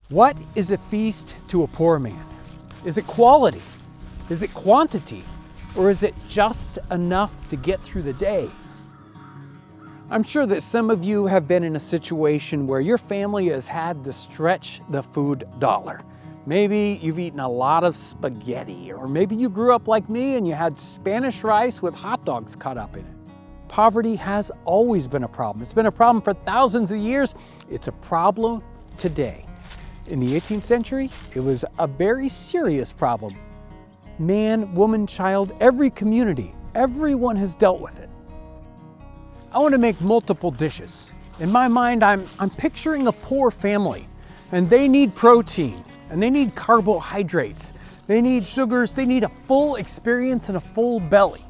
What is a feast to a poor man? Is it quality? Is it quantity? Or is it just enough to get through the day? I'm sure that some of you have been in a situation where your family has had to stretch the food dollar. Maybe you've eaten a lot of spaghetti, or maybe you grew up like me and you had Spanish rice with hot dogs cut up in it. Poverty has always been a problem. It's been a problem for thousands of years. It's a problem today. In the 18th century, it was a very serious problem. Man, woman, child, every community, everyone has dealt with it. I want to make multiple dishes. In my mind, I'm picturing a poor family, and they need protein, and they need carbohydrates, they need sugars, they need a full experience and a full belly.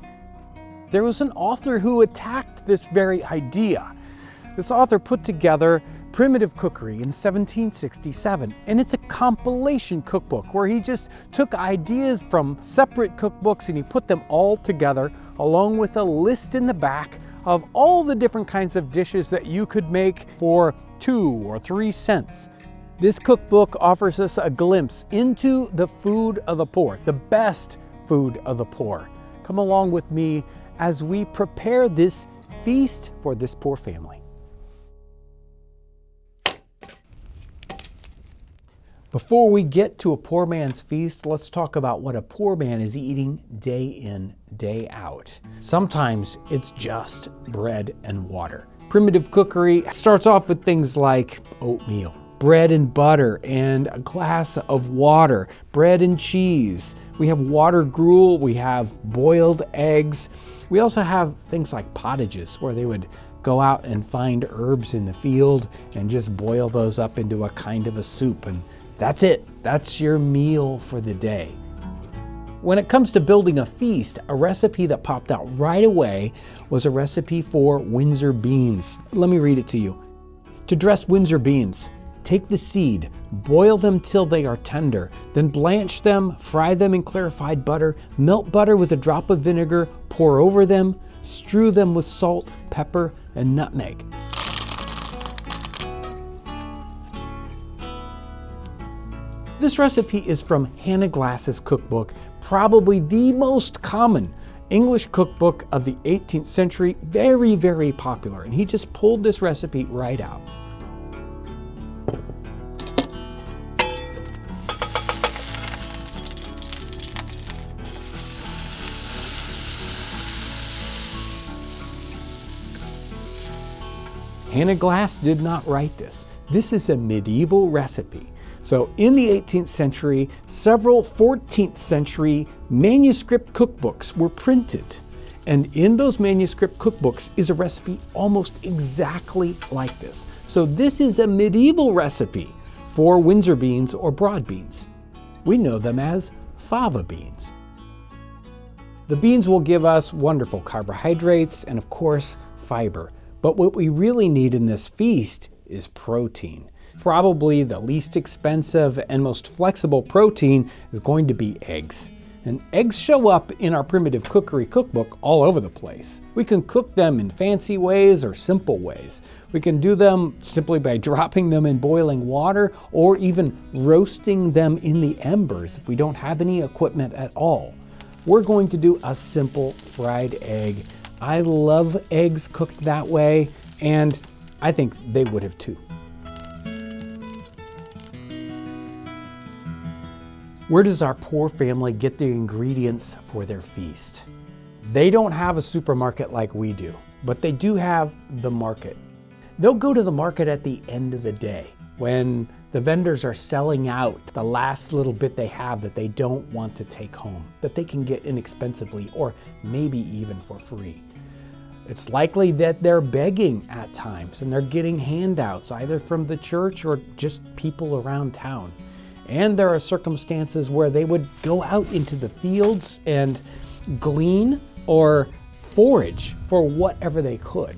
There was an author who attacked this very idea. This author put together Primitive Cookery in 1767, and it's a compilation cookbook where he just took ideas from separate cookbooks and he put them all together, along with a list in the back of all the different kinds of dishes that you could make for 2 or 3 cents. This cookbook offers us a glimpse into the food of the poor, the best food of the poor. Come along with me as we prepare this feast for this poor family. Before we get to a poor man's feast, let's talk about what a poor man is eating day in, day out. Sometimes it's just bread and water. Primitive Cookery starts off with things like oatmeal, bread and butter, and a glass of water, bread and cheese. We have water gruel, we have boiled eggs. We also have things like pottages, where they would go out and find herbs in the field and just boil those up into a kind of a soup, and that's it. That's your meal for the day. When it comes to building a feast, a recipe that popped out right away was a recipe for Windsor beans. Let me read it to you. To dress Windsor beans, take the seed, boil them till they are tender, then blanch them, fry them in clarified butter, melt butter with a drop of vinegar, pour over them, strew them with salt, pepper, and nutmeg. This recipe is from Hannah Glass's cookbook, probably the most common English cookbook of the 18th century, very, very popular. And he just pulled this recipe right out. Hannah Glass did not write this. This is a medieval recipe. So in the 18th century, several 14th century manuscript cookbooks were printed. And in those manuscript cookbooks is a recipe almost exactly like this. So this is a medieval recipe for Windsor beans or broad beans. We know them as fava beans. The beans will give us wonderful carbohydrates and, of course, fiber. But what we really need in this feast is protein. Probably the least expensive and most flexible protein is going to be eggs. And eggs show up in our Primitive Cookery cookbook all over the place. We can cook them in fancy ways or simple ways. We can do them simply by dropping them in boiling water, or even roasting them in the embers if we don't have any equipment at all. We're going to do a simple fried egg. I love eggs cooked that way, and I think they would have too. Where does our poor family get the ingredients for their feast? They don't have a supermarket like we do, but they do have the market. They'll go to the market at the end of the day when the vendors are selling out the last little bit they have that they don't want to take home, that they can get inexpensively or maybe even for free. It's likely that they're begging at times and they're getting handouts either from the church or just people around town. And there are circumstances where they would go out into the fields and glean or forage for whatever they could.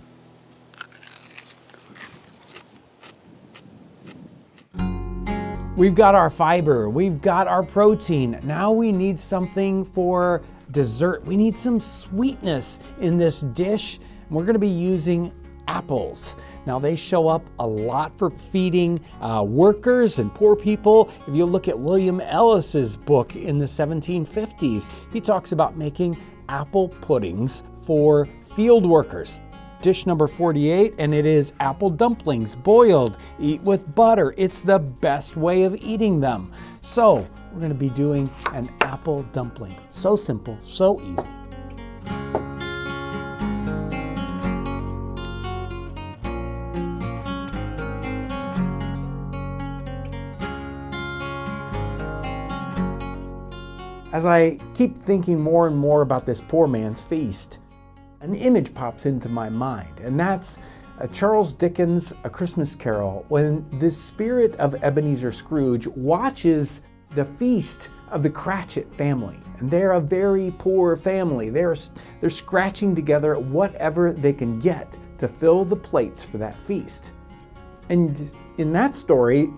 We've got our fiber, we've got our protein. Now we need something for dessert. We need some sweetness in this dish. We're going to be using apples. Now they show up a lot for feeding workers and poor people. If you look at William Ellis's book in the 1750s, he talks about making apple puddings for field workers. Dish number 48, and it is apple dumplings, boiled, eat with butter. It's the best way of eating them. So we're going to be doing an apple dumpling. So simple, so easy. As I keep thinking more and more about this poor man's feast, an image pops into my mind, and that's Charles Dickens' A Christmas Carol, when the spirit of Ebenezer Scrooge watches the feast of the Cratchit family. And they're a very poor family. They're scratching together whatever they can get to fill the plates for that feast. And in that story,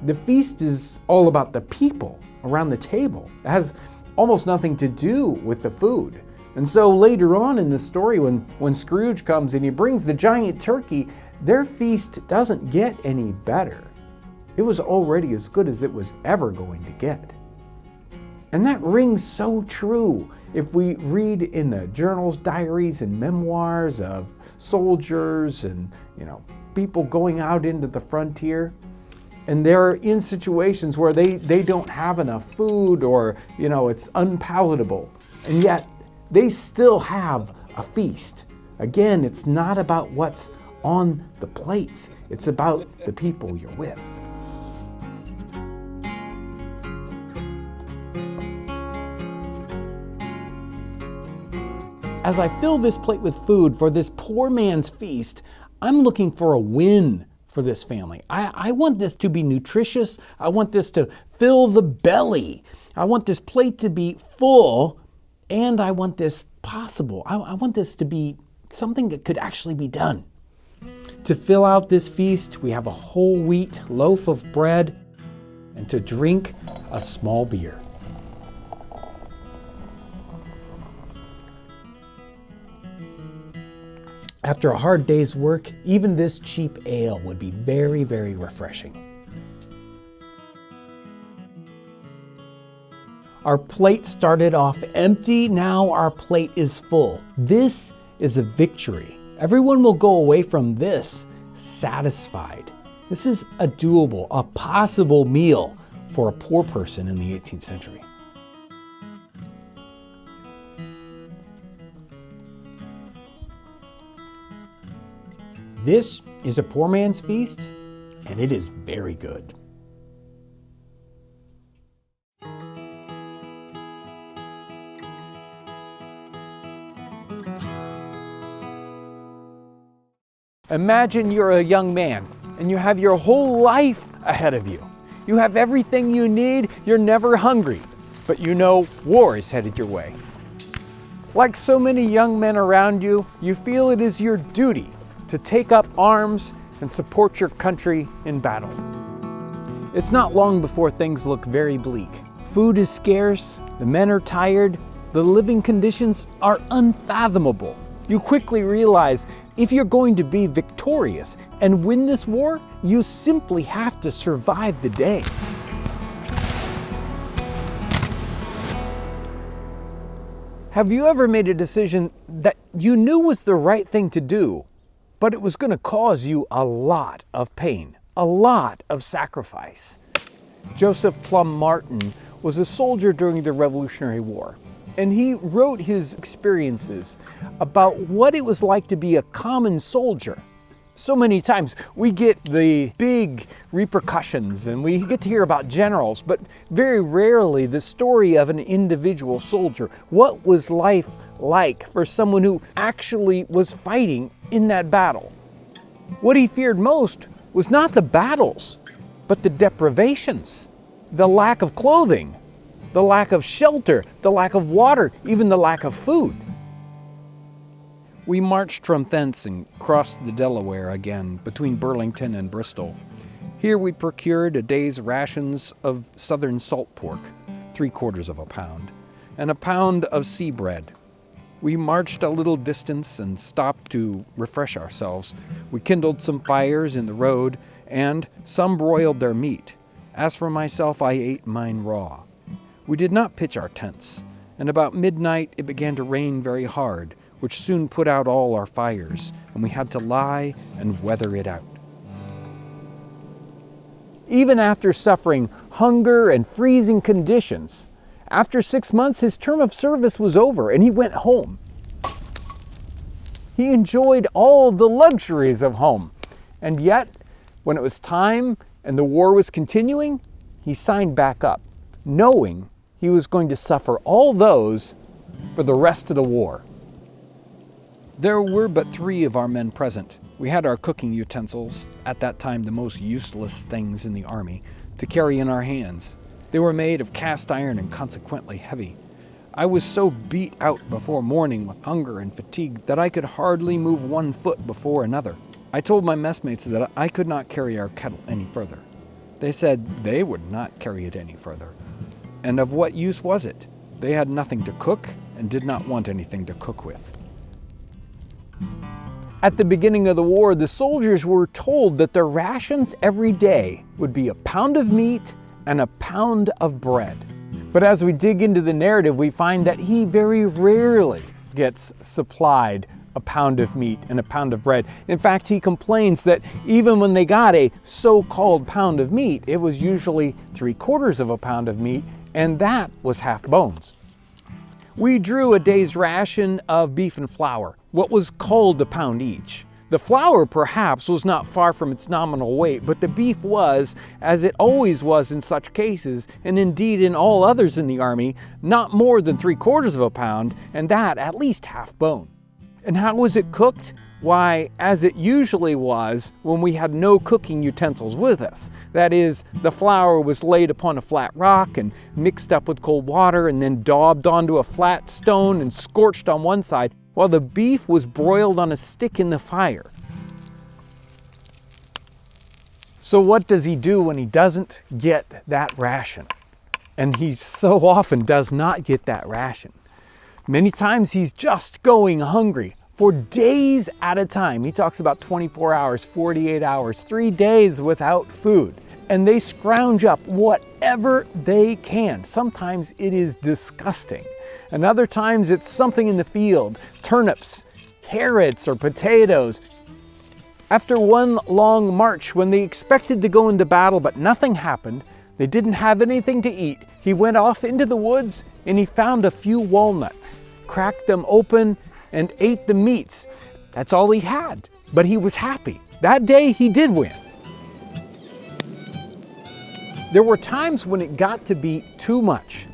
the feast is all about the people around the table. It has almost nothing to do with the food. And so later on in the story, when Scrooge comes and he brings the giant turkey, their feast doesn't get any better. It was already as good as it was ever going to get. And that rings so true if we read in the journals, diaries, and memoirs of soldiers and people going out into the frontier. And they're in situations where they don't have enough food, or it's unpalatable. And yet they still have a feast. Again, it's not about what's on the plates. It's about the people you're with. As I fill this plate with food for this poor man's feast, I'm looking for a win for this family. I want this to be nutritious. I want this to fill the belly. I want this plate to be full, and I want this possible. I want this to be something that could actually be done. To fill out this feast, we have a whole wheat loaf of bread, and to drink a small beer. After a hard day's work, even this cheap ale would be very, very refreshing. Our plate started off empty, now our plate is full. This is a victory. Everyone will go away from this satisfied. This is a doable, a possible meal for a poor person in the 18th century. This is a poor man's feast, and it is very good. Imagine you're a young man, and you have your whole life ahead of you. You have everything you need, you're never hungry, but war is headed your way. Like so many young men around you, you feel it is your duty to take up arms and support your country in battle. It's not long before things look very bleak. Food is scarce, the men are tired, the living conditions are unfathomable. You quickly realize if you're going to be victorious and win this war, you simply have to survive the day. Have you ever made a decision that you knew was the right thing to do, but it was going to cause you a lot of pain, a lot of sacrifice? Joseph Plum Martin was a soldier during the Revolutionary War, and he wrote his experiences about what it was like to be a common soldier. So many times we get the big repercussions and we get to hear about generals, but very rarely the story of an individual soldier. What was life like for someone who actually was fighting in that battle? What he feared most was not the battles, but the deprivations, the lack of clothing, the lack of shelter, the lack of water, even the lack of food. We marched from thence and crossed the Delaware again between Burlington and Bristol. Here we procured a day's rations of southern salt pork, 3/4 of a pound, and a pound of sea bread. We marched a little distance and stopped to refresh ourselves. We kindled some fires in the road, and some broiled their meat. As for myself, I ate mine raw. We did not pitch our tents, and about midnight it began to rain very hard, which soon put out all our fires, and we had to lie and weather it out. Even after suffering hunger and freezing conditions, after 6 months his term of service was over and he went home. He enjoyed all the luxuries of home, and yet, when it was time and the war was continuing, he signed back up, knowing he was going to suffer all those for the rest of the war. There were but 3 of our men present. We had our cooking utensils, at that time the most useless things in the army, to carry in our hands. They were made of cast iron and consequently heavy. I was so beat out before morning with hunger and fatigue that I could hardly move 1 foot before another. I told my messmates that I could not carry our kettle any further. They said they would not carry it any further. And of what use was it? They had nothing to cook and did not want anything to cook with. At the beginning of the war, the soldiers were told that their rations every day would be a pound of meat and a pound of bread. But as we dig into the narrative, we find that he very rarely gets supplied a pound of meat and a pound of bread. In fact, he complains that even when they got a so-called pound of meat, it was usually 3/4 of a pound of meat, and that was half bones. We drew a day's ration of beef and flour, what was called a pound each. The flour, perhaps, was not far from its nominal weight, but the beef was, as it always was in such cases, and indeed in all others in the army, not more than 3/4 of a pound, and that at least half bone. And how was it cooked? Why, as it usually was when we had no cooking utensils with us. That is, the flour was laid upon a flat rock and mixed up with cold water and then daubed onto a flat stone and scorched on one side, while the beef was broiled on a stick in the fire. So what does he do when he doesn't get that ration? And he so often does not get that ration. Many times he's just going hungry for days at a time. He talks about 24 hours, 48 hours, 3 days without food. And they scrounge up whatever they can. Sometimes it is disgusting. And other times it's something in the field, turnips, carrots, or potatoes. After one long march, when they expected to go into battle but nothing happened, they didn't have anything to eat, he went off into the woods and he found a few walnuts, cracked them open, and ate the meats. That's all he had, but he was happy. That day he did win. There were times when it got to be too much,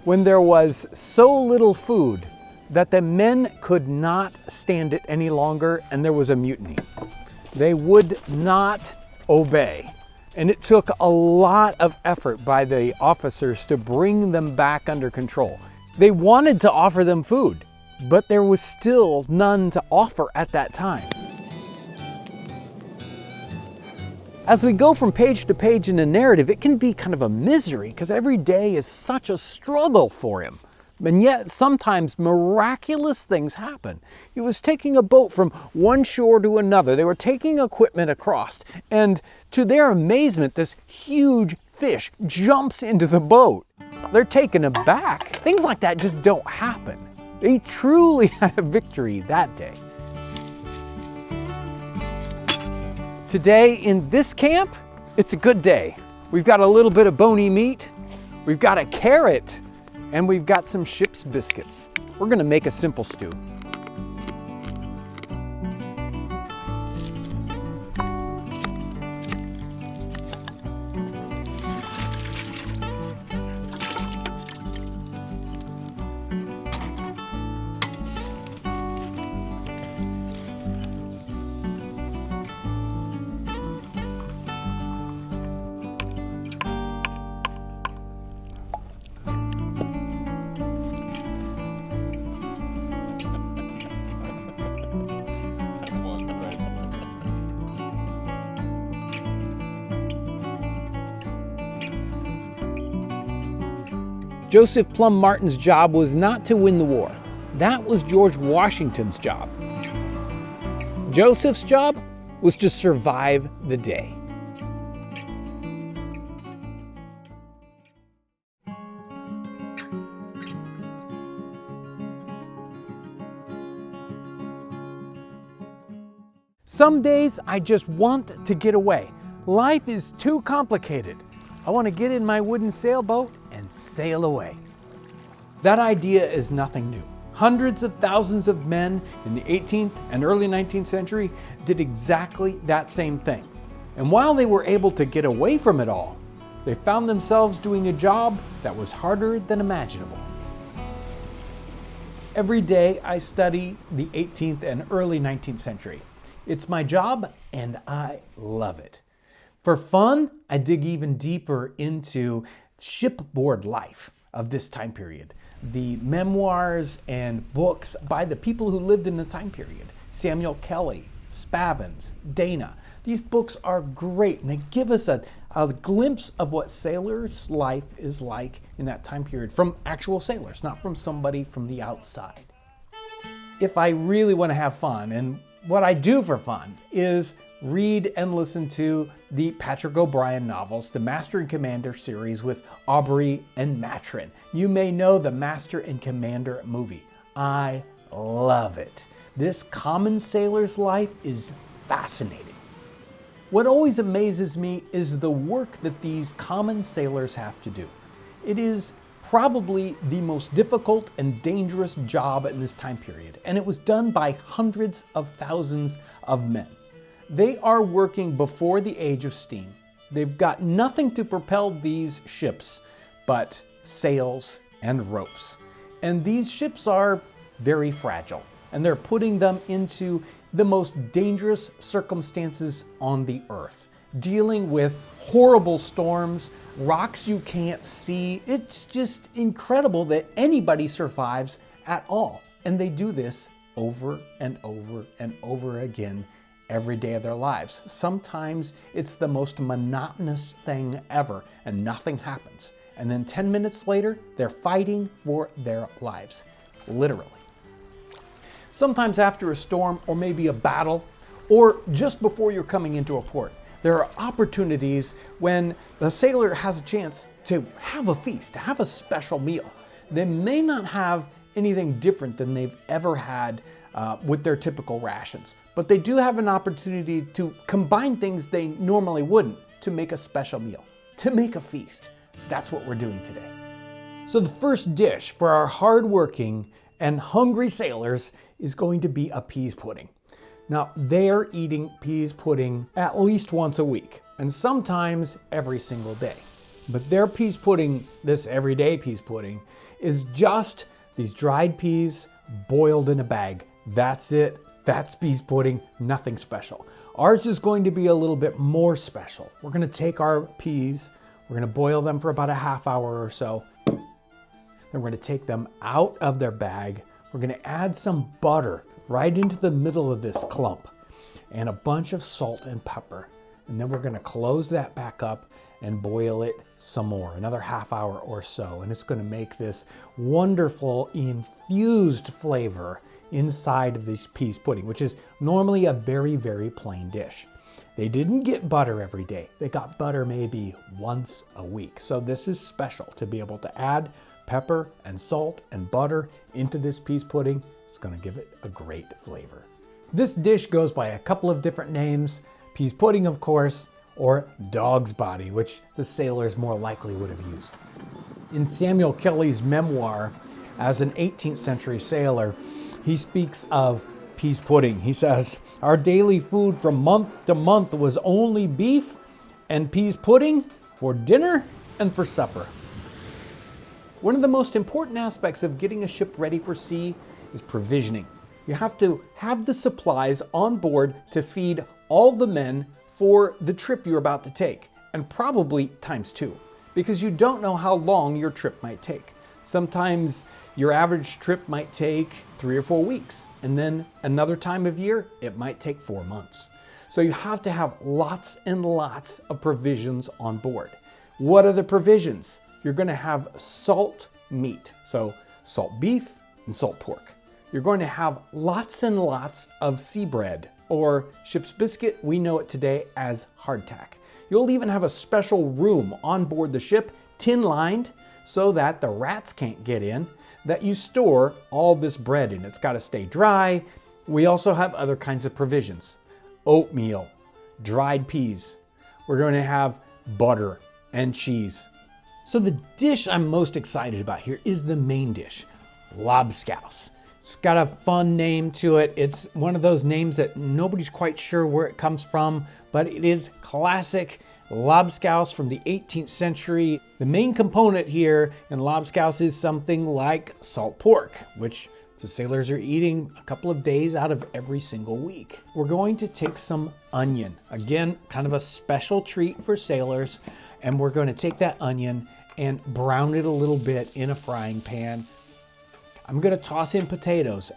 when there was so little food that the men could not stand it any longer and there was a mutiny. They would not obey. And it took a lot of effort by the officers to bring them back under control. They wanted to offer them food, but there was still none to offer at that time. As we go from page to page in the narrative, it can be kind of a misery because every day is such a struggle for him. And yet sometimes miraculous things happen. He was taking a boat from one shore to another. They were taking equipment across, and to their amazement, this huge fish jumps into the boat. They're taken aback. Things like that just don't happen. They truly had a victory that day. Today in this camp, it's a good day. We've got a little bit of bony meat, we've got a carrot, and we've got some ship's biscuits. We're gonna make a simple stew. Joseph Plum Martin's job was not to win the war. That was George Washington's job. Joseph's job was to survive the day. Some days I just want to get away. Life is too complicated. I want to get in my wooden sailboat and sail away. That idea is nothing new. Hundreds of thousands of men in the 18th and early 19th century did exactly that same thing. And while they were able to get away from it all, they found themselves doing a job that was harder than imaginable. Every day I study the 18th and early 19th century. It's my job and I love it. For fun, I dig even deeper into shipboard life of this time period. The memoirs and books by the people who lived in the time period. Samuel Kelly, Spavins, Dana. These books are great and they give us a glimpse of what sailors' life is like in that time period from actual sailors, not from somebody from the outside. If I really want to have fun, and what I do for fun is read and listen to the Patrick O'Brian novels, the Master and Commander series with Aubrey and Matron. You may know the Master and Commander movie. I love it. This common sailor's life is fascinating. What always amazes me is the work that these common sailors have to do. It is probably the most difficult and dangerous job in this time period, and it was done by hundreds of thousands of men. They are working before the age of steam. They've got nothing to propel these ships but sails and ropes. And these ships are very fragile, and they're putting them into the most dangerous circumstances on the earth, dealing with horrible storms, rocks you can't see. It's just incredible that anybody survives at all. And they do this over and over and over again every day of their lives. Sometimes it's the most monotonous thing ever and nothing happens. And then 10 minutes later, they're fighting for their lives, literally. Sometimes after a storm or maybe a battle, or just before you're coming into a port, there are opportunities when the sailor has a chance to have a feast, to have a special meal. They may not have anything different than they've ever had with their typical rations, but they do have an opportunity to combine things they normally wouldn't to make a special meal, to make a feast. That's what we're doing today. So the first dish for our hardworking and hungry sailors is going to be a peas pudding. Now, they're eating peas pudding at least once a week, and sometimes every single day. But their peas pudding, this everyday peas pudding, is just these dried peas boiled in a bag. That's it. That's peas pudding, nothing special. Ours is going to be a little bit more special. We're going to take our peas, we're going to boil them for about a half hour or so. Then we're going to take them out of their bag. We're going to add some butter right into the middle of this clump and a bunch of salt and pepper. And then we're going to close that back up and boil it some more, another half hour or so. And it's going to make this wonderful infused flavor inside of this peas pudding, which is normally a very, very plain dish. They didn't get butter every day. They got butter maybe once a week. So this is special to be able to add pepper and salt and butter into this peas pudding. It's going to give it a great flavor. This dish goes by a couple of different names. Peas pudding, of course, or dog's body, which the sailors more likely would have used. In Samuel Kelly's memoir, as an 18th century sailor, he speaks of peas pudding. He says, "Our daily food from month to month was only beef and peas pudding for dinner and for supper." One of the most important aspects of getting a ship ready for sea is provisioning. You have to have the supplies on board to feed all the men for the trip you're about to take, and probably times two, because you don't know how long your trip might take. Sometimes your average trip might take 3 or 4 weeks, and then another time of year, it might take 4 months. So you have to have lots and lots of provisions on board. What are the provisions? You're going to have salt meat, so salt beef and salt pork. you're going to have lots and lots of sea bread, or ship's biscuit. We know it today as hardtack. You'll even have a special room on board the ship, tin lined, so that the rats can't get in, that you store all this bread in. It's got to stay dry. We also have other kinds of provisions: oatmeal, dried peas. We're going to have butter and cheese. So the dish I'm most excited about here is the main dish, lobscouse. It's got a fun name to it. It's one of those names that nobody's quite sure where it comes from, but it is classic lobscouse from the 18th century. The main component here in lobscouse is something like salt pork, which the sailors are eating a couple of days out of every single week. We're going to take some onion, again, kind of a special treat for sailors, and we're going to take that onion and brown it a little bit in a frying pan. I'm going to toss in potatoes.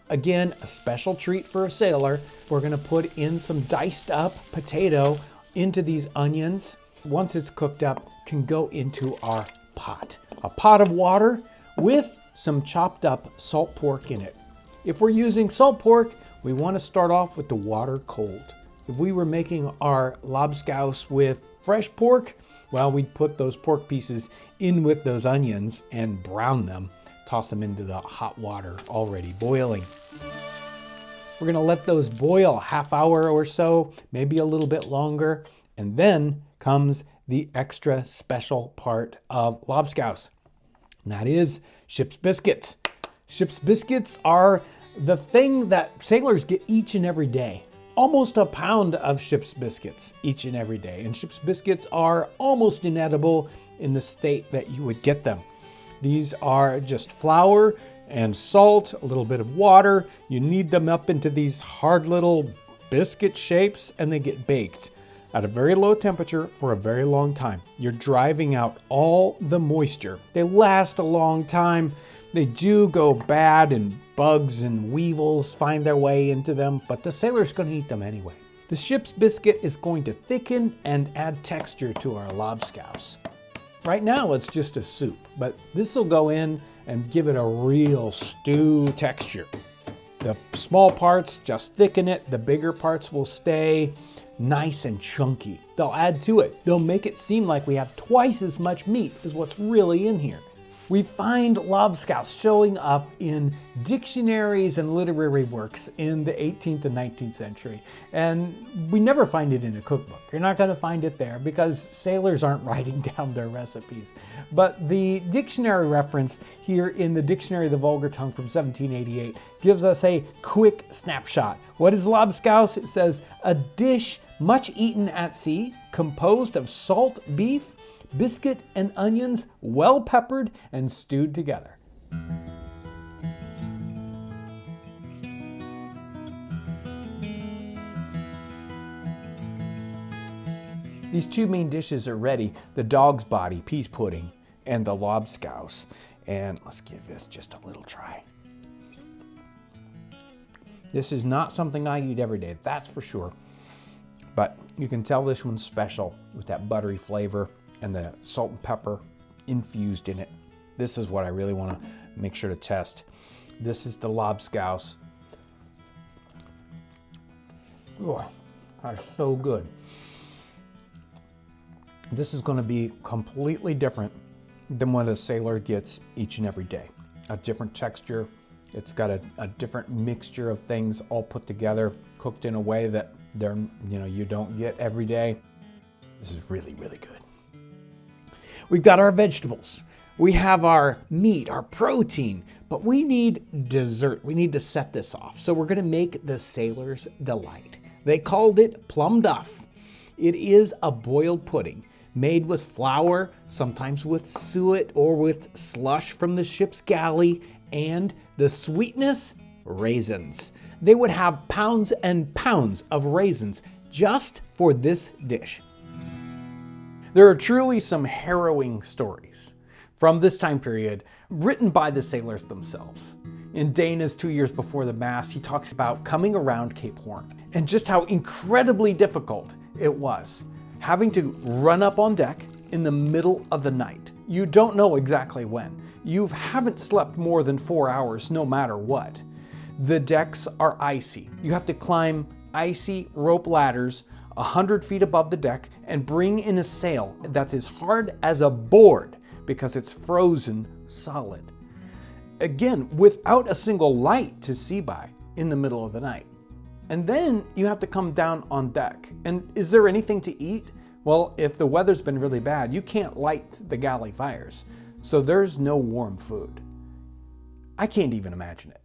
Again, a special treat for a sailor. We're going to put in some diced up potato into these onions. Once it's cooked up, can go into our pot. A pot of water with some chopped up salt pork in it. If we're using salt pork, we want to start off with the water cold. If we were making our lobscouse with fresh pork, well, we'd put those pork pieces in with those onions and brown them. Toss them into the hot water already boiling. We're going to let those boil a half hour or so, maybe a little bit longer, and then comes the extra special part of lobscouse, and that is ship's biscuits. Ship's biscuits are the thing that sailors get each and every day. Almost a pound of ship's biscuits each and every day, and ship's biscuits are almost inedible in the state that you would get them. These are just flour and salt, a little bit of water. You knead them up into these hard little biscuit shapes, and they get baked at a very low temperature for a very long time. You're driving out all the moisture. They last a long time. They do go bad, and bugs and weevils find their way into them, but the sailor's going to eat them anyway. The ship's biscuit is going to thicken and add texture to our lobscouse. Right now it's just a soup, but this will go in and give it a real stew texture. The small parts just thicken it. The bigger parts will stay nice and chunky. They'll add to it. They'll make it seem like we have twice as much meat as what's really in here. We find lobscouse showing up in dictionaries and literary works in the 18th and 19th century. And we never find it in a cookbook. You're not going to find it there because sailors aren't writing down their recipes. But the dictionary reference here in the Dictionary of the Vulgar Tongue from 1788 gives us a quick snapshot. What is lobscouse? It says, a dish much eaten at sea, composed of salt beef, biscuit and onions, well peppered and stewed together. These two main dishes are ready: the dog's body, peas pudding, and the lobscouse. And let's give this just a little try. This is not something I eat every day, that's for sure. But you can tell this one's special with that buttery flavor and the salt and pepper infused in it. This is what I really want to make sure to test. This is the lobscouse. Oh, that's so good. This is going to be completely different than what a sailor gets each and every day. A different texture. It's got a different mixture of things all put together, cooked in a way that you don't get every day. This is really, really good. We've got our vegetables. We have our meat, our protein, but we need dessert. We need to set this off. So we're going to make the sailor's delight. They called it plum duff. It is a boiled pudding made with flour, sometimes with suet or with slush from the ship's galley, and the sweetness, raisins. They would have pounds and pounds of raisins just for this dish. There are truly some harrowing stories from this time period written by the sailors themselves. In Dana's 2 Years Before the Mast, he talks about coming around Cape Horn and just how incredibly difficult it was, having to run up on deck in the middle of the night. You don't know exactly when. You haven't slept more than 4 hours no matter what. The decks are icy. You have to climb icy rope ladders 100 feet above the deck and bring in a sail that's as hard as a board because it's frozen solid. Again, without a single light to see by in the middle of the night. And then you have to come down on deck. And is there anything to eat? Well, if the weather's been really bad, you can't light the galley fires. So there's no warm food. I can't even imagine it.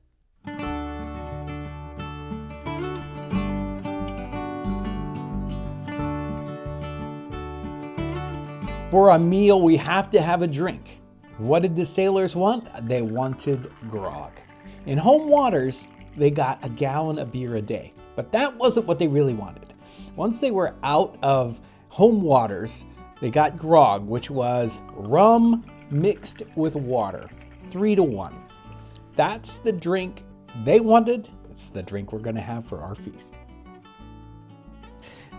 For a meal, we have to have a drink. What did the sailors want? They wanted grog. In home waters, they got a gallon of beer a day, but that wasn't what they really wanted. Once they were out of home waters, they got grog, which was rum mixed with water, 3-to-1. That's the drink they wanted. It's the drink we're going to have for our feast.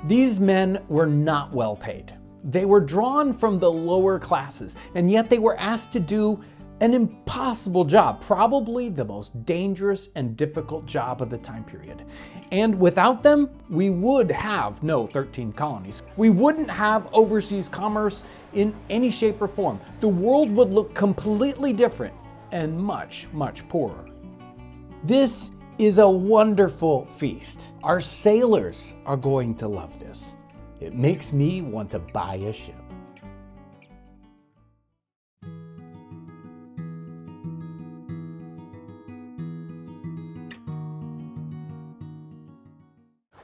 These men were not well paid. They were drawn from the lower classes, and yet they were asked to do an impossible job, probably the most dangerous and difficult job of the time period. And without them, we would have no 13 colonies. We wouldn't have overseas commerce in any shape or form. The world would look completely different and much, much poorer. This is a wonderful feast. Our sailors are going to love this. It makes me want to buy a ship.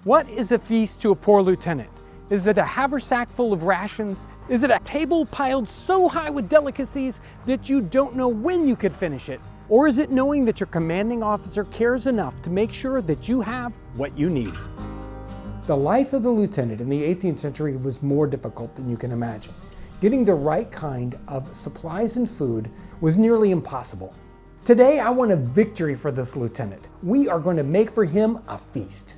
What is a feast to a poor lieutenant? Is it a haversack full of rations? Is it a table piled so high with delicacies that you don't know when you could finish it? Or is it knowing that your commanding officer cares enough to make sure that you have what you need? The life of the lieutenant in the 18th century was more difficult than you can imagine. Getting the right kind of supplies and food was nearly impossible. Today, I want a victory for this lieutenant. We are going to make for him a feast.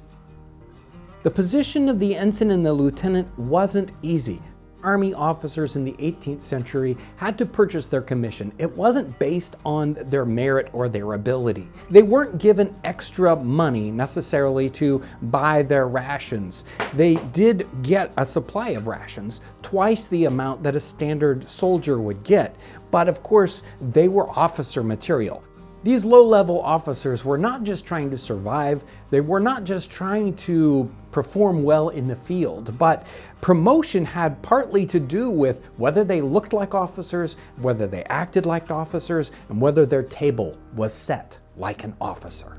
The position of the ensign and the lieutenant wasn't easy. Army officers in the 18th century had to purchase their commission. It wasn't based on their merit or their ability. They weren't given extra money necessarily to buy their rations. They did get a supply of rations, twice the amount that a standard soldier would get, but of course they were officer material. These low-level officers were not just trying to survive, they were not just trying to perform well in the field, but promotion had partly to do with whether they looked like officers, whether they acted like officers, and whether their table was set like an officer.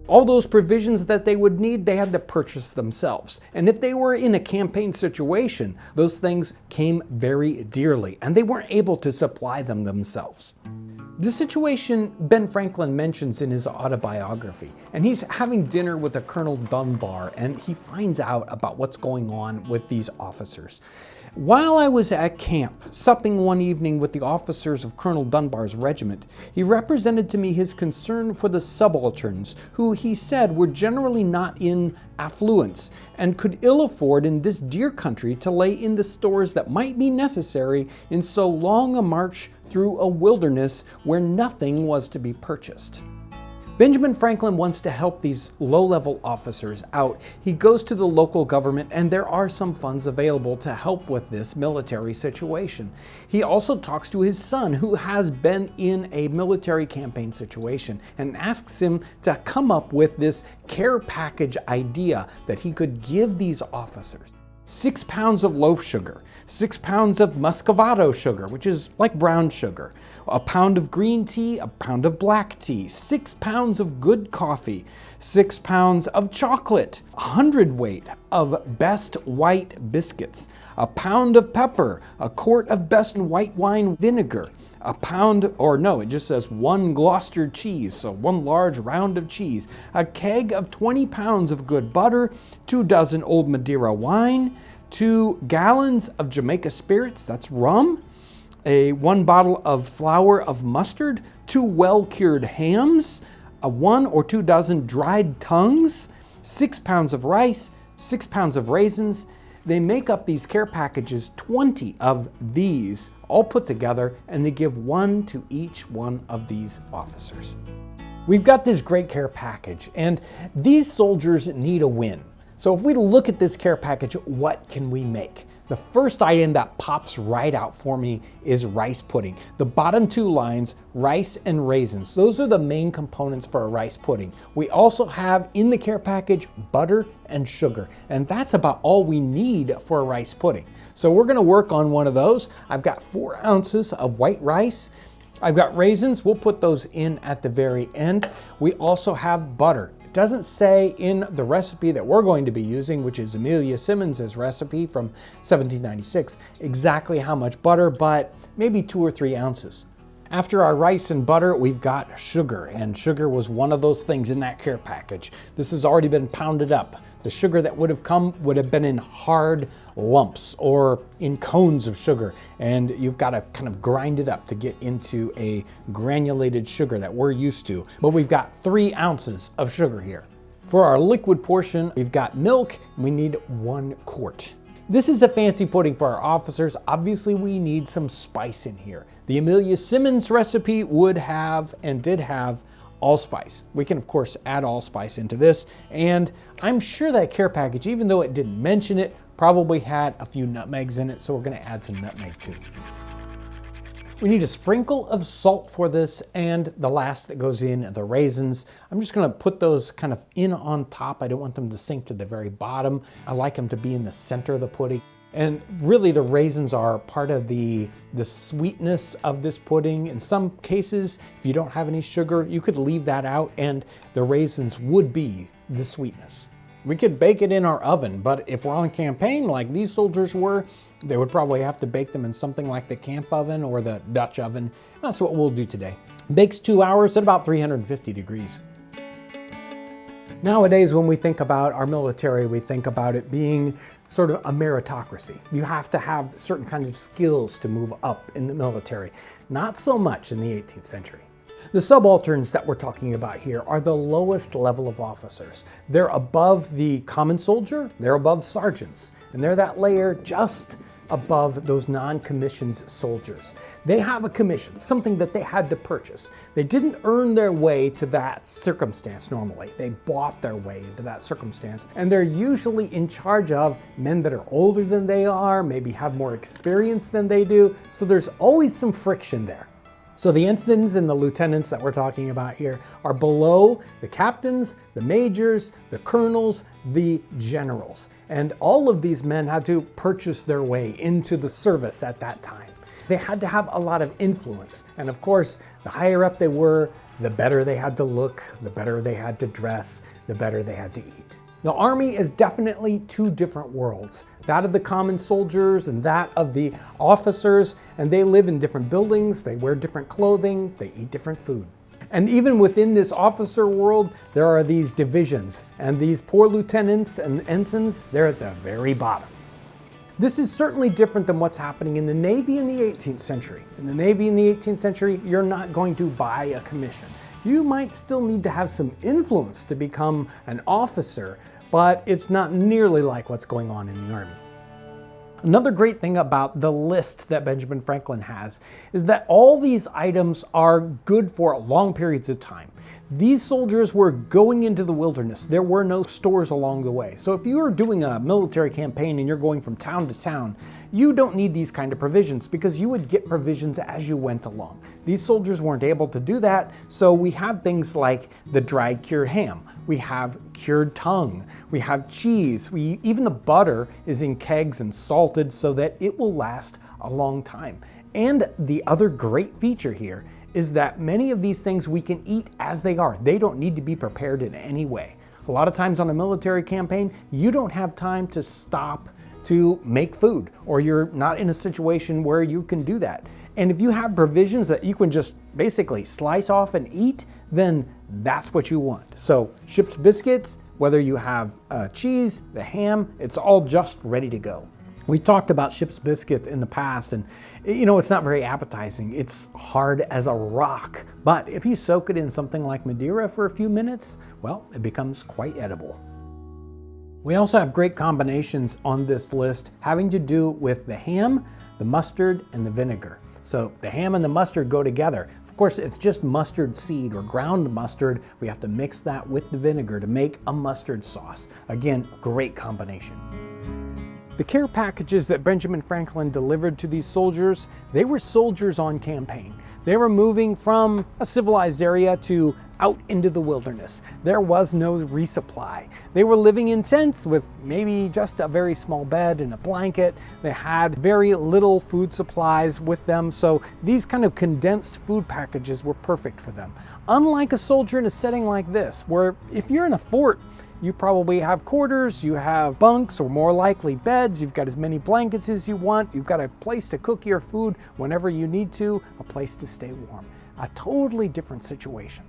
All those provisions that they would need, they had to purchase themselves. And if they were in a campaign situation, those things came very dearly, and they weren't able to supply them themselves. The situation Ben Franklin mentions in his autobiography, and he's having dinner with a Colonel Dunbar, and he finds out about what's going on with these officers. While I was at camp, supping one evening with the officers of Colonel Dunbar's regiment, he represented to me his concern for the subalterns, who he said were generally not in affluence and could ill afford in this dear country to lay in the stores that might be necessary in so long a march through a wilderness where nothing was to be purchased. Benjamin Franklin wants to help these low-level officers out. He goes to the local government, and there are some funds available to help with this military situation. He also talks to his son, who has been in a military campaign situation, and asks him to come up with this care package idea that he could give these officers. 6 pounds of loaf sugar, 6 pounds of muscovado sugar, which is like brown sugar, a pound of green tea, a pound of black tea, 6 pounds of good coffee, 6 pounds of chocolate, 100 weight of best white biscuits, a pound of pepper, a quart of best white wine vinegar, a pound, or no, it just says 1 Gloucester cheese, so 1 large round of cheese, a keg of 20 pounds of good butter, 2 dozen old Madeira wine, 2 gallons of Jamaica spirits, that's rum, 1 bottle of flour of mustard, 2 well-cured hams, 1 or 2 dozen dried tongues, 6 pounds of rice, 6 pounds of raisins. They make up these care packages, 20 of these, all put together, and they give 1 to each one of these officers. We've got this great care package, and these soldiers need a win. So if we look at this care package, what can we make? The first item that pops right out for me is rice pudding. The bottom two lines, rice and raisins. Those are the main components for a rice pudding. We also have in the care package butter and sugar, and that's about all we need for a rice pudding. So we're gonna work on one of those. I've got 4 ounces of white rice. I've got raisins, we'll put those in at the very end. We also have butter. It doesn't say in the recipe that we're going to be using, which is Amelia Simmons's recipe from 1796, exactly how much butter, but maybe 2 or 3 ounces. After our rice and butter, we've got sugar, and sugar was one of those things in that care package. This has already been pounded up. The sugar that would have come would have been in hard lumps or in cones of sugar, and you've got to kind of grind it up to get into a granulated sugar that we're used to. But we've got 3 ounces of sugar here. For our liquid portion, we've got milk, and we need 1 quart. This is a fancy pudding for our officers. Obviously, we need some spice in here. The Amelia Simmons recipe would have and did have allspice. We can of course add allspice into this, and I'm sure that care package, even though it didn't mention it, probably had a few nutmegs in it, so we're gonna add some nutmeg too. We need a sprinkle of salt for this, and the last that goes in, the raisins. I'm just gonna put those kind of in on top. I don't want them to sink to the very bottom. I like them to be in the center of the pudding. And really the raisins are part of the sweetness of this pudding. In some cases, if you don't have any sugar, you could leave that out and the raisins would be the sweetness. We could bake it in our oven, but if we're on campaign like these soldiers were, they would probably have to bake them in something like the camp oven or the Dutch oven. That's what we'll do today. Bakes 2 hours at about 350 degrees. Nowadays, when we think about our military, we think about it being sort of a meritocracy. You have to have certain kinds of skills to move up in the military. Not so much in the 18th century. The subalterns that we're talking about here are the lowest level of officers. They're above the common soldier, they're above sergeants, and they're that layer just above those non-commissioned soldiers. They have a commission, something that they had to purchase. They didn't earn their way to that circumstance normally. They bought their way into that circumstance, and they're usually in charge of men that are older than they are, maybe have more experience than they do, so there's always some friction there. So the ensigns and the lieutenants that we're talking about here are below the captains, the majors, the colonels, the generals. And all of these men had to purchase their way into the service at that time. They had to have a lot of influence. And of course, the higher up they were, the better they had to look, the better they had to dress, the better they had to eat. The army is definitely 2 different worlds, that of the common soldiers and that of the officers, and they live in different buildings, they wear different clothing, they eat different food. And even within this officer world, there are these divisions, and these poor lieutenants and ensigns, they're at the very bottom. This is certainly different than what's happening in the Navy in the 18th century. In the Navy in the 18th century, you're not going to buy a commission. You might still need to have some influence to become an officer, but it's not nearly like what's going on in the Army. Another great thing about the list that Benjamin Franklin has is that all these items are good for long periods of time. These soldiers were going into the wilderness. There were no stores along the way. So if you are doing a military campaign and you're going from town to town, you don't need these kind of provisions because you would get provisions as you went along. These soldiers weren't able to do that, so we have things like the dried cured ham. We have cured tongue. We have cheese. Even the butter is in kegs and salted so that it will last a long time. And the other great feature here is that many of these things we can eat as they are. They don't need to be prepared in any way. A lot of times on a military campaign, you don't have time to stop to make food, or you're not in a situation where you can do that. And if you have provisions that you can just basically slice off and eat, then that's what you want. So ship's biscuits, whether you have cheese, the ham, it's all just ready to go. We talked about ship's biscuit in the past, and you know, it's not very appetizing. It's hard as a rock, but if you soak it in something like Madeira for a few minutes, well, it becomes quite edible. We also have great combinations on this list having to do with the ham, the mustard, and the vinegar. So the ham and the mustard go together. Of course, it's just mustard seed or ground mustard. We have to mix that with the vinegar to make a mustard sauce. Again, great combination. The care packages that Benjamin Franklin delivered to these soldiers, they were soldiers on campaign. They were moving from a civilized area to out into the wilderness. There was no resupply. They were living in tents with maybe just a very small bed and a blanket. They had very little food supplies with them, so these kind of condensed food packages were perfect for them. Unlike a soldier in a setting like this, where if you're in a fort, you probably have quarters, you have bunks, or more likely beds, you've got as many blankets as you want, you've got a place to cook your food whenever you need to, a place to stay warm. A totally different situation.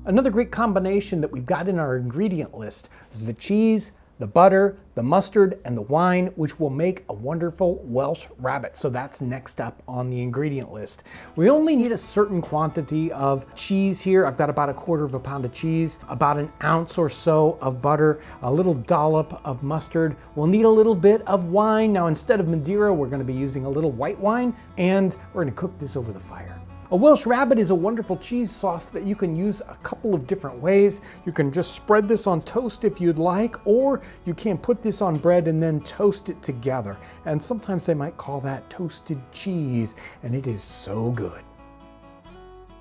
Another great combination that we've got in our ingredient list is the cheese, the butter, the mustard, and the wine, which will make a wonderful Welsh rabbit. So that's next up on the ingredient list. We only need a certain quantity of cheese here. I've got about 1/4 pound of cheese, about 1 ounce or so of butter, a little dollop of mustard. We'll need a little bit of wine. Now, instead of Madeira, we're going to be using a little white wine, and we're going to cook this over the fire. A Welsh rabbit is a wonderful cheese sauce that you can use a couple of different ways. You can just spread this on toast if you'd like, or you can put this on bread and then toast it together. And sometimes they might call that toasted cheese, and it is so good.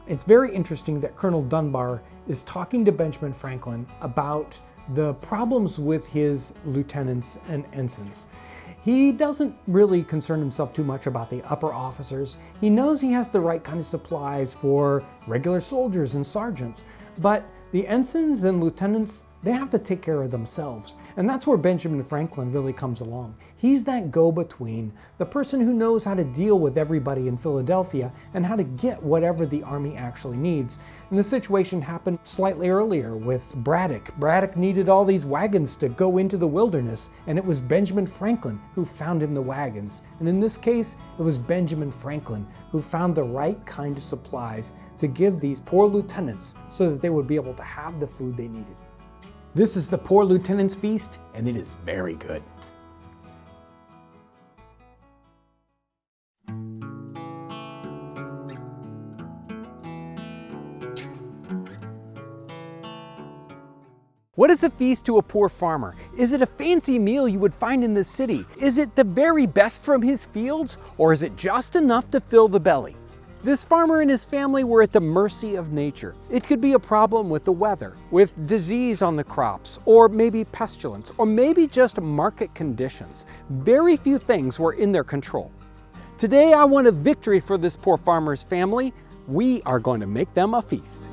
It's very interesting that Colonel Dunbar is talking to Benjamin Franklin about the problems with his lieutenants and ensigns. He doesn't really concern himself too much about the upper officers. He knows he has the right kind of supplies for regular soldiers and sergeants, but the ensigns and lieutenants, they have to take care of themselves. And that's where Benjamin Franklin really comes along. He's that go-between, the person who knows how to deal with everybody in Philadelphia and how to get whatever the army actually needs. And the situation happened slightly earlier with Braddock. Braddock needed all these wagons to go into the wilderness, and it was Benjamin Franklin who found him the wagons. And in this case, it was Benjamin Franklin who found the right kind of supplies to give these poor lieutenants so that they would be able to have the food they needed. This is the Poor Lieutenant's Feast, and it is very good. What is a feast to a poor farmer? Is it a fancy meal you would find in the city? Is it the very best from his fields, or is it just enough to fill the belly? This farmer and his family were at the mercy of nature. It could be a problem with the weather, with disease on the crops, or maybe pestilence, or maybe just market conditions. Very few things were in their control. Today I want a victory for this poor farmer's family. We are going to make them a feast.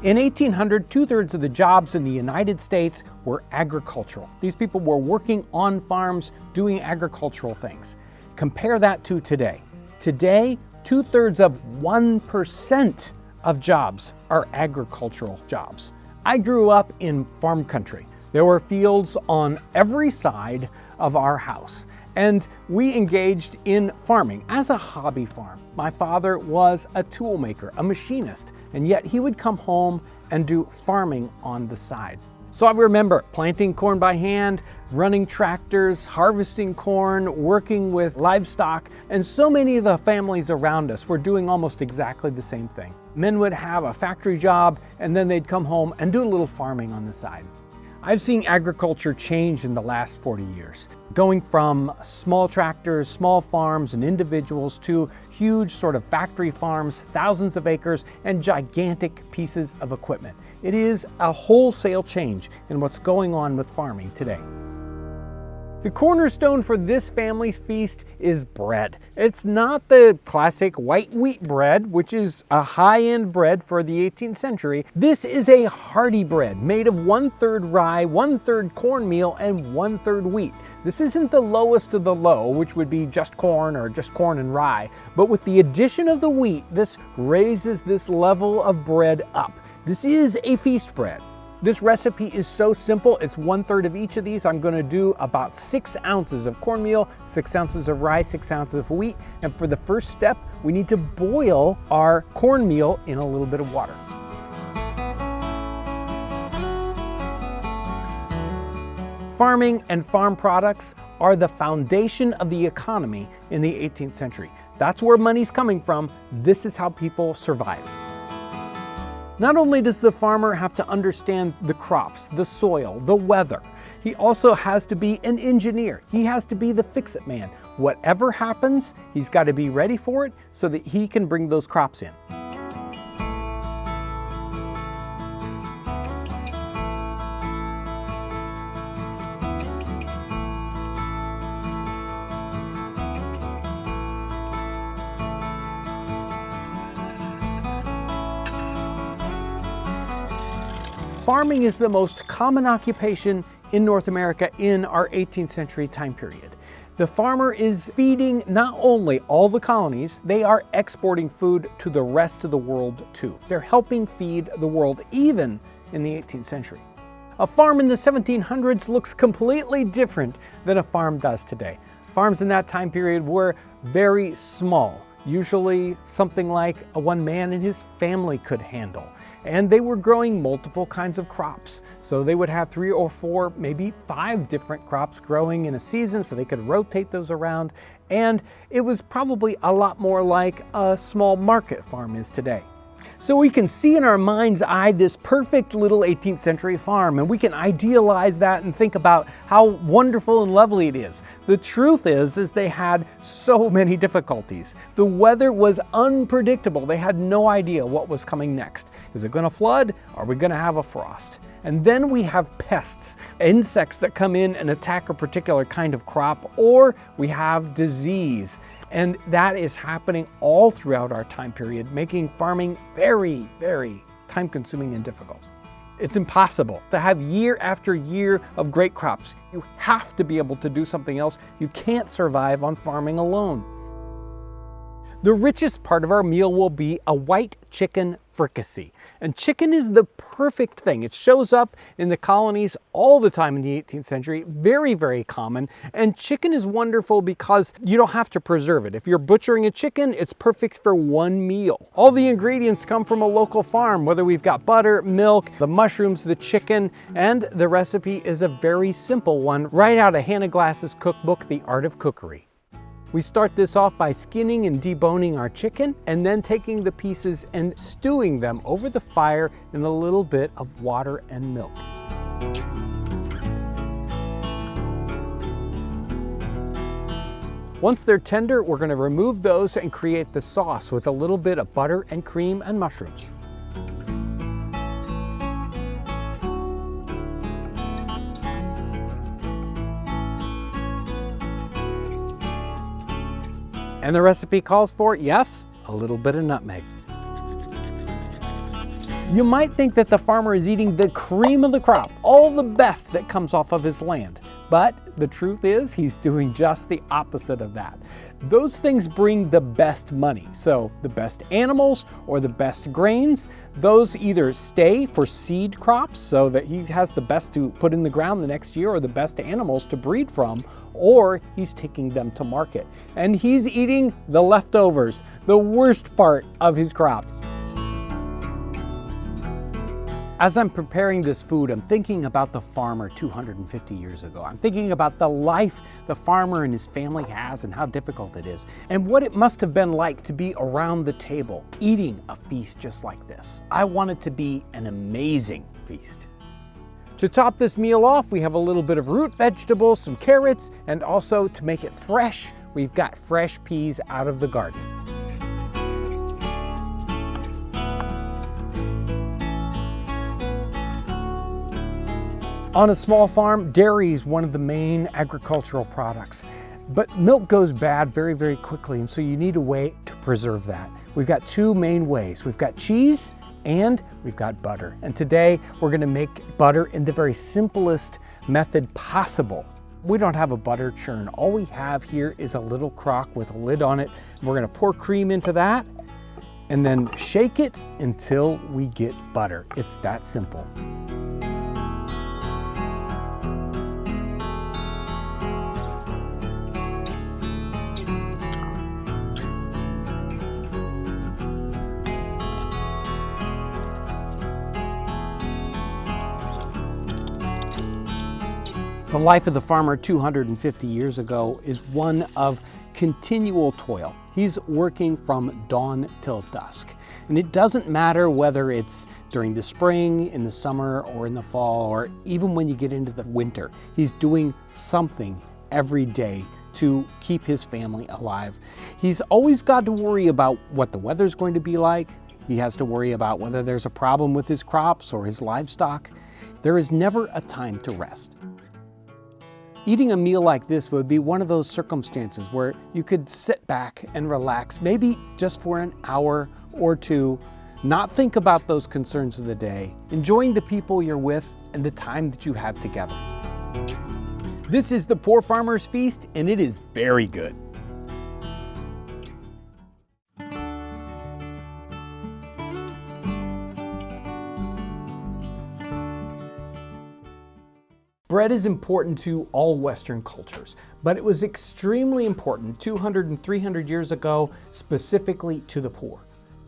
In 1800, 2/3 of the jobs in the United States were agricultural. These people were working on farms, doing agricultural things. Compare that to today. Today, 2/3 of 1% of jobs are agricultural jobs. I grew up in farm country. There were fields on every side of our house, and we engaged in farming as a hobby farm. My father was a tool maker, a machinist, and yet he would come home and do farming on the side. So I remember planting corn by hand, running tractors, harvesting corn, working with livestock, and so many of the families around us were doing almost exactly the same thing. Men would have a factory job, and then they'd come home and do a little farming on the side. I've seen agriculture change in the last 40 years, going from small tractors, small farms, and individuals to huge sort of factory farms, thousands of acres, and gigantic pieces of equipment. It is a wholesale change in what's going on with farming today. The cornerstone for this family's feast is bread. It's not the classic white wheat bread, which is a high-end bread for the 18th century. This is a hearty bread made of 1/3 rye, 1/3 cornmeal, and 1/3 wheat. This isn't the lowest of the low, which would be just corn or just corn and rye, but with the addition of the wheat, this raises this level of bread up. This is a feast bread. This recipe is so simple, it's 1/3 of each of these. I'm gonna do about 6 ounces of cornmeal, 6 ounces of rye, 6 ounces of wheat. And for the first step, we need to boil our cornmeal in a little bit of water. Farming and farm products are the foundation of the economy in the 18th century. That's where money's coming from. This is how people survive. Not only does the farmer have to understand the crops, the soil, the weather, he also has to be an engineer. He has to be the fix-it man. Whatever happens, he's got to be ready for it so that he can bring those crops in. Farming is the most common occupation in North America in our 18th century time period. The farmer is feeding not only all the colonies, they are exporting food to the rest of the world too. They're helping feed the world even in the 18th century. A farm in the 1700s looks completely different than a farm does today. Farms in that time period were very small, usually something like one man and his family could handle. And they were growing multiple kinds of crops. So they would have 3 or 4, maybe 5 different crops growing in a season so they could rotate those around. And it was probably a lot more like a small market farm is today. So we can see in our mind's eye this perfect little 18th century farm, and we can idealize that and think about how wonderful and lovely it is. The truth is they had so many difficulties. The weather was unpredictable. They had no idea what was coming next. Is it going to flood? Are we going to have a frost? And then we have pests, insects that come in and attack a particular kind of crop, or we have disease. And that is happening all throughout our time period, making farming very, very time-consuming and difficult. It's impossible to have year after year of great crops. You have to be able to do something else. You can't survive on farming alone. The richest part of our meal will be a white chicken fricassee. And chicken is the perfect thing. It shows up in the colonies all the time in the 18th century, very, very common. And chicken is wonderful because you don't have to preserve it. If you're butchering a chicken, it's perfect for one meal. All the ingredients come from a local farm, whether we've got butter, milk, the mushrooms, the chicken, and the recipe is a very simple one right out of Hannah Glass's cookbook, The Art of Cookery. We start this off by skinning and deboning our chicken and then taking the pieces and stewing them over the fire in a little bit of water and milk. Once they're tender, we're going to remove those and create the sauce with a little bit of butter and cream and mushrooms. And the recipe calls for, yes, a little bit of nutmeg. You might think that the farmer is eating the cream of the crop, all the best that comes off of his land. But the truth is he's doing just the opposite of that. Those things bring the best money. So the best animals or the best grains, those either stay for seed crops so that he has the best to put in the ground the next year or the best animals to breed from, or he's taking them to market. And he's eating the leftovers, the worst part of his crops. As I'm preparing this food, I'm thinking about the farmer 250 years ago. I'm thinking about the life the farmer and his family has and how difficult it is, and what it must have been like to be around the table, eating a feast just like this. I want it to be an amazing feast. To top this meal off, we have a little bit of root vegetables, some carrots, and also to make it fresh, we've got fresh peas out of the garden. On a small farm, dairy is one of the main agricultural products, but milk goes bad very, very quickly, and so you need a way to preserve that. We've got 2 main ways. We've got cheese and we've got butter. And today we're going to make butter in the very simplest method possible. We don't have a butter churn. All we have here is a little crock with a lid on it. We're going to pour cream into that and then shake it until we get butter. It's that simple. The life of the farmer 250 years ago is one of continual toil. He's working from dawn till dusk. And it doesn't matter whether it's during the spring, in the summer, or in the fall, or even when you get into the winter. He's doing something every day to keep his family alive. He's always got to worry about what the weather's going to be like. He has to worry about whether there's a problem with his crops or his livestock. There is never a time to rest. Eating a meal like this would be one of those circumstances where you could sit back and relax, maybe just for an hour or two, not think about those concerns of the day, enjoying the people you're with and the time that you have together. This is the Poor Farmer's Feast, and it is very good. Bread is important to all Western cultures, but it was extremely important 200 and 300 years ago, specifically to the poor.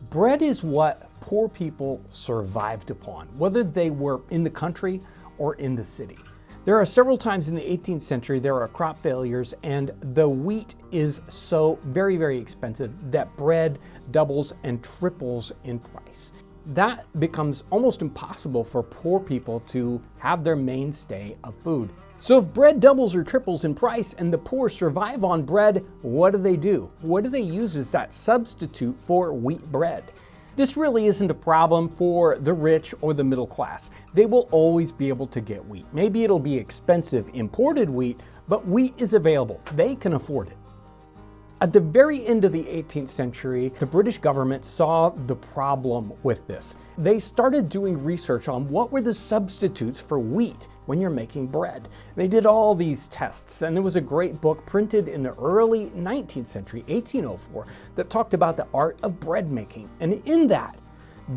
Bread is what poor people survived upon, whether they were in the country or in the city. There are several times in the 18th century there are crop failures, and the wheat is so very, very expensive that bread doubles and triples in price. That becomes almost impossible for poor people to have their mainstay of food. So if bread doubles or triples in price and the poor survive on bread, what do? What do they use as that substitute for wheat bread? This really isn't a problem for the rich or the middle class. They will always be able to get wheat. Maybe it'll be expensive imported wheat, but wheat is available. They can afford it. At the very end of the 18th century, the British government saw the problem with this. They started doing research on what were the substitutes for wheat when you're making bread. They did all these tests, and there was a great book printed in the early 19th century, 1804, that talked about the art of bread making. And in that,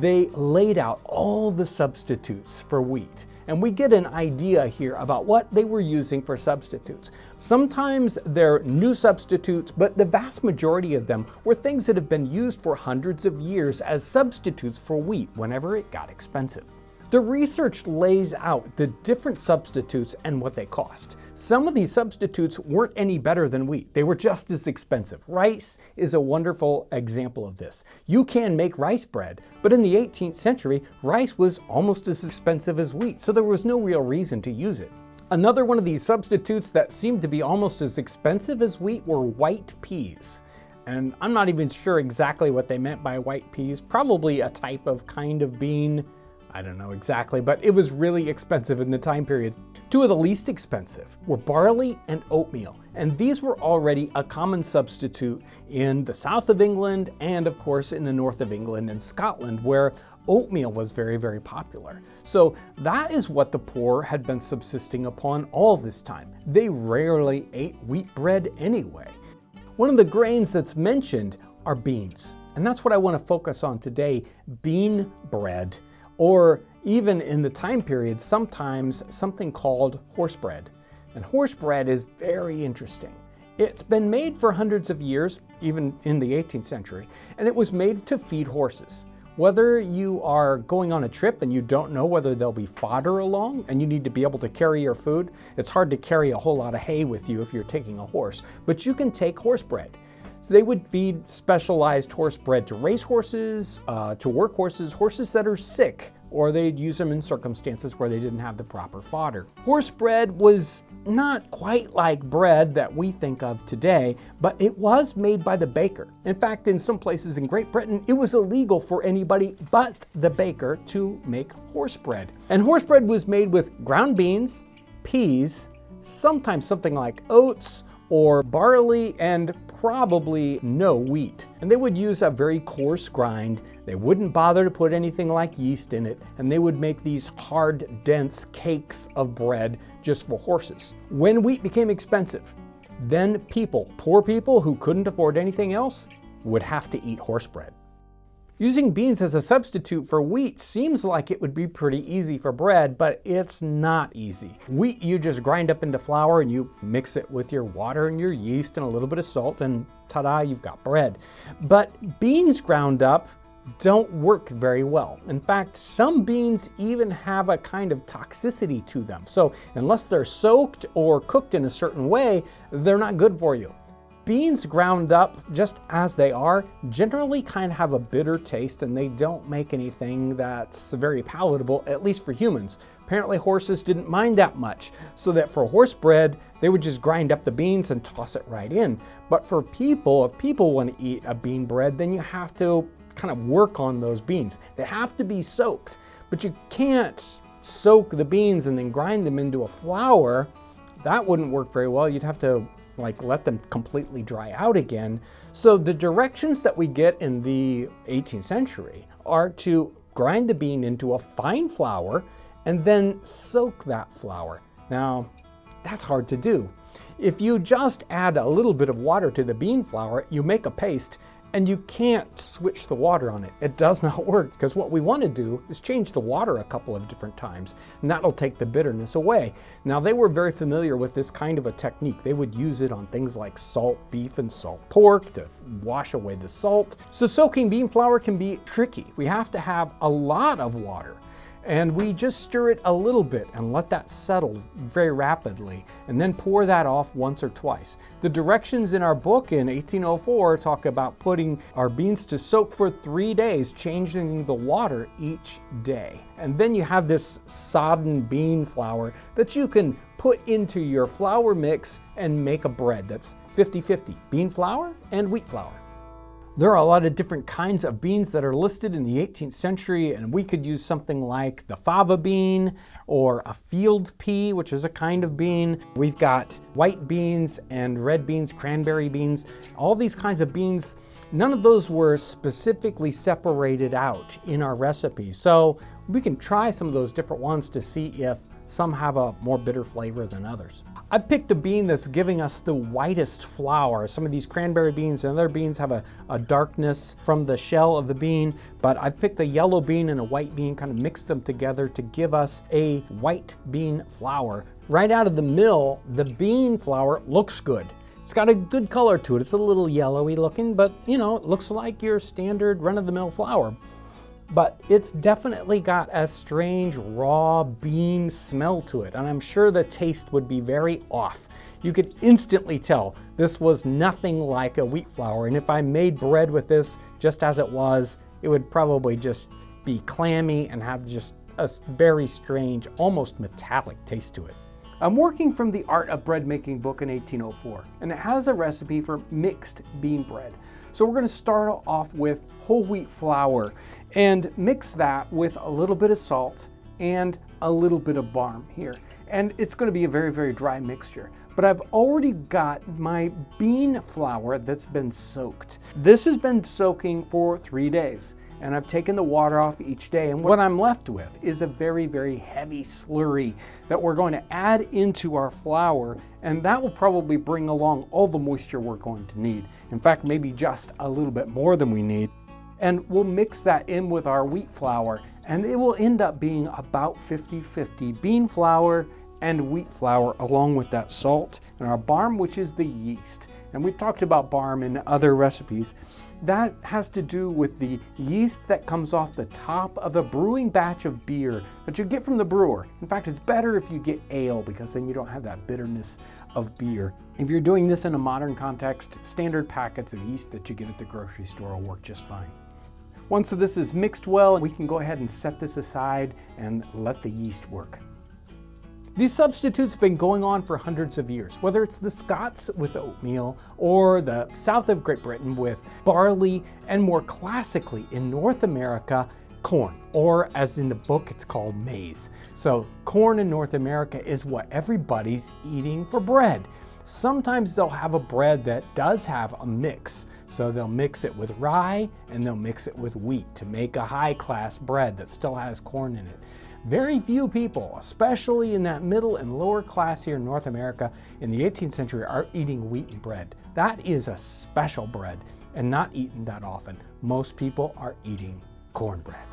they laid out all the substitutes for wheat. And we get an idea here about what they were using for substitutes. Sometimes they're new substitutes, but the vast majority of them were things that have been used for hundreds of years as substitutes for wheat whenever it got expensive. The research lays out the different substitutes and what they cost. Some of these substitutes weren't any better than wheat. They were just as expensive. Rice is a wonderful example of this. You can make rice bread, but in the 18th century, rice was almost as expensive as wheat, so there was no real reason to use it. Another one of these substitutes that seemed to be almost as expensive as wheat were white peas. And I'm not even sure exactly what they meant by white peas. Probably a type of kind of bean. I don't know exactly, but it was really expensive in the time period. Two of the least expensive were barley and oatmeal, and these were already a common substitute in the south of England and, of course, in the north of England and Scotland, where oatmeal was very, very popular. So that is what the poor had been subsisting upon all this time. They rarely ate wheat bread anyway. One of the grains that's mentioned are beans, and that's what I want to focus on today, bean bread. Or even in the time period, sometimes something called horse bread. And horse bread is very interesting. It's been made for hundreds of years, even in the 18th century, and it was made to feed horses. Whether you are going on a trip and you don't know whether there'll be fodder along and you need to be able to carry your food, it's hard to carry a whole lot of hay with you if you're taking a horse, but you can take horse bread. So they would feed specialized horse bread to race horses, to work horses, horses that are sick, or they'd use them in circumstances where they didn't have the proper fodder. Horse bread was not quite like bread that we think of today, but it was made by the baker. In fact, in some places in Great Britain, it was illegal for anybody but the baker to make horse bread. And horse bread was made with ground beans, peas, sometimes something like oats, or barley, and probably no wheat. And they would use a very coarse grind. They wouldn't bother to put anything like yeast in it, and they would make these hard, dense cakes of bread just for horses. When wheat became expensive, then poor people who couldn't afford anything else, would have to eat horse bread. Using beans as a substitute for wheat seems like it would be pretty easy for bread, but it's not easy. Wheat you just grind up into flour and you mix it with your water and your yeast and a little bit of salt, and ta-da, you've got bread. But beans ground up don't work very well. In fact, some beans even have a kind of toxicity to them. So unless they're soaked or cooked in a certain way, they're not good for you. Beans ground up just as they are generally kind of have a bitter taste, and they don't make anything that's very palatable, at least for humans. Apparently horses didn't mind that much, so that for horse bread, they would just grind up the beans and toss it right in. But for people, if people want to eat a bean bread, then you have to kind of work on those beans. They have to be soaked, but you can't soak the beans and then grind them into a flour. That wouldn't work very well. You'd have to let them completely dry out again. So the directions that we get in the 18th century are to grind the bean into a fine flour and then soak that flour. Now, that's hard to do. If you just add a little bit of water to the bean flour, you make a paste, and you can't switch the water on it. It does not work, because what we want to do is change the water a couple of different times, and that'll take the bitterness away. Now, they were very familiar with this kind of a technique. They would use it on things like salt beef and salt pork to wash away the salt. So soaking bean flour can be tricky. We have to have a lot of water, and we just stir it a little bit and let that settle very rapidly, and then pour that off once or twice. The directions in our book in 1804 talk about putting our beans to soak for 3 days, changing the water each day. And then you have this sodden bean flour that you can put into your flour mix and make a bread that's 50-50, bean flour and wheat flour. There are a lot of different kinds of beans that are listed in the 18th century, and we could use something like the fava bean or a field pea, which is a kind of bean. We've got white beans and red beans, cranberry beans, all these kinds of beans. None of those were specifically separated out in our recipe, so we can try some of those different ones to see if some have a more bitter flavor than others. I picked a bean that's giving us the whitest flour. Some of these cranberry beans and other beans have a darkness from the shell of the bean, but I've picked a yellow bean and a white bean, kind of mixed them together to give us a white bean flour. Right out of the mill, the bean flour looks good. It's got a good color to it. It's a little yellowy looking, but it looks like your standard run-of-the-mill flour. But it's definitely got a strange raw bean smell to it, and I'm sure the taste would be very off. You could instantly tell this was nothing like a wheat flour, and if I made bread with this just as it was, it would probably just be clammy and have just a very strange, almost metallic taste to it. I'm working from the Art of Bread Making book in 1804, and it has a recipe for mixed bean bread. So we're going to start off with whole wheat flour and mix that with a little bit of salt and a little bit of barm here. And it's going to be a very, very dry mixture. But I've already got my bean flour that's been soaked. This has been soaking for 3 days, and I've taken the water off each day. And what I'm left with is a very, very heavy slurry that we're going to add into our flour, and that will probably bring along all the moisture we're going to need. In fact, maybe just a little bit more than we need. And we'll mix that in with our wheat flour, and it will end up being about 50-50 bean flour and wheat flour, along with that salt and our barm, which is the yeast. And we've talked about barm in other recipes. That has to do with the yeast that comes off the top of a brewing batch of beer that you get from the brewer. In fact, it's better if you get ale, because then you don't have that bitterness of beer. If you're doing this in a modern context, standard packets of yeast that you get at the grocery store will work just fine. Once this is mixed well, we can go ahead and set this aside and let the yeast work. These substitutes have been going on for hundreds of years, whether it's the Scots with oatmeal or the south of Great Britain with barley, and more classically in North America, corn, or as in the book it's called maize. So corn in North America is what everybody's eating for bread. Sometimes they'll have a bread that does have a mix. So they'll mix it with rye and they'll mix it with wheat to make a high-class bread that still has corn in it. Very few people, especially in that middle and lower class here in North America in the 18th century, are eating wheaten bread. That is a special bread and not eaten that often. Most people are eating cornbread.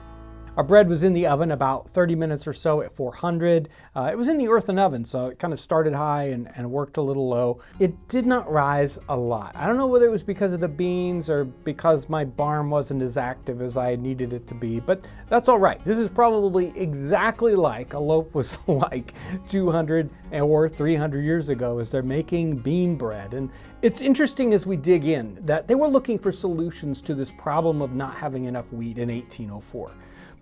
Our bread was in the oven about 30 minutes or so at 400. It was in the earthen oven, so it kind of started high and worked a little low. It did not rise a lot. I don't know whether it was because of the beans or because my barn wasn't as active as I needed it to be, but that's all right. This is probably exactly like a loaf was like 200 or 300 years ago as they're making bean bread. And it's interesting as we dig in that they were looking for solutions to this problem of not having enough wheat in 1804.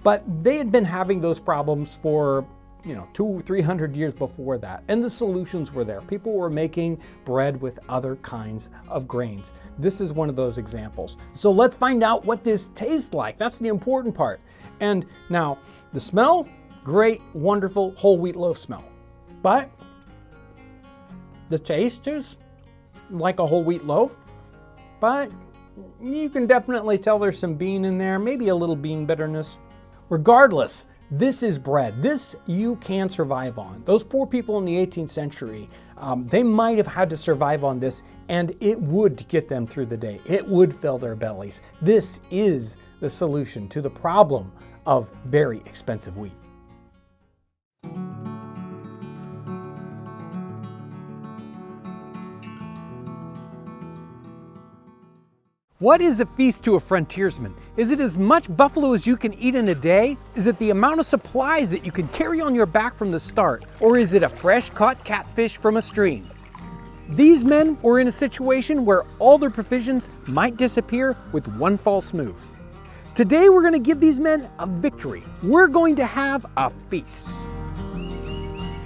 But they had been having those problems for 200-300 years before that, and the solutions were there. People were making bread with other kinds of grains. This is one of those examples. So let's find out what this tastes like. That's the important part. And now, the smell, great, wonderful whole wheat loaf smell. But the taste is like a whole wheat loaf, but you can definitely tell there's some bean in there, maybe a little bean bitterness. Regardless, this is bread. This you can survive on. Those poor people in the 18th century, they might have had to survive on this, and it would get them through the day. It would fill their bellies. This is the solution to the problem of very expensive wheat. What is a feast to a frontiersman? Is it as much buffalo as you can eat in a day? Is it the amount of supplies that you can carry on your back from the start? Or is it a fresh caught catfish from a stream? These men were in a situation where all their provisions might disappear with one false move. Today we're going to give these men a victory. We're going to have a feast.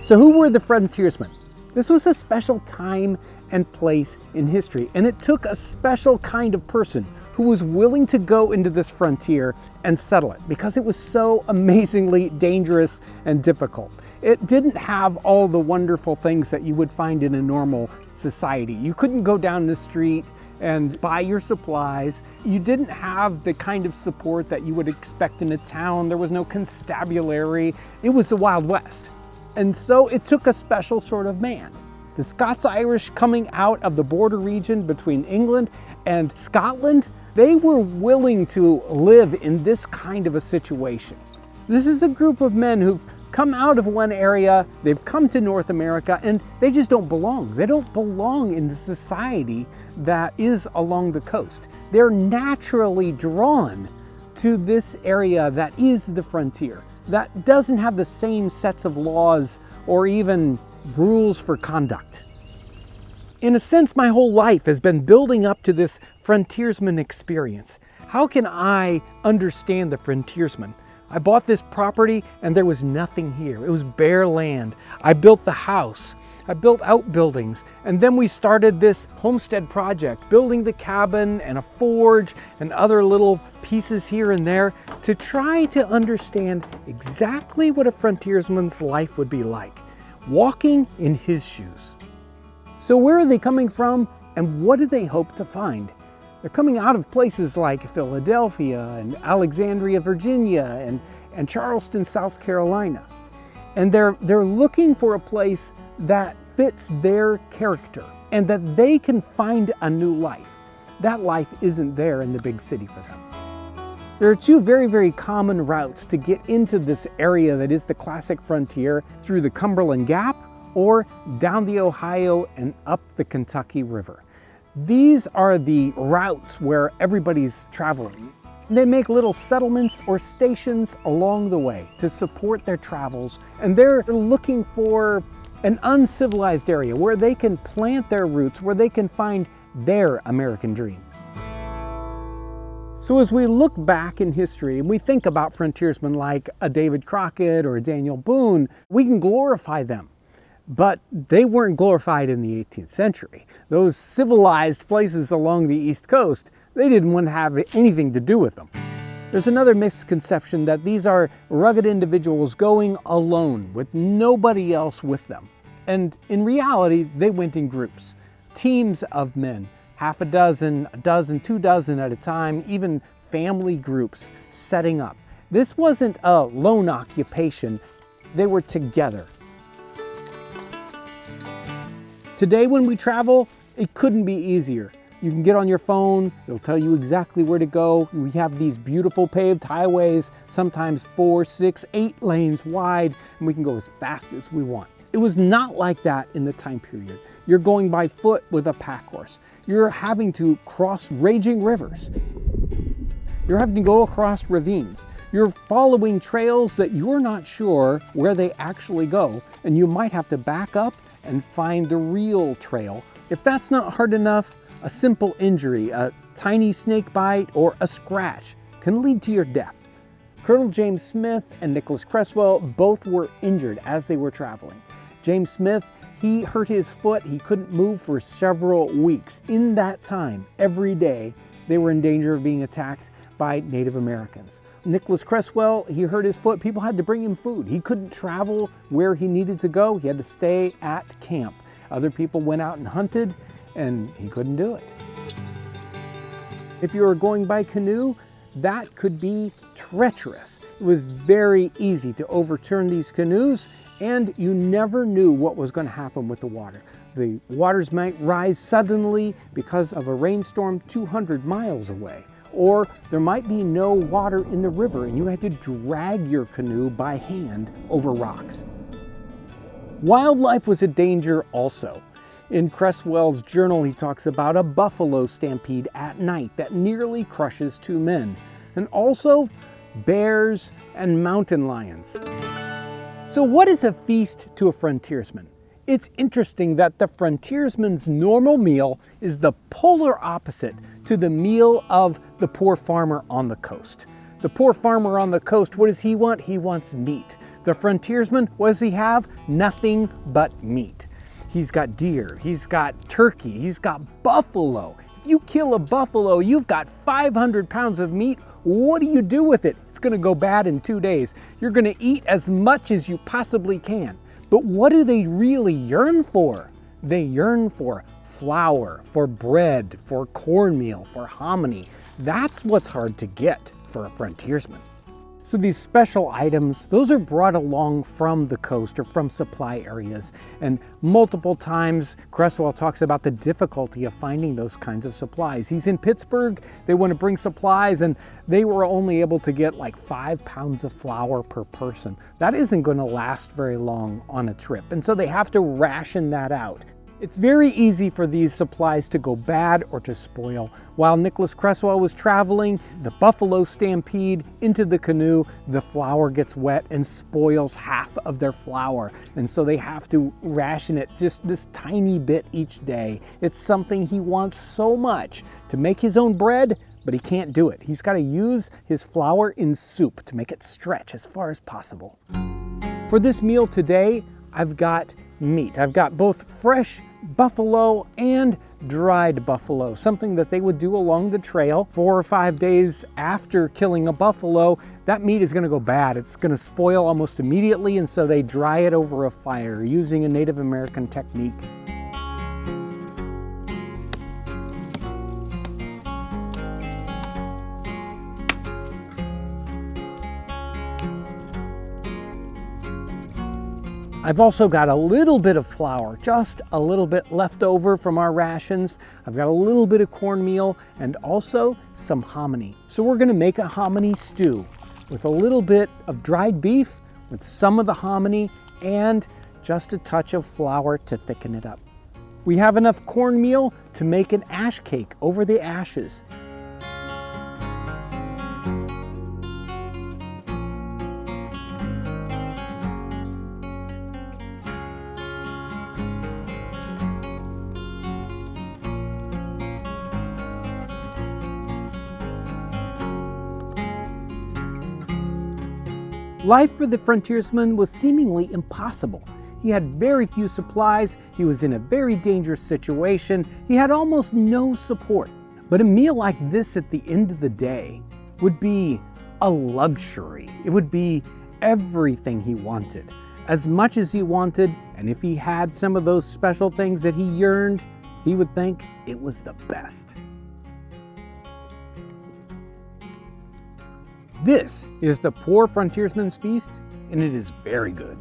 So who were the frontiersmen? This was a special time and place in history, and it took a special kind of person who was willing to go into this frontier and settle it because it was so amazingly dangerous and difficult. It didn't have all the wonderful things that you would find in a normal society. You couldn't go down the street and buy your supplies. You didn't have the kind of support that you would expect in a town. There was no constabulary. It was the Wild West. And so it took a special sort of man. The Scots-Irish coming out of the border region between England and Scotland, they were willing to live in this kind of a situation. This is a group of men who've come out of one area, they've come to North America, and they just don't belong. They don't belong in the society that is along the coast. They're naturally drawn to this area that is the frontier, that doesn't have the same sets of laws or even rules for conduct. In a sense, my whole life has been building up to this frontiersman experience. How can I understand the frontiersman? I bought this property and there was nothing here. It was bare land. I built the house. I built outbuildings, and then we started this homestead project, building the cabin and a forge and other little pieces here and there to try to understand exactly what a frontiersman's life would be like, walking in his shoes. So where are they coming from, and what do they hope to find? They're coming out of places like Philadelphia and Alexandria, Virginia, and Charleston, South Carolina. And they're looking for a place that fits their character and that they can find a new life. That life isn't there in the big city for them. There are two very, very common routes to get into this area that is the classic frontier: through the Cumberland Gap or down the Ohio and up the Kentucky River. These are the routes where everybody's traveling. They make little settlements or stations along the way to support their travels, and they're looking for an uncivilized area where they can plant their roots, where they can find their American dream. So as we look back in history and we think about frontiersmen like a David Crockett or a Daniel Boone, we can glorify them. But they weren't glorified in the 18th century. Those civilized places along the East Coast, they didn't want to have anything to do with them. There's another misconception that these are rugged individuals going alone with nobody else with them. And in reality, they went in groups, teams of men, half a dozen, 2 dozen at a time, even family groups setting up. This wasn't a lone occupation. They were together. Today when we travel, it couldn't be easier. You can get on your phone, it'll tell you exactly where to go. We have these beautiful paved highways, sometimes 4, 6, 8 lanes wide, and we can go as fast as we want. It was not like that in the time period. You're going by foot with a pack horse. You're having to cross raging rivers. You're having to go across ravines. You're following trails that you're not sure where they actually go, and you might have to back up and find the real trail. If that's not hard enough, a simple injury, a tiny snake bite, or a scratch can lead to your death. Colonel James Smith and Nicholas Creswell both were injured as they were traveling. James Smith, he hurt his foot. He couldn't move for several weeks. In that time, every day, they were in danger of being attacked by Native Americans. Nicholas Creswell, he hurt his foot. People had to bring him food. He couldn't travel where he needed to go. He had to stay at camp. Other people went out and hunted, and he couldn't do it. If you were going by canoe, that could be treacherous. It was very easy to overturn these canoes, and you never knew what was going to happen with the water. The waters might rise suddenly because of a rainstorm 200 miles away, or there might be no water in the river and you had to drag your canoe by hand over rocks. Wildlife was a danger also. In Creswell's journal, he talks about a buffalo stampede at night that nearly crushes 2 men, and also bears and mountain lions. So what is a feast to a frontiersman? It's interesting that the frontiersman's normal meal is the polar opposite to the meal of the poor farmer on the coast. The poor farmer on the coast, what does he want? He wants meat. The frontiersman, what does he have? Nothing but meat. He's got deer, he's got turkey, he's got buffalo. If you kill a buffalo, you've got 500 pounds of meat. What do you do with it? It's gonna go bad in 2 days. You're gonna eat as much as you possibly can. But what do they really yearn for? They yearn for flour, for bread, for cornmeal, for hominy. That's what's hard to get for a frontiersman. So these special items, those are brought along from the coast or from supply areas. And multiple times, Creswell talks about the difficulty of finding those kinds of supplies. He's in Pittsburgh, they want to bring supplies, and they were only able to get like 5 pounds of flour per person. That isn't going to last very long on a trip, and so they have to ration that out. It's very easy for these supplies to go bad or to spoil. While Nicholas Creswell was traveling, the buffalo stampede into the canoe, the flour gets wet and spoils half of their flour. And so they have to ration it just this tiny bit each day. It's something he wants so much to make his own bread, but he can't do it. He's got to use his flour in soup to make it stretch as far as possible. For this meal today, I've got meat. I've got both fresh buffalo and dried buffalo, something that they would do along the trail 4 or 5 days after killing a buffalo. That meat is going to go bad. It's going to spoil almost immediately, and so they dry it over a fire using a Native American technique. I've also got a little bit of flour, just a little bit left over from our rations. I've got a little bit of cornmeal and also some hominy. So we're gonna make a hominy stew with a little bit of dried beef, with some of the hominy, and just a touch of flour to thicken it up. We have enough cornmeal to make an ash cake over the ashes. Life for the frontiersman was seemingly impossible. He had very few supplies, he was in a very dangerous situation, he had almost no support. But a meal like this at the end of the day would be a luxury. It would be everything he wanted, as much as he wanted, and if he had some of those special things that he yearned, he would think it was the best. This is the Poor Frontiersman's Feast, and it is very good.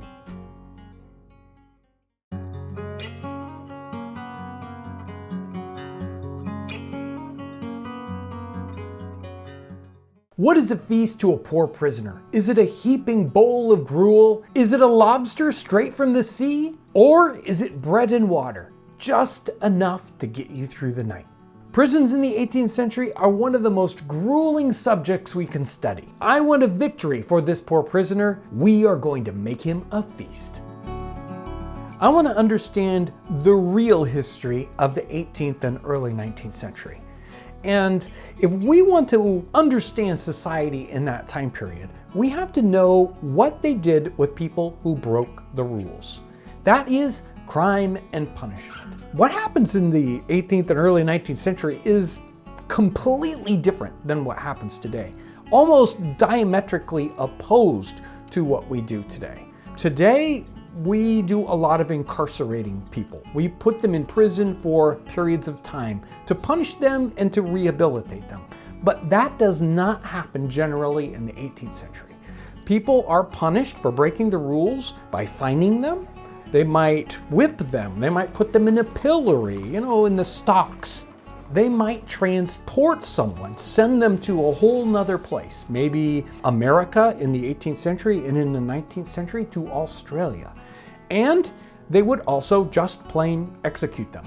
What is a feast to a poor prisoner? Is it a heaping bowl of gruel? Is it a lobster straight from the sea? Or is it bread and water, just enough to get you through the night? Prisons in the 18th century are one of the most grueling subjects we can study. I want a victory for this poor prisoner. We are going to make him a feast. I want to understand the real history of the 18th and early 19th century. And if we want to understand society in that time period, we have to know what they did with people who broke the rules. That is crime and punishment. What happens in the 18th and early 19th century is completely different than what happens today, almost diametrically opposed to what we do today. Today, we do a lot of incarcerating people. We put them in prison for periods of time to punish them and to rehabilitate them. But that does not happen generally in the 18th century. People are punished for breaking the rules by fining them. They might whip them. They might put them in a pillory, in the stocks. They might transport someone, send them to a whole nother place, maybe America in the 18th century and in the 19th century to Australia. And they would also just plain execute them.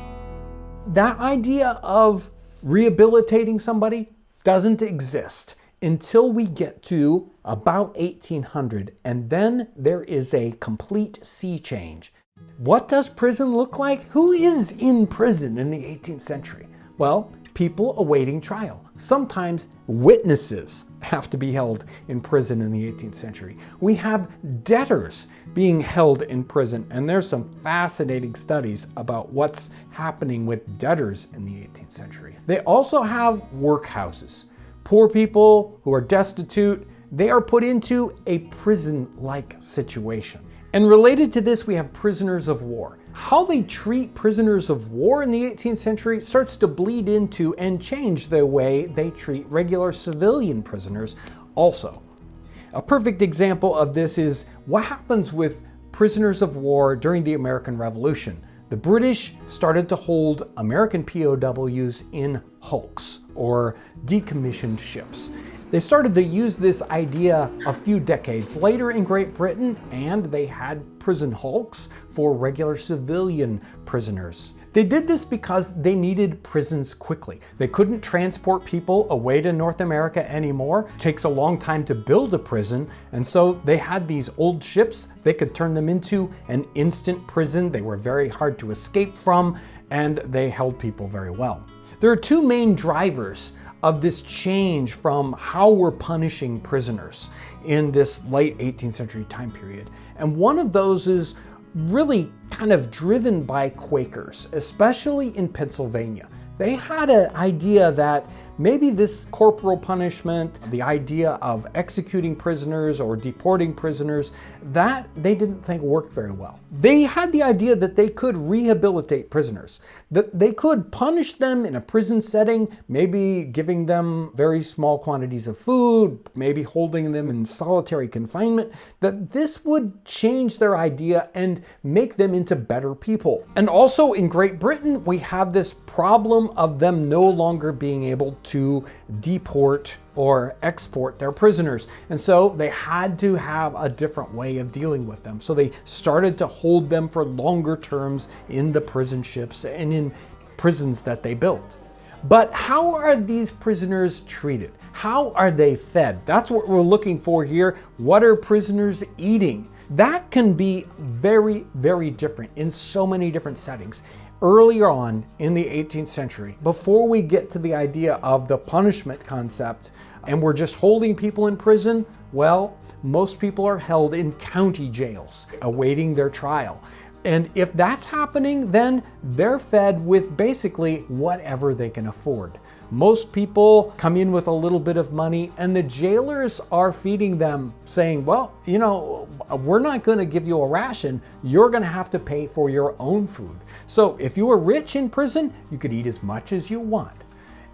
That idea of rehabilitating somebody doesn't exist until we get to about 1800, and then there is a complete sea change. What does prison look like? Who is in prison in the 18th century? Well, people awaiting trial. Sometimes witnesses have to be held in prison in the 18th century. We have debtors being held in prison, and there's some fascinating studies about what's happening with debtors in the 18th century. They also have workhouses. Poor people who are destitute, they are put into a prison-like situation. And related to this, we have prisoners of war. How they treat prisoners of war in the 18th century starts to bleed into and change the way they treat regular civilian prisoners also. A perfect example of this is what happens with prisoners of war during the American Revolution. The British started to hold American POWs in hulks, or decommissioned ships. They started to use this idea a few decades later in Great Britain, and they had prison hulks for regular civilian prisoners. They did this because they needed prisons quickly. They couldn't transport people away to North America anymore. It takes a long time to build a prison, and so they had these old ships. They could turn them into an instant prison. They were very hard to escape from, and they held people very well. There are two main drivers of this change from how we're punishing prisoners in this late 18th century time period. And one of those is really kind of driven by Quakers, especially in Pennsylvania. They had an idea that maybe this corporal punishment, the idea of executing prisoners or deporting prisoners, that they didn't think worked very well. They had the idea that they could rehabilitate prisoners, that they could punish them in a prison setting, maybe giving them very small quantities of food, maybe holding them in solitary confinement, that this would change their idea and make them into better people. And also in Great Britain, we have this problem of them no longer being able to deport or export their prisoners. And so they had to have a different way of dealing with them. So they started to hold them for longer terms in the prison ships and in prisons that they built. But how are these prisoners treated? How are they fed? That's what we're looking for here. What are prisoners eating? That can be very, very different in so many different settings. Earlier on in the 18th century, before we get to the idea of the punishment concept, and we're just holding people in prison, well, most people are held in county jails, awaiting their trial. And if that's happening, then they're fed with basically whatever they can afford. Most people come in with a little bit of money, and the jailers are feeding them, saying, well, we're not going to give you a ration. You're going to have to pay for your own food. So if you were rich in prison, you could eat as much as you want.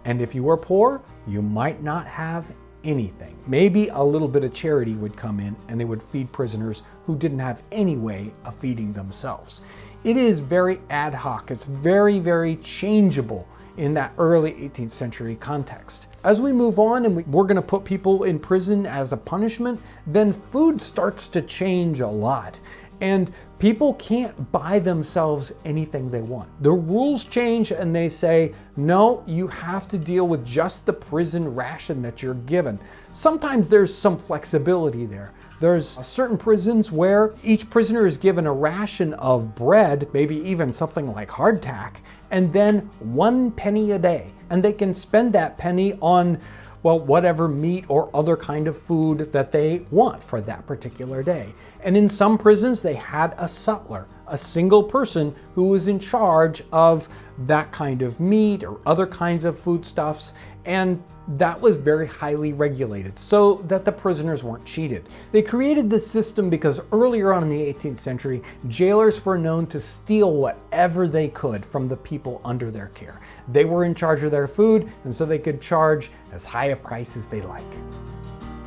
And if you were poor, you might not have anything. Maybe a little bit of charity would come in, and they would feed prisoners who didn't have any way of feeding themselves. It is very ad hoc. It's very, very changeable in that early 18th century context. As we move on and we're going to put people in prison as a punishment, then food starts to change a lot. And people can't buy themselves anything they want. The rules change and they say, no, you have to deal with just the prison ration that you're given. Sometimes there's some flexibility there. There's certain prisons where each prisoner is given a ration of bread, maybe even something like hardtack, and then 1 penny a day. And they can spend that penny on, well, whatever meat or other kind of food that they want for that particular day. And in some prisons, they had a sutler, a single person who was in charge of that kind of meat or other kinds of foodstuffs. And that was very highly regulated so that the prisoners weren't cheated. They created this system because earlier on in the 18th century, jailers were known to steal whatever they could from the people under their care. They were in charge of their food, and so they could charge as high a price as they like.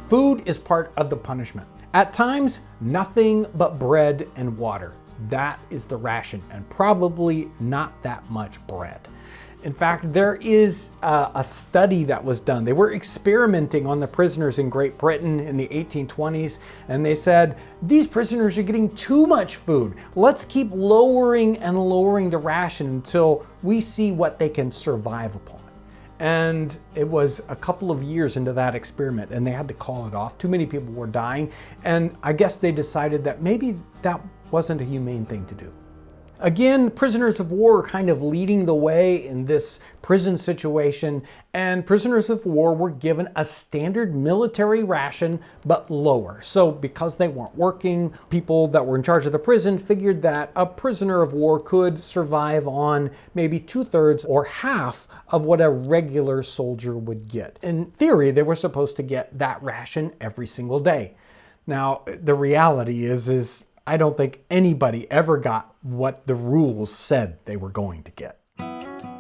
Food is part of the punishment. At times, nothing but bread and water. That is the ration, and probably not that much bread. In fact, there is a study that was done. They were experimenting on the prisoners in Great Britain in the 1820s, and they said, these prisoners are getting too much food. Let's keep lowering and lowering the ration until we see what they can survive upon. And it was a couple of years into that experiment, and they had to call it off. Too many people were dying, and I guess they decided that maybe that wasn't a humane thing to do. Again, prisoners of war are kind of leading the way in this prison situation, and prisoners of war were given a standard military ration, but lower. So because they weren't working, people that were in charge of the prison figured that a prisoner of war could survive on maybe 2/3 or half of what a regular soldier would get. In theory, they were supposed to get that ration every single day. Now, the reality is I don't think anybody ever got what the rules said they were going to get.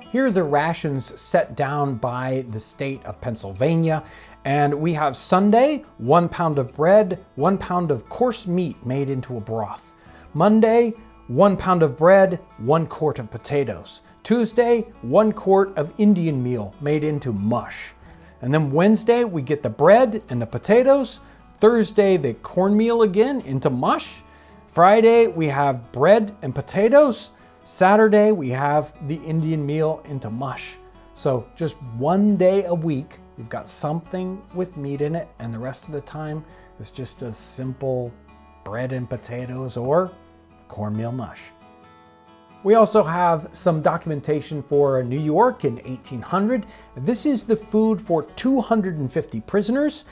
Here are the rations set down by the state of Pennsylvania. And we have Sunday, 1 pound of bread, 1 pound of coarse meat made into a broth. Monday, 1 pound of bread, 1 quart of potatoes. Tuesday, 1 quart of Indian meal made into mush. And then Wednesday, we get the bread and the potatoes. Thursday, the cornmeal again into mush. Friday, we have bread and potatoes. Saturday, we have the Indian meal into mush. So just 1 day a week, you've got something with meat in it, and the rest of the time, it's just a simple bread and potatoes or cornmeal mush. We also have some documentation for New York in 1800. This is the food for 250 prisoners.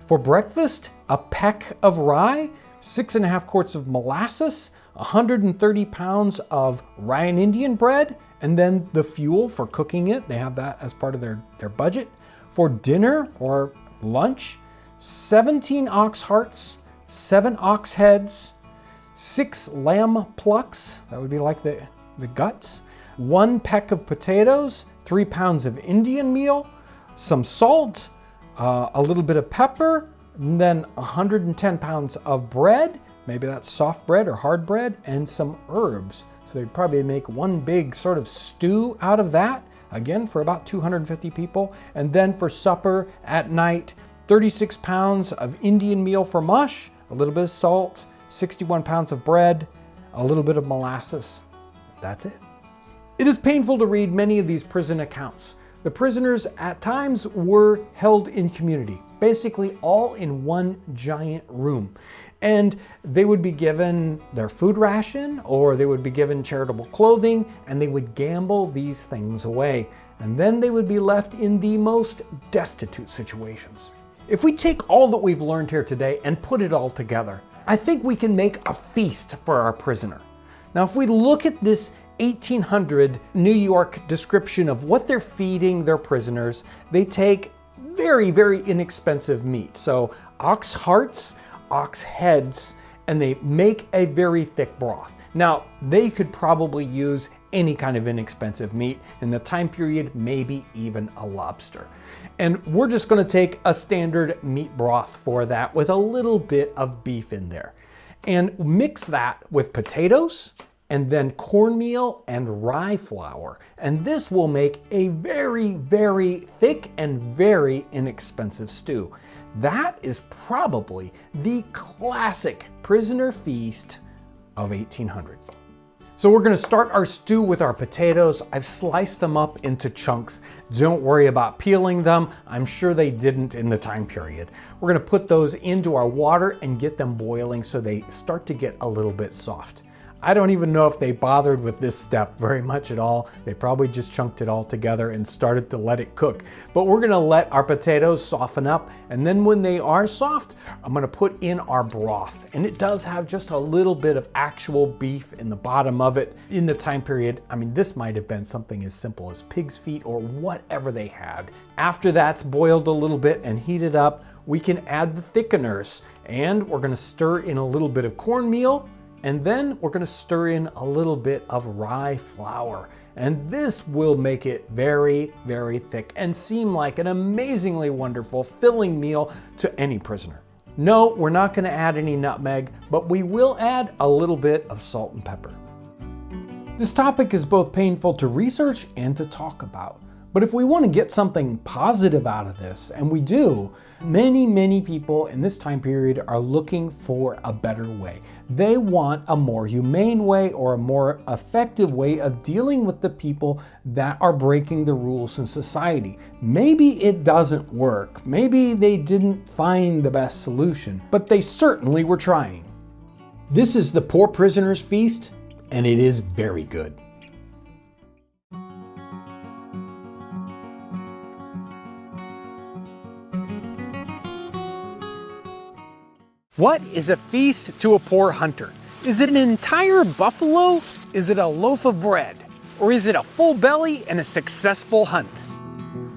For breakfast, a peck of rye, 6.5 quarts of molasses, 130 pounds of rye and Indian bread, and then the fuel for cooking it. They have that as part of their budget. For dinner or lunch, 17 ox hearts, 7 ox heads, 6 lamb plucks, that would be like the guts, 1 peck of potatoes, 3 pounds of Indian meal, some salt, a little bit of pepper, and then 110 pounds of bread, maybe that's soft bread or hard bread, and some herbs. So they'd probably make one big sort of stew out of that, again for about 250 people. And then for supper at night, 36 pounds of Indian meal for mush, a little bit of salt, 61 pounds of bread, a little bit of molasses. That's it. It is painful to read many of these prison accounts. The prisoners at times were held in community, basically all in one giant room. And they would be given their food ration, or they would be given charitable clothing, and they would gamble these things away. And then they would be left in the most destitute situations. If we take all that we've learned here today and put it all together, I think we can make a feast for our prisoner. Now, if we look at this 1800 New York description of what they're feeding their prisoners, they take very, very inexpensive meat. So ox hearts, ox heads, and they make a very thick broth. Now, they could probably use any kind of inexpensive meat in the time period, maybe even a lobster. And we're just going to take a standard meat broth for that with a little bit of beef in there and mix that with potatoes and then cornmeal and rye flour. And this will make a very, very thick and very inexpensive stew. That is probably the classic prisoner feast of 1800. So we're gonna start our stew with our potatoes. I've sliced them up into chunks. Don't worry about peeling them. I'm sure they didn't in the time period. We're gonna put those into our water and get them boiling so they start to get a little bit soft. I don't even know if they bothered with this step very much at all. They probably just chunked it all together and started to let it cook. But we're gonna let our potatoes soften up, and then when they are soft, I'm gonna put in our broth. And it does have just a little bit of actual beef in the bottom of it. In the time period, I mean, this might have been something as simple as pig's feet or whatever they had. After that's boiled a little bit and heated up, we can add the thickeners, and we're gonna stir in a little bit of cornmeal, and then we're gonna stir in a little bit of rye flour. And this will make it very, very thick and seem like an amazingly wonderful filling meal to any prisoner. No, we're not gonna add any nutmeg, but we will add a little bit of salt and pepper. This topic is both painful to research and to talk about. But if we want to get something positive out of this, and we do, many people in this time period are looking for a better way. They want a more humane way or a more effective way of dealing with the people that are breaking the rules in society. Maybe it doesn't work. Maybe they didn't find the best solution, but they certainly were trying. This is the Poor Prisoner's Feast, and it is very good. What is a feast to a poor hunter? Is it an entire buffalo? Is it a loaf of bread? Or is it a full belly and a successful hunt?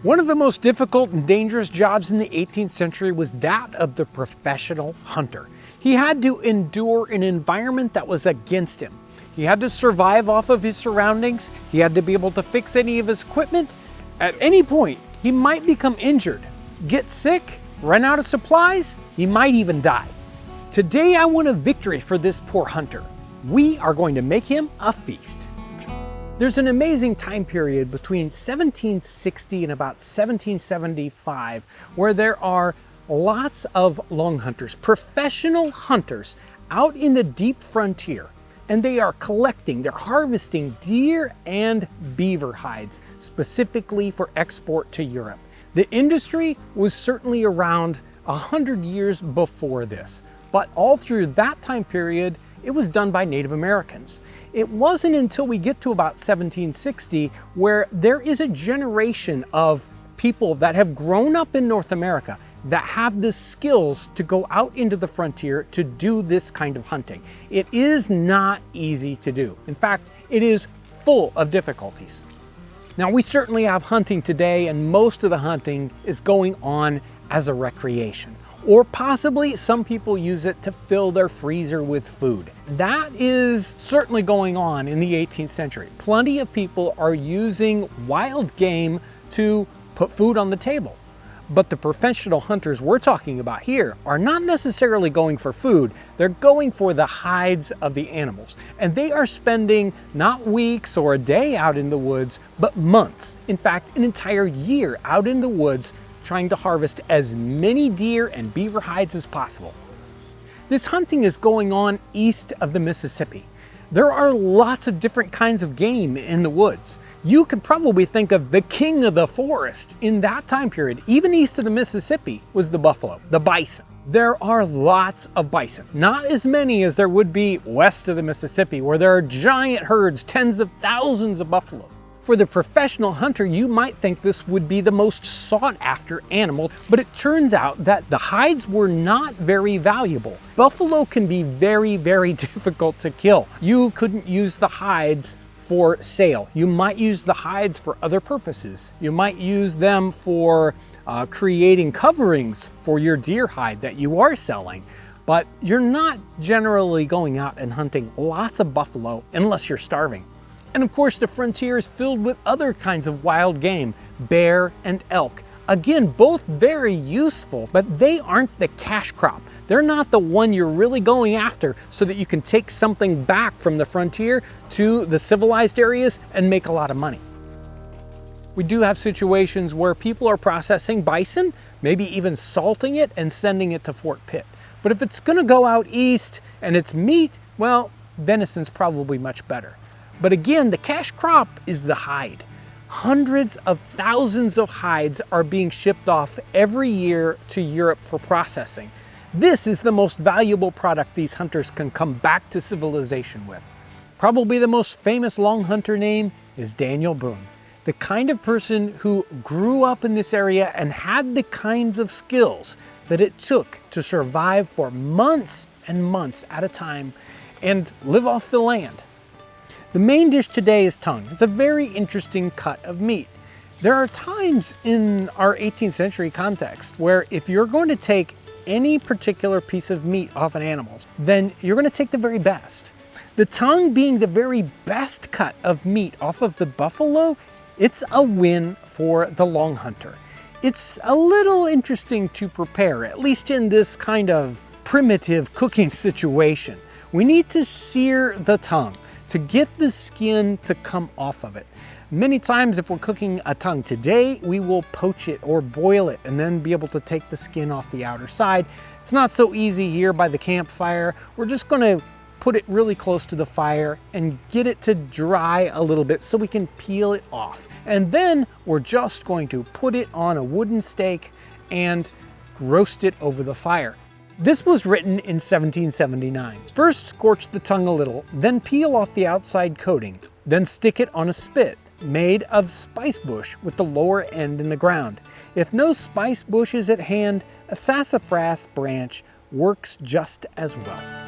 One of the most difficult and dangerous jobs in the 18th century was that of the professional hunter. He had to endure an environment that was against him. He had to survive off of his surroundings. He had to be able to fix any of his equipment. At any point, he might become injured, get sick, run out of supplies. He might even die. Today I want a victory for this poor hunter. We are going to make him a feast. There's an amazing time period between 1760 and about 1775 where there are lots of long hunters, professional hunters out in the deep frontier, and they are collecting, they're harvesting deer and beaver hides specifically for export to Europe. The industry was certainly around 100 years before this. But all through that time period, it was done by Native Americans. It wasn't until we get to about 1760 where there is a generation of people that have grown up in North America that have the skills to go out into the frontier to do this kind of hunting. It is not easy to do. In fact, it is full of difficulties. Now, we certainly have hunting today, and most of the hunting is going on as a recreation. Or possibly some people use it to fill their freezer with food. That is certainly going on in the 18th century. Plenty of people are using wild game to put food on the table. But the professional hunters we're talking about here are not necessarily going for food, they're going for the hides of the animals. And they are spending not weeks or a day out in the woods, but months. In fact, an entire year out in the woods trying to harvest as many deer and beaver hides as possible. This hunting is going on east of the Mississippi. There are lots of different kinds of game in the woods. You could probably think of the king of the forest in that time period, even east of the Mississippi, was the buffalo, the bison. There are lots of bison, not as many as there would be west of the Mississippi, where there are giant herds, tens of thousands of buffalo. For the professional hunter, you might think this would be the most sought after animal, but it turns out that the hides were not very valuable. Buffalo can be very, very difficult to kill. You couldn't use the hides for sale. You might use the hides for other purposes. You might use them for creating coverings for your deer hide that you are selling, but you're not generally going out and hunting lots of buffalo unless you're starving. And of course, the frontier is filled with other kinds of wild game, bear and elk. Again, both very useful, but they aren't the cash crop. They're not the one you're really going after so that you can take something back from the frontier to the civilized areas and make a lot of money. We do have situations where people are processing bison, maybe even salting it and sending it to Fort Pitt. But if it's gonna go out east and it's meat, well, venison's probably much better. But again, the cash crop is the hide. Hundreds of thousands of hides are being shipped off every year to Europe for processing. This is the most valuable product these hunters can come back to civilization with. Probably the most famous long hunter name is Daniel Boone. The kind of person who grew up in this area and had the kinds of skills that it took to survive for months and months at a time and live off the land. The main dish today is tongue. It's a very interesting cut of meat. There are times in our 18th century context where if you're going to take any particular piece of meat off an animal, then you're going to take the very best. The tongue being the very best cut of meat off of the buffalo, it's a win for the long hunter. It's a little interesting to prepare, at least in this kind of primitive cooking situation. We need to sear the tongue to get the skin to come off of it. Many times if we're cooking a tongue today, we will poach it or boil it and then be able to take the skin off the outer side. It's not so easy here by the campfire. We're just gonna put it really close to the fire and get it to dry a little bit so we can peel it off. And then we're just going to put it on a wooden stake and roast it over the fire. This was written in 1779. First scorch the tongue a little, then peel off the outside coating, then stick it on a spit made of spice bush with the lower end in the ground. If no spice bush is at hand, a sassafras branch works just as well.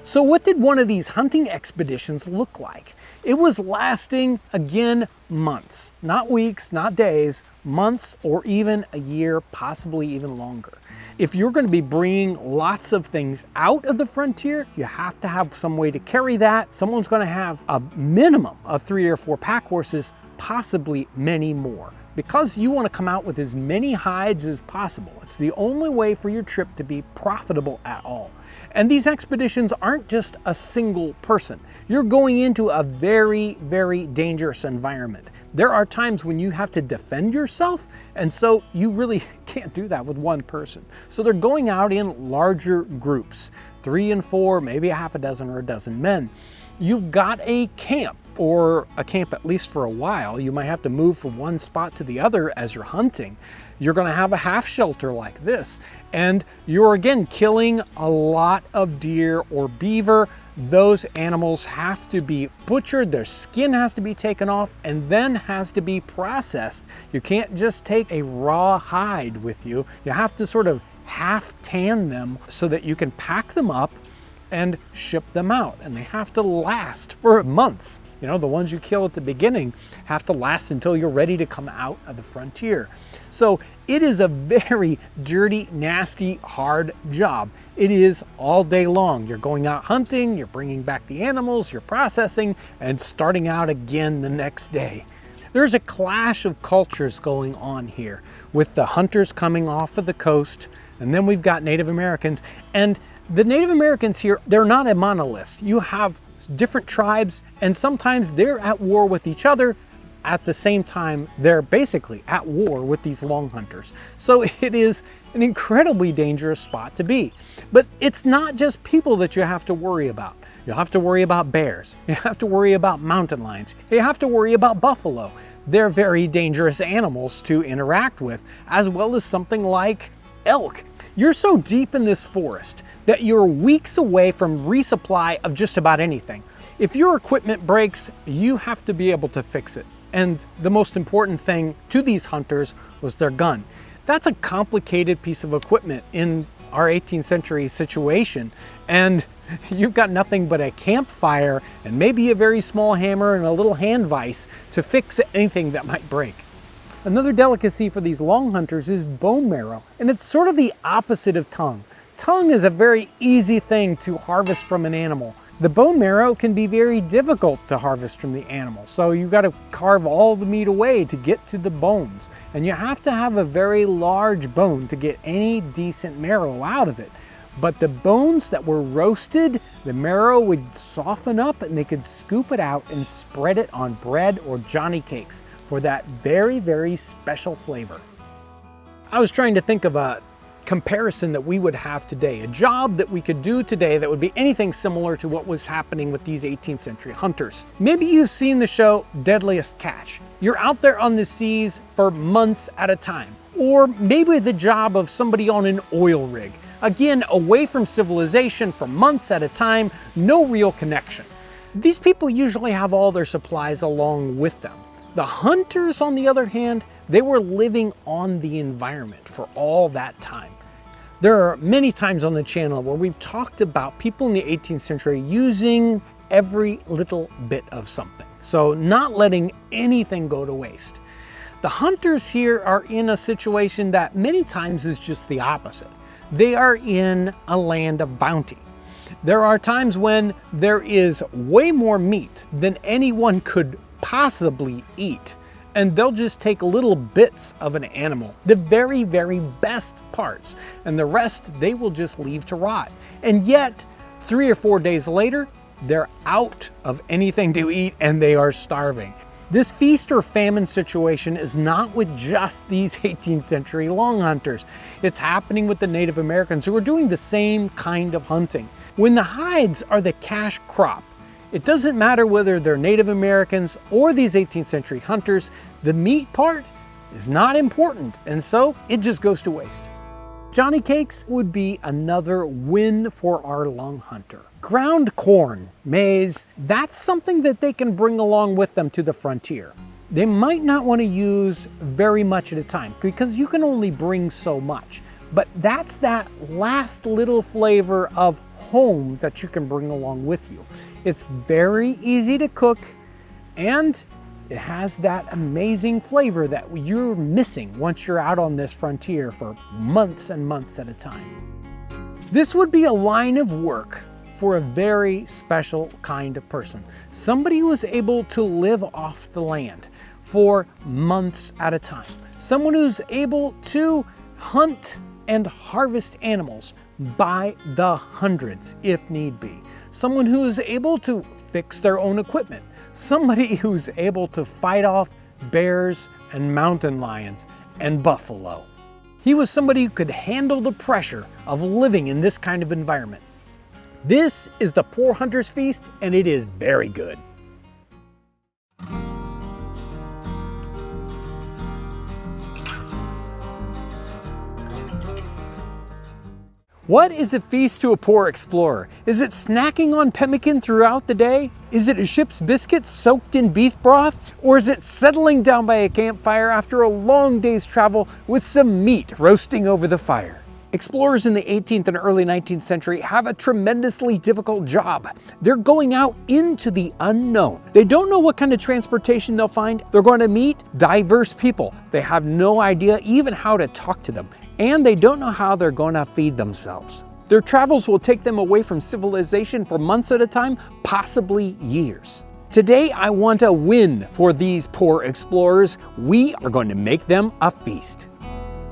So what did one of these hunting expeditions look like? It was lasting, again, months, not weeks, not days, months, or even a year, possibly even longer. If you're going to be bringing lots of things out of the frontier, you have to have some way to carry that. Someone's going to have a minimum of 3 or 4 pack horses, possibly many more, because you want to come out with as many hides as possible. It's the only way for your trip to be profitable at all. And these expeditions aren't just a single person. You're going into a very, very dangerous environment. There are times when you have to defend yourself, and so you really can't do that with one person. So they're going out in larger groups, 3 and 4, maybe a half a dozen or a dozen men. You've got a camp, or a camp at least for a while. You might have to move from one spot to the other as you're hunting. You're going to have a half shelter like this, and you're again killing a lot of deer or beaver. Those animals have to be butchered, their skin has to be taken off, and then has to be processed. You can't just take a raw hide with you. You have to sort of half tan them so that you can pack them up and ship them out, and they have to last for months. You know, the ones you kill at the beginning have to last until you're ready to come out of the frontier. So it is a very dirty, nasty, hard job. It is all day long. You're going out hunting, you're bringing back the animals, you're processing, and starting out again the next day. There's a clash of cultures going on here with the hunters coming off of the coast, and then we've got Native Americans. And the Native Americans here, they're not a monolith. You have different tribes, and sometimes they're at war with each other. At the same time, they're basically at war with these long hunters. So it is an incredibly dangerous spot to be. But it's not just people that you have to worry about. You have to worry about bears. You have to worry about mountain lions. You have to worry about buffalo. They're very dangerous animals to interact with, as well as something like elk. You're so deep in this forest that you're weeks away from resupply of just about anything. If your equipment breaks, you have to be able to fix it. And the most important thing to these hunters was their gun. That's a complicated piece of equipment in our 18th century situation. And you've got nothing but a campfire and maybe a very small hammer and a little hand vise to fix anything that might break. Another delicacy for these long hunters is bone marrow, and it's sort of the opposite of tongue. Tongue is a very easy thing to harvest from an animal. The bone marrow can be very difficult to harvest from the animal, so you've got to carve all the meat away to get to the bones. And you have to have a very large bone to get any decent marrow out of it. But the bones that were roasted, the marrow would soften up and they could scoop it out and spread it on bread or Johnny cakes for that very, very special flavor. I was trying to think of a comparison that we would have today, a job that we could do today that would be anything similar to what was happening with these 18th century hunters. Maybe you've seen the show Deadliest Catch. You're out there on the seas for months at a time. Or maybe the job of somebody on an oil rig. Again, away from civilization for months at a time, no real connection. These people usually have all their supplies along with them. The hunters, on the other hand, they were living on the environment for all that time. There are many times on the channel where we've talked about people in the 18th century using every little bit of something. So not letting anything go to waste. The hunters here are in a situation that many times is just the opposite. They are in a land of bounty. There are times when there is way more meat than anyone could possibly eat, and they'll just take little bits of an animal, the very, very best parts, and the rest they will just leave to rot. And yet, 3 or 4 days later, they're out of anything to eat and they are starving. This feast or famine situation is not with just these 18th century long hunters. It's happening with the Native Americans who are doing the same kind of hunting. When the hides are the cash crop, it doesn't matter whether they're Native Americans or these 18th century hunters, the meat part is not important, and so it just goes to waste. Johnny cakes would be another win for our long hunter. Ground corn, maize, that's something that they can bring along with them to the frontier. They might not want to use very much at a time because you can only bring so much. But that's that last little flavor of home that you can bring along with you. It's very easy to cook and it has that amazing flavor that you're missing once you're out on this frontier for months and months at a time. This would be a line of work for a very special kind of person. Somebody who was able to live off the land for months at a time. Someone who's able to hunt and harvest animals by the hundreds if need be. Someone who is able to fix their own equipment. Somebody who's able to fight off bears and mountain lions and buffalo. He was somebody who could handle the pressure of living in this kind of environment. This is the Poor Hunter's Feast, and it is very good. What is a feast to a poor explorer? Is it snacking on pemmican throughout the day? Is it a ship's biscuits soaked in beef broth? Or is it settling down by a campfire after a long day's travel with some meat roasting over the fire? Explorers in the 18th and early 19th century have a tremendously difficult job. They're going out into the unknown. They don't know what kind of transportation they'll find. They're going to meet diverse people. They have no idea even how to talk to them. And they don't know how they're going to feed themselves. Their travels will take them away from civilization for months at a time, possibly years. Today, I want a win for these poor explorers. We are going to make them a feast.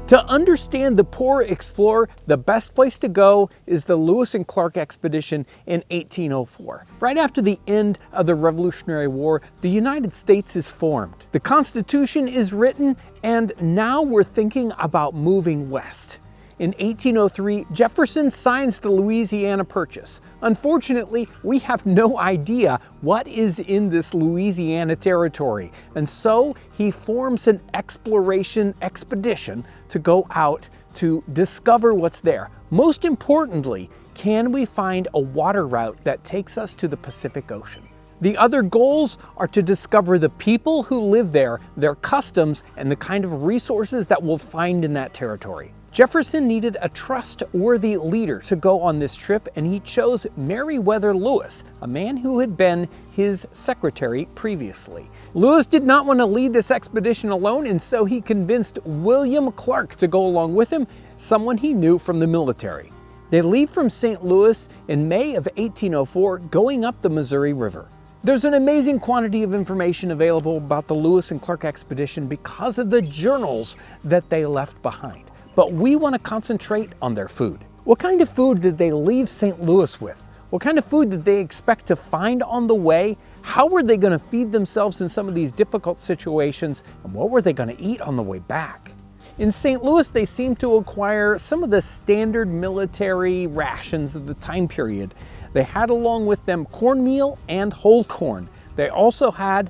To understand the poor explorer, the best place to go is the Lewis and Clark expedition in 1804. Right after the end of the Revolutionary War, the United States is formed. The Constitution is written, and now we're thinking about moving west. In 1803, Jefferson signs the Louisiana Purchase. Unfortunately, we have no idea what is in this Louisiana territory, and so he forms an exploration expedition to go out to discover what's there. Most importantly, can we find a water route that takes us to the Pacific Ocean? The other goals are to discover the people who live there, their customs, and the kind of resources that we'll find in that territory. Jefferson needed a trustworthy leader to go on this trip, and he chose Meriwether Lewis, a man who had been his secretary previously. Lewis did not want to lead this expedition alone, and so he convinced William Clark to go along with him, someone he knew from the military. They leave from St. Louis in May of 1804, going up the Missouri River. There's an amazing quantity of information available about the Lewis and Clark expedition because of the journals that they left behind. But we want to concentrate on their food. What kind of food did they leave St. Louis with? What kind of food did they expect to find on the way? How were they going to feed themselves in some of these difficult situations? And what were they going to eat on the way back? In St. Louis, they seemed to acquire some of the standard military rations of the time period. They had along with them cornmeal and whole corn. They also had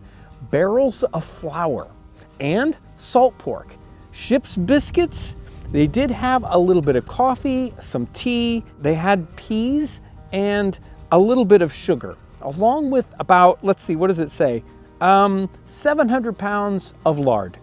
barrels of flour and salt pork, ship's biscuits. They did have a little bit of coffee, some tea. They had peas and a little bit of sugar, along with about, let's see, what does it say? 700 pounds of lard.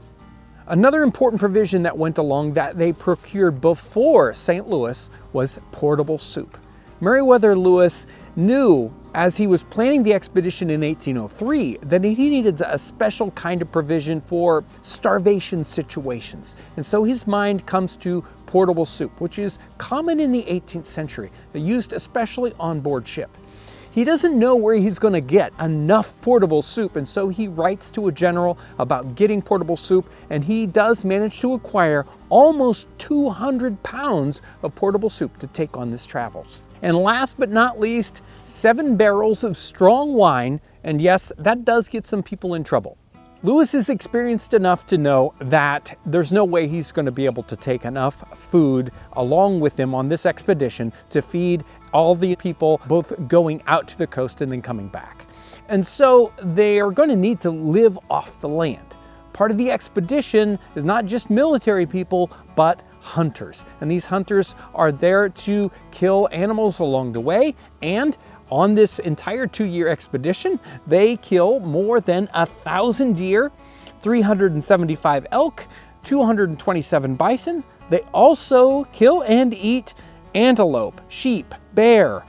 Another important provision that went along that they procured before St. Louis was portable soup. Meriwether Lewis knew as he was planning the expedition in 1803 that he needed a special kind of provision for starvation situations. And so his mind comes to portable soup, which is common in the 18th century, used especially on board ship. He doesn't know where he's going to get enough portable soup, and so he writes to a general about getting portable soup, and he does manage to acquire almost 200 pounds of portable soup to take on his travels. And last but not least, 7 barrels of strong wine, and yes, that does get some people in trouble. Lewis is experienced enough to know that there's no way he's going to be able to take enough food along with him on this expedition to feed all the people both going out to the coast and then coming back. And so they are going to need to live off the land. Part of the expedition is not just military people, but hunters. And these hunters are there to kill animals along the way, and on this entire 2-year expedition, they kill more than 1,000 deer, 375 elk, 227 bison. They also kill and eat antelope, sheep, bear,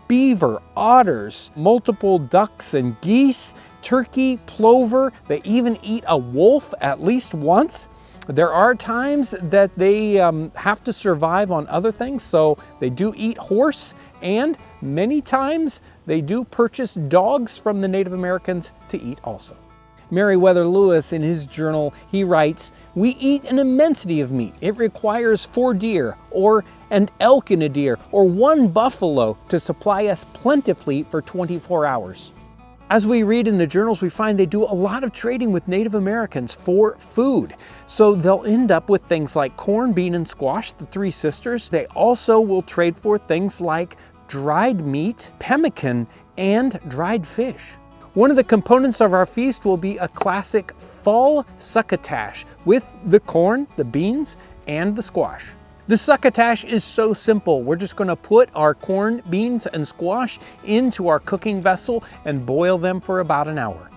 beaver, otters, multiple ducks and geese, turkey, plover. They even eat a wolf at least once. There are times that they have to survive on other things, so they do eat horse, and many times they do purchase dogs from the Native Americans to eat also. Meriwether Lewis, in his journal, he writes, "We eat an immensity of meat. It requires 4 deer, or an elk and a deer, or 1 buffalo to supply us plentifully for 24 hours. As we read in the journals, we find they do a lot of trading with Native Americans for food. So they'll end up with things like corn, bean, and squash, the 3 sisters. They also will trade for things like dried meat, pemmican, and dried fish. One of the components of our feast will be a classic fall succotash with the corn, the beans, and the squash. The succotash is so simple. We're just going to put our corn, beans, and squash into our cooking vessel and boil them for about an hour.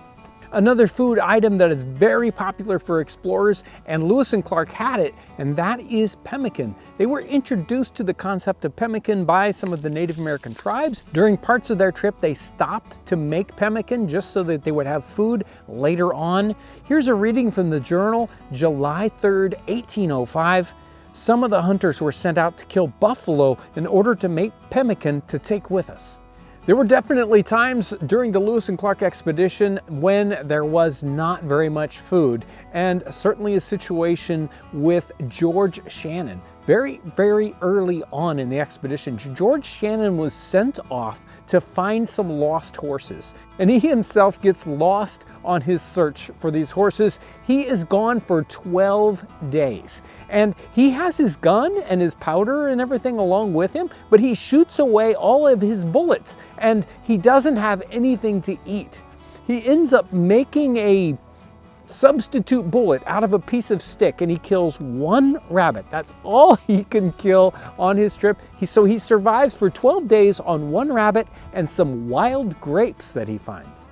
Another food item that is very popular for explorers, and Lewis and Clark had it, and that is pemmican. They were introduced to the concept of pemmican by some of the Native American tribes. During parts of their trip, they stopped to make pemmican just so that they would have food later on. Here's a reading from the journal, July 3rd, 1805. Some of the hunters were sent out to kill buffalo in order to make pemmican to take with us. There were definitely times during the Lewis and Clark expedition when there was not very much food, and certainly a situation with George Shannon. Very, very early on in the expedition, George Shannon was sent off to find some lost horses, and he himself gets lost on his search for these horses. He is gone for 12 days, and he has his gun and his powder and everything along with him, but he shoots away all of his bullets, and he doesn't have anything to eat. He ends up making a substitute bullet out of a piece of stick, and he kills 1 rabbit. That's all he can kill on his trip. So he survives for 12 days on 1 rabbit and some wild grapes that he finds.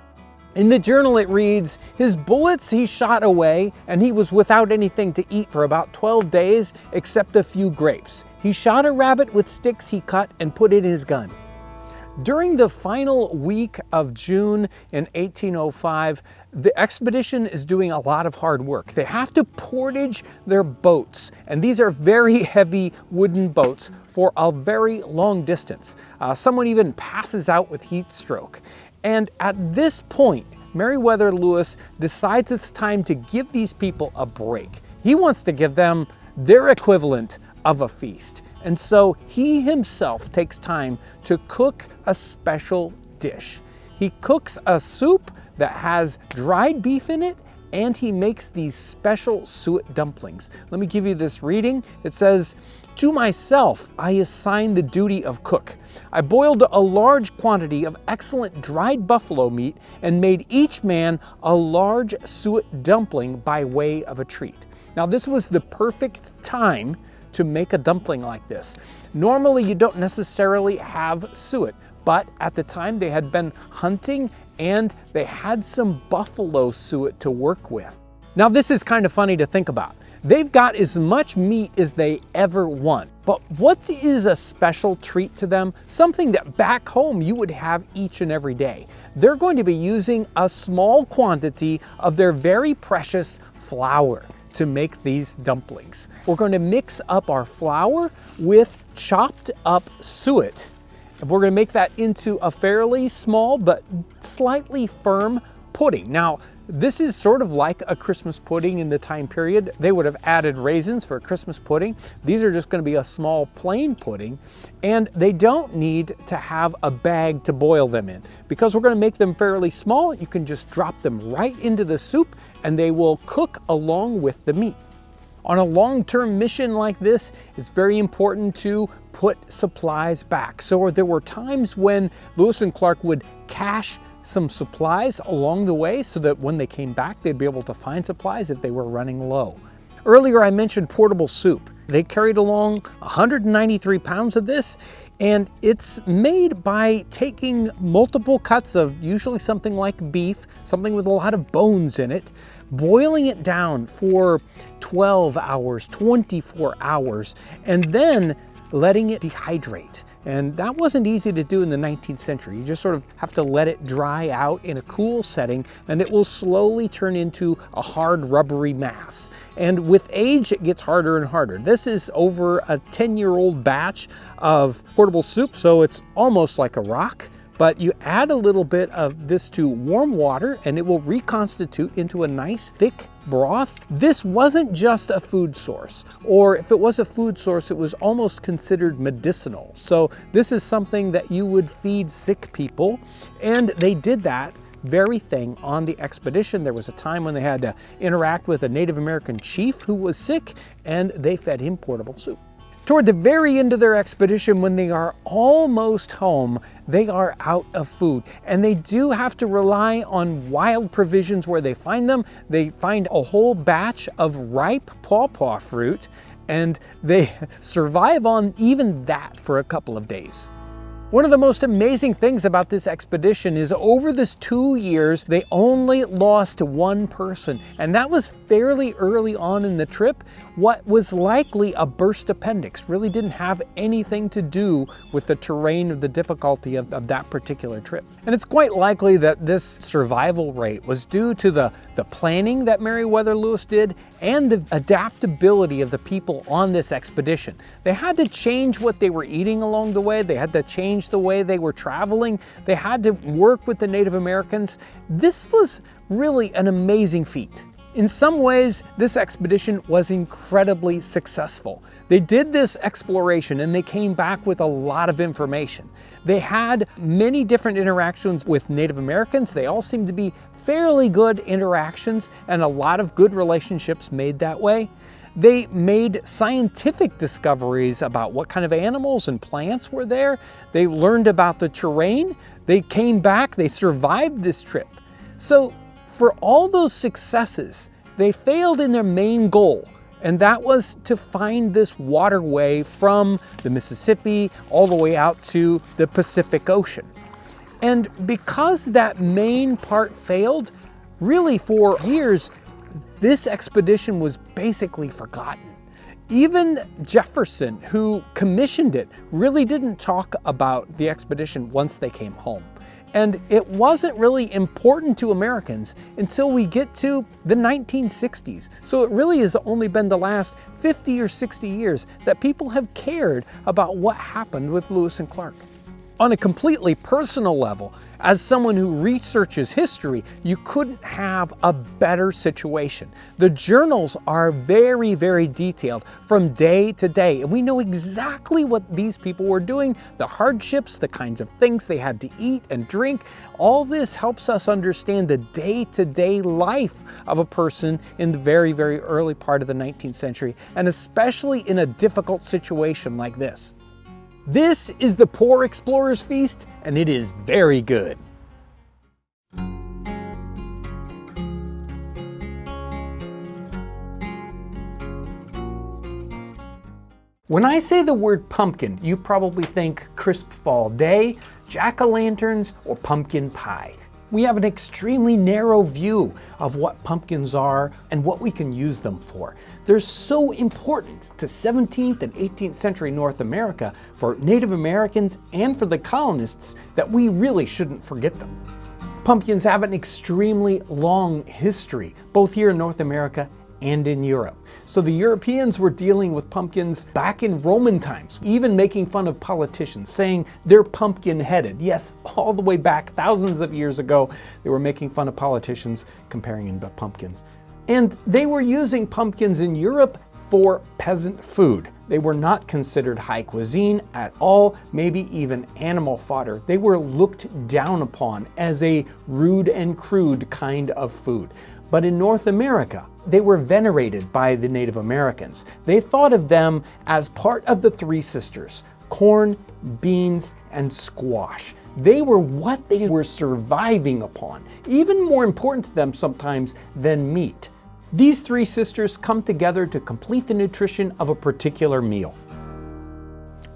In the journal it reads, his bullets he shot away, and he was without anything to eat for about 12 days except a few grapes. He shot a rabbit with sticks he cut and put in his gun. During the final week of June in 1805, the expedition is doing a lot of hard work. They have to portage their boats, and these are very heavy wooden boats for a very long distance. Someone even passes out with heat stroke. And at this point, Meriwether Lewis decides it's time to give these people a break. He wants to give them their equivalent of a feast. And so he himself takes time to cook a special dish. He cooks a soup that has dried beef in it, and he makes these special suet dumplings. Let me give you this reading. It says, "To myself I assign the duty of cook. I boiled a large quantity of excellent dried buffalo meat and made each man a large suet dumpling by way of a treat." Now this was the perfect time to make a dumpling like this. Normally you don't necessarily have suet, but at the time they had been hunting and they had some buffalo suet to work with. Now this is kind of funny to think about. They've got as much meat as they ever want, but what is a special treat to them? Something that back home you would have each and every day. They're going to be using a small quantity of their very precious flour to make these dumplings. We're going to mix up our flour with chopped up suet. And we're going to make that into a fairly small but slightly firm pudding. Now, this is sort of like a Christmas pudding in the time period. They would have added raisins for a Christmas pudding. These are just going to be a small plain pudding, and they don't need to have a bag to boil them in. Because we're going to make them fairly small, you can just drop them right into the soup and they will cook along with the meat. On a long-term mission like this, it's very important to put supplies back. So there were times when Lewis and Clark would cache some supplies along the way so that when they came back, they'd be able to find supplies if they were running low. Earlier, I mentioned portable soup. They carried along 193 pounds of this, and it's made by taking multiple cuts of usually something like beef, something with a lot of bones in it, boiling it down for 12 hours, 24 hours, and then letting it dehydrate. And that wasn't easy to do in the 19th century. You just sort of have to let it dry out in a cool setting, and it will slowly turn into a hard rubbery mass. And with age, it gets harder and harder. This is over a 10-year-old batch of portable soup, so it's almost like a rock. But you add a little bit of this to warm water and it will reconstitute into a nice thick broth. This wasn't just a food source, or if it was a food source, it was almost considered medicinal. So this is something that you would feed sick people, and they did that very thing on the expedition. There was a time when they had to interact with a Native American chief who was sick, and they fed him portable soup. Toward the very end of their expedition, when they are almost home, they are out of food, and they do have to rely on wild provisions where they find them. They find a whole batch of ripe pawpaw fruit, and they survive on even that for a couple of days. One of the most amazing things about this expedition is over this 2 years, they only lost one person, and that was fairly early on in the trip. What was likely a burst appendix really didn't have anything to do with the terrain or the difficulty of that particular trip. And it's quite likely that this survival rate was due to the planning that Meriwether Lewis did and the adaptability of the people on this expedition. They had to change what they were eating along the way. They had to change the way they were traveling. They had to work with the Native Americans. This was really an amazing feat. In some ways, this expedition was incredibly successful. They did this exploration and they came back with a lot of information. They had many different interactions with Native Americans. They all seemed to be fairly good interactions and a lot of good relationships made that way. They made scientific discoveries about what kind of animals and plants were there. They learned about the terrain. They came back, they survived this trip. So for all those successes, they failed in their main goal, and that was to find this waterway from the Mississippi all the way out to the Pacific Ocean. And because that main part failed, really for years, this expedition was basically forgotten. Even Jefferson, who commissioned it, really didn't talk about the expedition once they came home. And it wasn't really important to Americans until we get to the 1960s. So it really has only been the last 50 or 60 years that people have cared about what happened with Lewis and Clark. On a completely personal level, as someone who researches history, you couldn't have a better situation. The journals are very, very detailed from day to day, and we know exactly what these people were doing, the hardships, the kinds of things they had to eat and drink. All this helps us understand the day-to-day life of a person in the very, very early part of the 19th century, and especially in a difficult situation like this. This is the Poor Explorer's Feast, and it is very good. When I say the word pumpkin, you probably think crisp fall day, jack-o'-lanterns, or pumpkin pie. We have an extremely narrow view of what pumpkins are and what we can use them for. They're so important to 17th and 18th century North America for Native Americans and for the colonists that we really shouldn't forget them. Pumpkins have an extremely long history, both here in North America and in Europe. So the Europeans were dealing with pumpkins back in Roman times, even making fun of politicians, saying they're pumpkin-headed. Yes, all the way back thousands of years ago, they were making fun of politicians, comparing them to pumpkins. And they were using pumpkins in Europe for peasant food. They were not considered high cuisine at all, maybe even animal fodder. They were looked down upon as a rude and crude kind of food. But in North America, they were venerated by the Native Americans. They thought of them as part of the three sisters: corn, beans, and squash. They were what they were surviving upon, even more important to them sometimes than meat. These three sisters come together to complete the nutrition of a particular meal.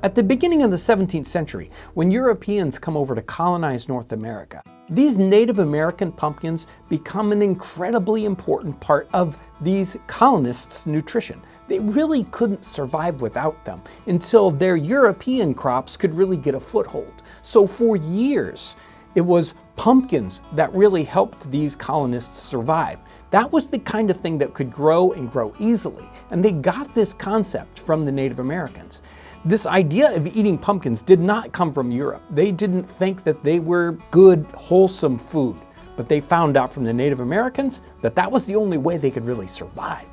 At the beginning of the 17th century, when Europeans come over to colonize North America, these Native American pumpkins become an incredibly important part of these colonists' nutrition. They really couldn't survive without them until their European crops could really get a foothold. So for years, it was pumpkins that really helped these colonists survive. That was the kind of thing that could grow and grow easily, and they got this concept from the Native Americans. This idea of eating pumpkins did not come from Europe. They didn't think that they were good, wholesome food, but they found out from the Native Americans that that was the only way they could really survive.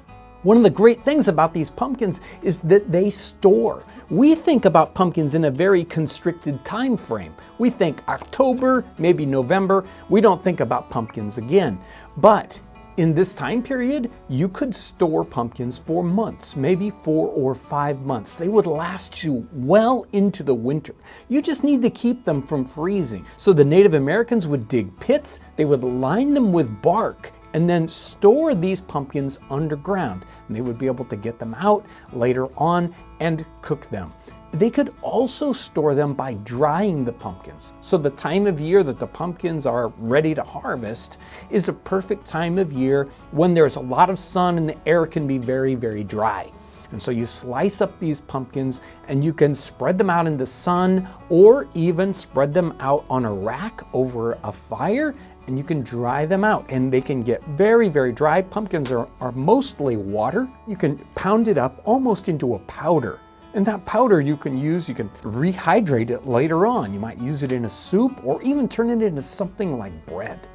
One of the great things about these pumpkins is that they store. We think about pumpkins in a very constricted time frame. We think October, maybe November. We don't think about pumpkins again. But in this time period, you could store pumpkins for months, maybe 4 or 5 months. They would last you well into the winter. You just need to keep them from freezing. So the Native Americans would dig pits, they would line them with bark, and then store these pumpkins underground. And they would be able to get them out later on and cook them. They could also store them by drying the pumpkins. So the time of year that the pumpkins are ready to harvest is a perfect time of year when there's a lot of sun and the air can be very, very dry. And so you slice up these pumpkins and you can spread them out in the sun or even spread them out on a rack over a fire, and you can dry them out and they can get very, very dry. Pumpkins are mostly water. You can pound it up almost into a powder. And that powder you can use, you can rehydrate it later on. You might use it in a soup or even turn it into something like bread.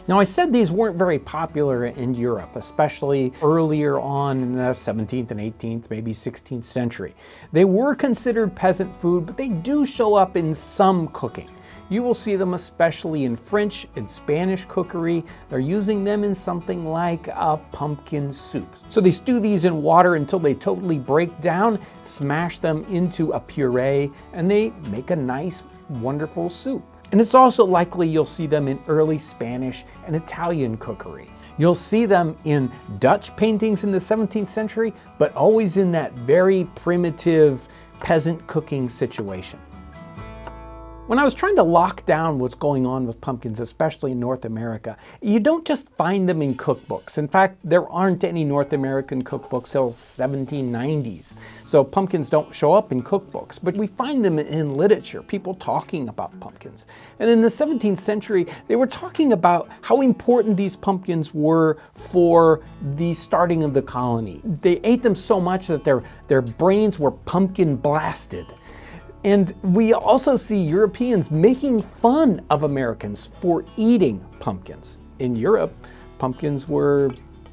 Now, I said these weren't very popular in Europe, especially earlier on in the 17th and 18th, maybe 16th century. They were considered peasant food, but they do show up in some cooking. You will see them especially in French and Spanish cookery. They're using them in something like a pumpkin soup. So they stew these in water until they totally break down, smash them into a puree, and they make a nice, wonderful soup. And it's also likely you'll see them in early Spanish and Italian cookery. You'll see them in Dutch paintings in the 17th century, but always in that very primitive peasant cooking situation. When I was trying to lock down what's going on with pumpkins, especially in North America, you don't just find them in cookbooks. In fact, there aren't any North American cookbooks till 1790s. So pumpkins don't show up in cookbooks, but we find them in literature, people talking about pumpkins. And in the 17th century, they were talking about how important these pumpkins were for the starting of the colony. They ate them so much that their brains were pumpkin blasted. And we also see Europeans making fun of Americans for eating pumpkins. In Europe, pumpkins were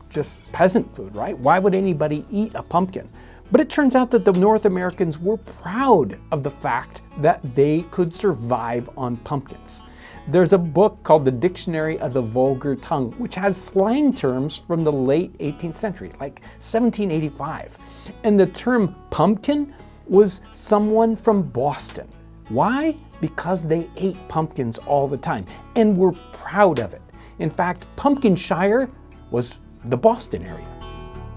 just peasant food, right? Why would anybody eat a pumpkin? But it turns out that the North Americans were proud of the fact that they could survive on pumpkins. There's a book called The Dictionary of the Vulgar Tongue, which has slang terms from the late 18th century, like 1785. And the term pumpkin was someone from Boston. Why? Because they ate pumpkins all the time and were proud of it. In fact, Pumpkinshire was the Boston area.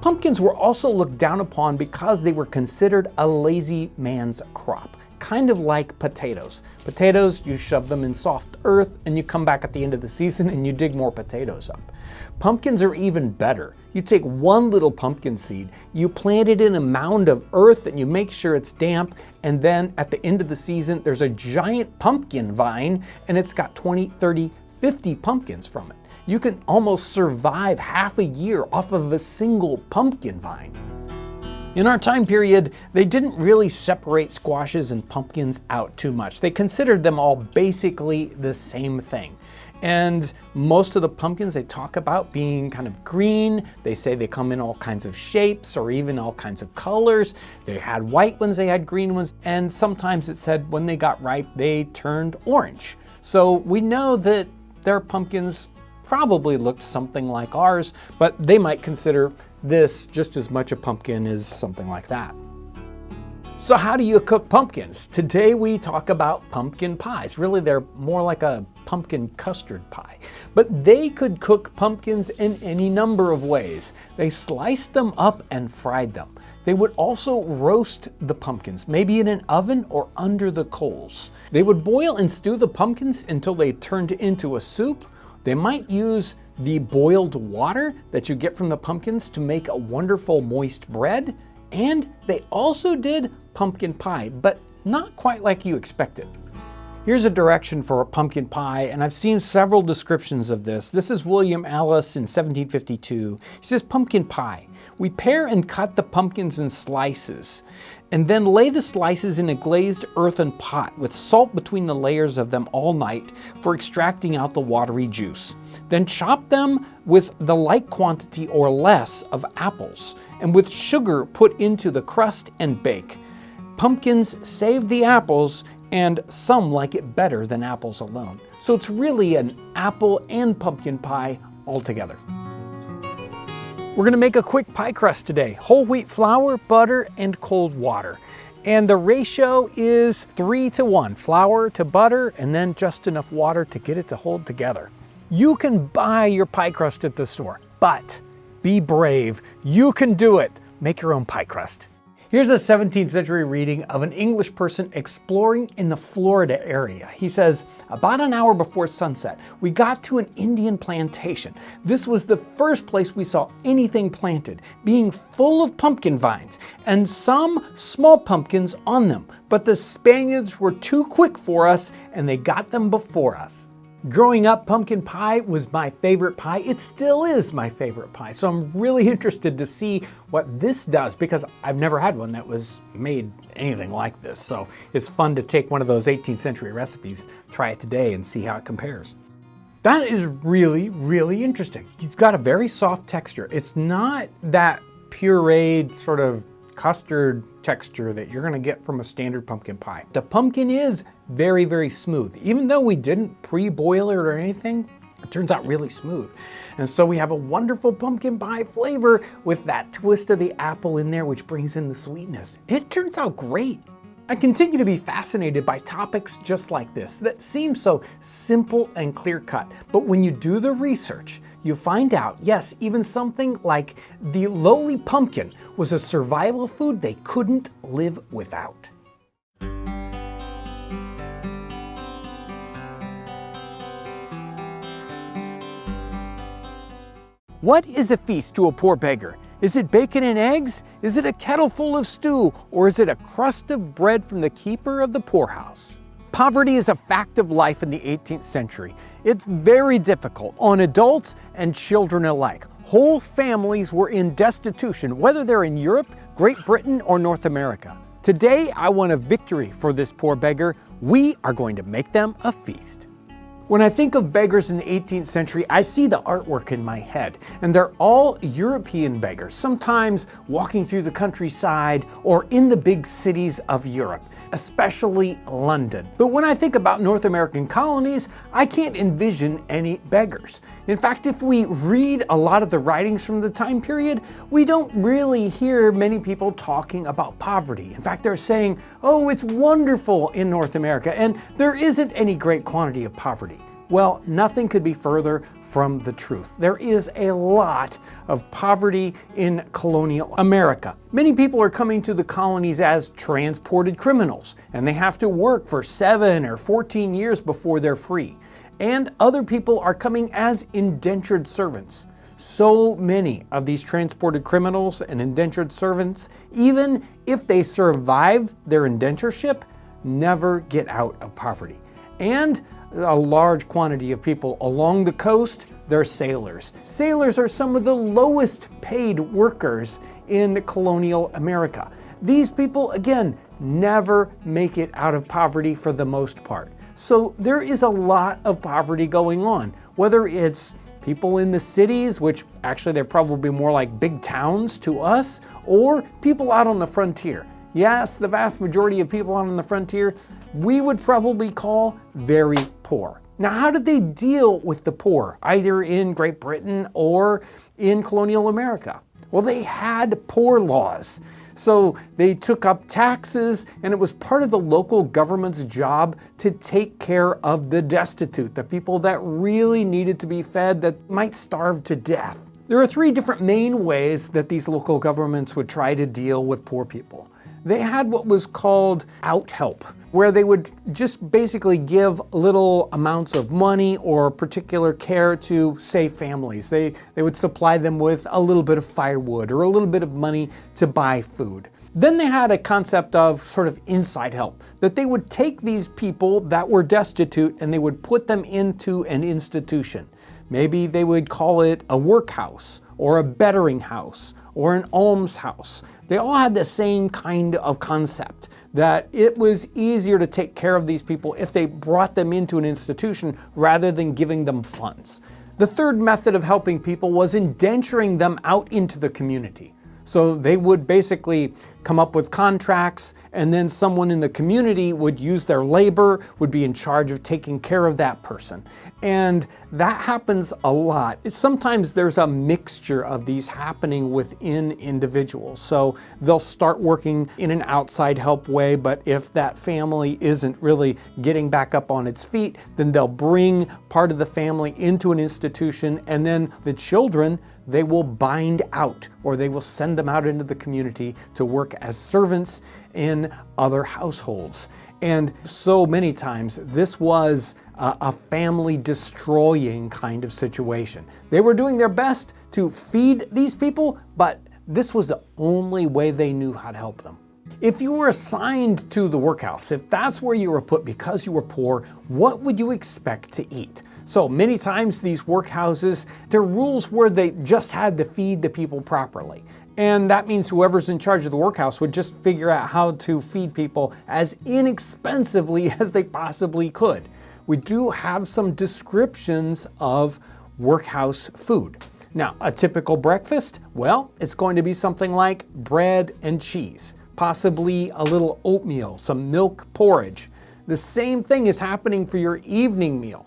Pumpkins were also looked down upon because they were considered a lazy man's crop, kind of like potatoes. Potatoes, you shove them in soft earth and you come back at the end of the season and you dig more potatoes up. Pumpkins are even better. You take one little pumpkin seed, you plant it in a mound of earth and you make sure it's damp, and then at the end of the season there's a giant pumpkin vine and it's got 20, 30, 50 pumpkins from it. You can almost survive half a year off of a single pumpkin vine. In our time period, they didn't really separate squashes and pumpkins out too much. They considered them all basically the same thing. And most of the pumpkins they talk about being kind of green. They say they come in all kinds of shapes or even all kinds of colors. They had white ones, they had green ones, and sometimes it said when they got ripe, they turned orange. So we know that their pumpkins probably looked something like ours, but they might consider this just as much a pumpkin as something like that. So how do you cook pumpkins? Today we talk about pumpkin pies. Really, they're more like a pumpkin custard pie. But they could cook pumpkins in any number of ways. They sliced them up and fried them. They would also roast the pumpkins, maybe in an oven or under the coals. They would boil and stew the pumpkins until they turned into a soup. They might use the boiled water that you get from the pumpkins to make a wonderful moist bread. And they also did pumpkin pie, but not quite like you expected. Here's a direction for a pumpkin pie, and I've seen several descriptions of this. This is William Alice in 1752. He says, pumpkin pie. We pare and cut the pumpkins in slices, and then lay the slices in a glazed earthen pot with salt between the layers of them all night for extracting out the watery juice. Then chop them with the like quantity or less of apples, and with sugar put into the crust and bake. Pumpkins save the apples, and some like it better than apples alone. So it's really an apple and pumpkin pie all together. We're gonna make a quick pie crust today. Whole wheat flour, butter, and cold water. And the ratio is 3-to-1, flour to butter, and then just enough water to get it to hold together. You can buy your pie crust at the store, but be brave. You can do it. Make your own pie crust. Here's a 17th century reading of an English person exploring in the Florida area. He says, about an hour before sunset, we got to an Indian plantation. This was the first place we saw anything planted, being full of pumpkin vines and some small pumpkins on them. But the Spaniards were too quick for us and they got them before us. Growing up, pumpkin pie was my favorite pie. It still is my favorite pie. So I'm really interested to see what this does because I've never had one that was made anything like this. So it's fun to take one of those 18th century recipes, try it today and see how it compares. That is really, really interesting. It's got a very soft texture. It's not that pureed sort of custard texture that you're gonna get from a standard pumpkin pie. The pumpkin is very, very smooth. Even though we didn't pre-boil it or anything, it turns out really smooth. And so we have a wonderful pumpkin pie flavor with that twist of the apple in there, which brings in the sweetness. It turns out great. I continue to be fascinated by topics just like this that seem so simple and clear-cut. But when you do the research, you find out, yes, even something like the lowly pumpkin was a survival food they couldn't live without. What is a feast to a poor beggar? Is it bacon and eggs? Is it a kettle full of stew? Or is it a crust of bread from the keeper of the poorhouse? Poverty is a fact of life in the 18th century. It's very difficult on adults and children alike. Whole families were in destitution, whether they're in Europe, Great Britain, or North America. Today, I want a victory for this poor beggar. We are going to make them a feast. When I think of beggars in the 18th century, I see the artwork in my head, and they're all European beggars, sometimes walking through the countryside or in the big cities of Europe, especially London. But when I think about North American colonies, I can't envision any beggars. In fact, if we read a lot of the writings from the time period, we don't really hear many people talking about poverty. In fact, they're saying, oh, it's wonderful in North America, and there isn't any great quantity of poverty. Well, nothing could be further from the truth. There is a lot of poverty in colonial America. Many people are coming to the colonies as transported criminals, and they have to work for 7 or 14 years before they're free. And other people are coming as indentured servants. So many of these transported criminals and indentured servants, even if they survive their indentureship, never get out of poverty. And a large quantity of people along the coast, they're sailors. Sailors are some of the lowest paid workers in colonial America. These people, again, never make it out of poverty for the most part. So there is a lot of poverty going on, whether it's people in the cities, which actually they're probably more like big towns to us, or people out on the frontier. Yes, the vast majority of people out on the frontier, we would probably call very poor. Now, how did they deal with the poor, either in Great Britain or in colonial America? Well, they had poor laws. So they took up taxes, and it was part of the local government's job to take care of the destitute, the people that really needed to be fed that might starve to death. There are 3 different main ways that these local governments would try to deal with poor people. They had what was called out help, where they would just basically give little amounts of money or particular care to, say, families. They would supply them with a little bit of firewood or a little bit of money to buy food. Then they had a concept of sort of inside help, that they would take these people that were destitute and they would put them into an institution. Maybe they would call it a workhouse or a bettering house or an almshouse. They all had the same kind of concept, that it was easier to take care of these people if they brought them into an institution rather than giving them funds. The third method of helping people was indenturing them out into the community. So they would basically come up with contracts, and then someone in the community would use their labor, would be in charge of taking care of that person. And that happens a lot. Sometimes there's a mixture of these happening within individuals. So they'll start working in an outside help way, but if that family isn't really getting back up on its feet, then they'll bring part of the family into an institution, and then the children, they will bind out, or they will send them out into the community to work as servants in other households. And so many times this was a family destroying kind of situation. They were doing their best to feed these people, but this was the only way they knew how to help them. If you were assigned to the workhouse, if that's where you were put because you were poor, what would you expect to eat? So many times these workhouses, their rules were they just had to feed the people properly. And that means whoever's in charge of the workhouse would just figure out how to feed people as inexpensively as they possibly could. We do have some descriptions of workhouse food. Now, a typical breakfast, well, it's going to be something like bread and cheese, possibly a little oatmeal, some milk porridge. The same thing is happening for your evening meal.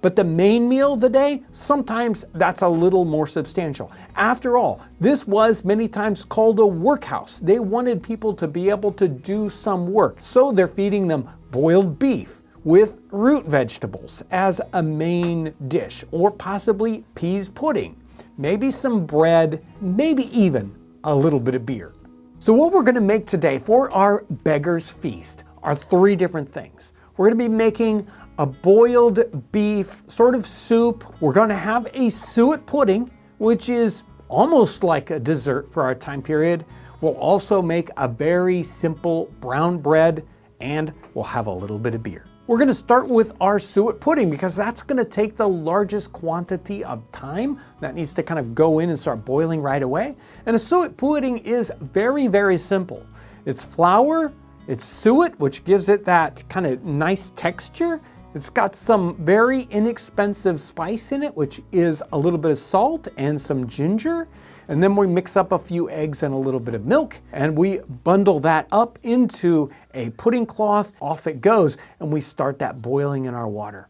But the main meal of the day, sometimes that's a little more substantial. After all, this was many times called a workhouse. They wanted people to be able to do some work. So they're feeding them boiled beef with root vegetables as a main dish, or possibly peas pudding, maybe some bread, maybe even a little bit of beer. So what we're going to make today for our beggar's feast are 3 different things. We're going to be making a boiled beef sort of soup. We're going to have a suet pudding, which is almost like a dessert for our time period. We'll also make a very simple brown bread, and we'll have a little bit of beer. We're going to start with our suet pudding because that's going to take the largest quantity of time. That needs to kind of go in and start boiling right away. And a suet pudding is very, very simple. It's flour, it's suet, which gives it that kind of nice texture. It's got some very inexpensive spice in it, which is a little bit of salt and some ginger. And then we mix up a few eggs and a little bit of milk, and we bundle that up into a pudding cloth. Off it goes, and we start that boiling in our water.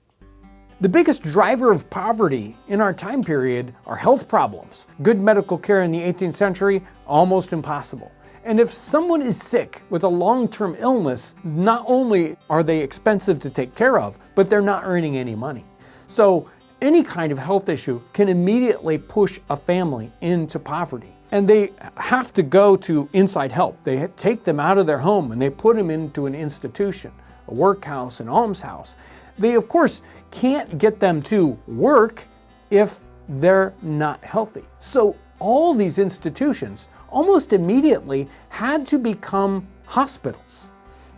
The biggest driver of poverty in our time period are health problems. Good medical care in the 18th century, almost impossible. And if someone is sick with a long-term illness, not only are they expensive to take care of, but they're not earning any money. So any kind of health issue can immediately push a family into poverty. And they have to go to inside help. They take them out of their home and they put them into an institution, a workhouse, an almshouse. They, of course, can't get them to work if they're not healthy. So all these institutions almost immediately had to become hospitals.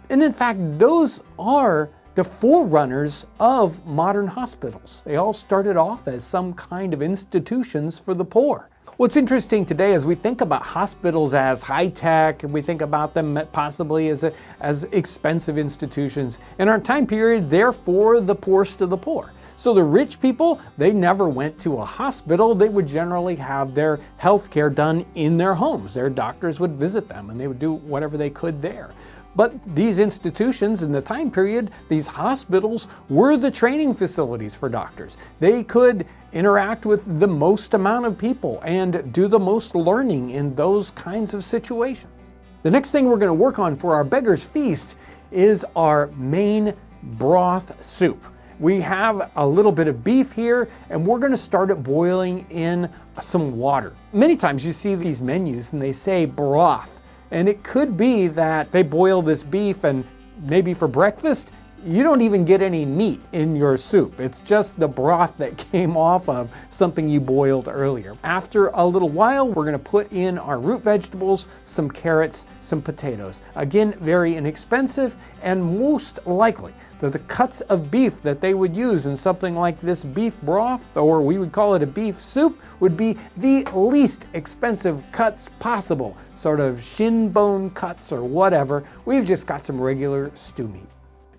And in fact, those are the forerunners of modern hospitals. They all started off as some kind of institutions for the poor. What's interesting today is we think about hospitals as high-tech, and we think about them possibly as expensive institutions. In our time period, they're for the poorest of the poor. So the rich people, they never went to a hospital. They would generally have their health care done in their homes. Their doctors would visit them and they would do whatever they could there. But these institutions in the time period, these hospitals, were the training facilities for doctors. They could interact with the most amount of people and do the most learning in those kinds of situations. The next thing we're going to work on for our Beggar's Feast is our main broth soup. We have a little bit of beef here, and we're going to start it boiling in some water. Many times you see these menus and they say broth. And it could be that they boil this beef and maybe for breakfast, you don't even get any meat in your soup. It's just the broth that came off of something you boiled earlier. After a little while, we're gonna put in our root vegetables, some carrots, some potatoes. Again, very inexpensive, and most likely that the cuts of beef that they would use in something like this beef broth, or we would call it a beef soup, would be the least expensive cuts possible. Sort of shin bone cuts or whatever. We've just got some regular stew meat.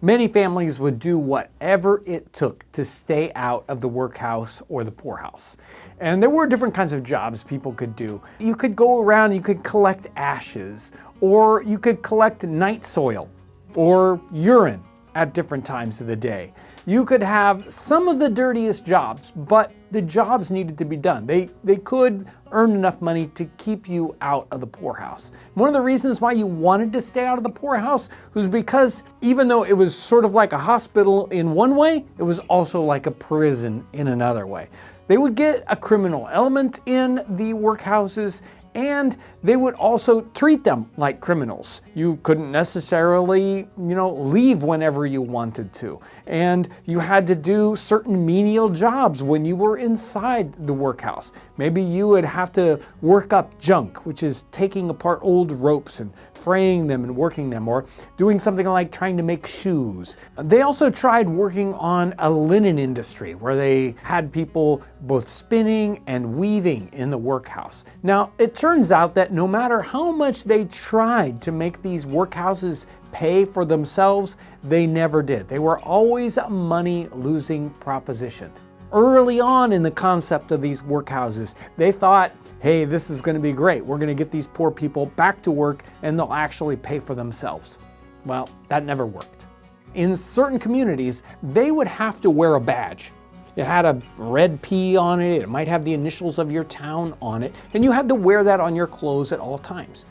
Many families would do whatever it took to stay out of the workhouse or the poorhouse. And there were different kinds of jobs people could do. You could go around, you could collect ashes, or you could collect night soil or urine at different times of the day. You could have some of the dirtiest jobs, but the jobs needed to be done. They could earn enough money to keep you out of the poorhouse. One of the reasons why you wanted to stay out of the poorhouse was because even though it was sort of like a hospital in one way, it was also like a prison in another way. They would get a criminal element in the workhouses, and they would also treat them like criminals. You couldn't necessarily, leave whenever you wanted to. And you had to do certain menial jobs when you were inside the workhouse. Maybe you would have to work up junk, which is taking apart old ropes and fraying them and working them, or doing something like trying to make shoes. They also tried working on a linen industry where they had people both spinning and weaving in the workhouse. Now, it turns out that no matter how much they tried to make these workhouses pay for themselves, they never did. They were always a money-losing proposition. Early on in the concept of these workhouses, they thought, hey, this is going to be great. We're going to get these poor people back to work and they'll actually pay for themselves. Well, that never worked. In certain communities, they would have to wear a badge. It had a red P on it, it might have the initials of your town on it, and you had to wear that on your clothes at all times.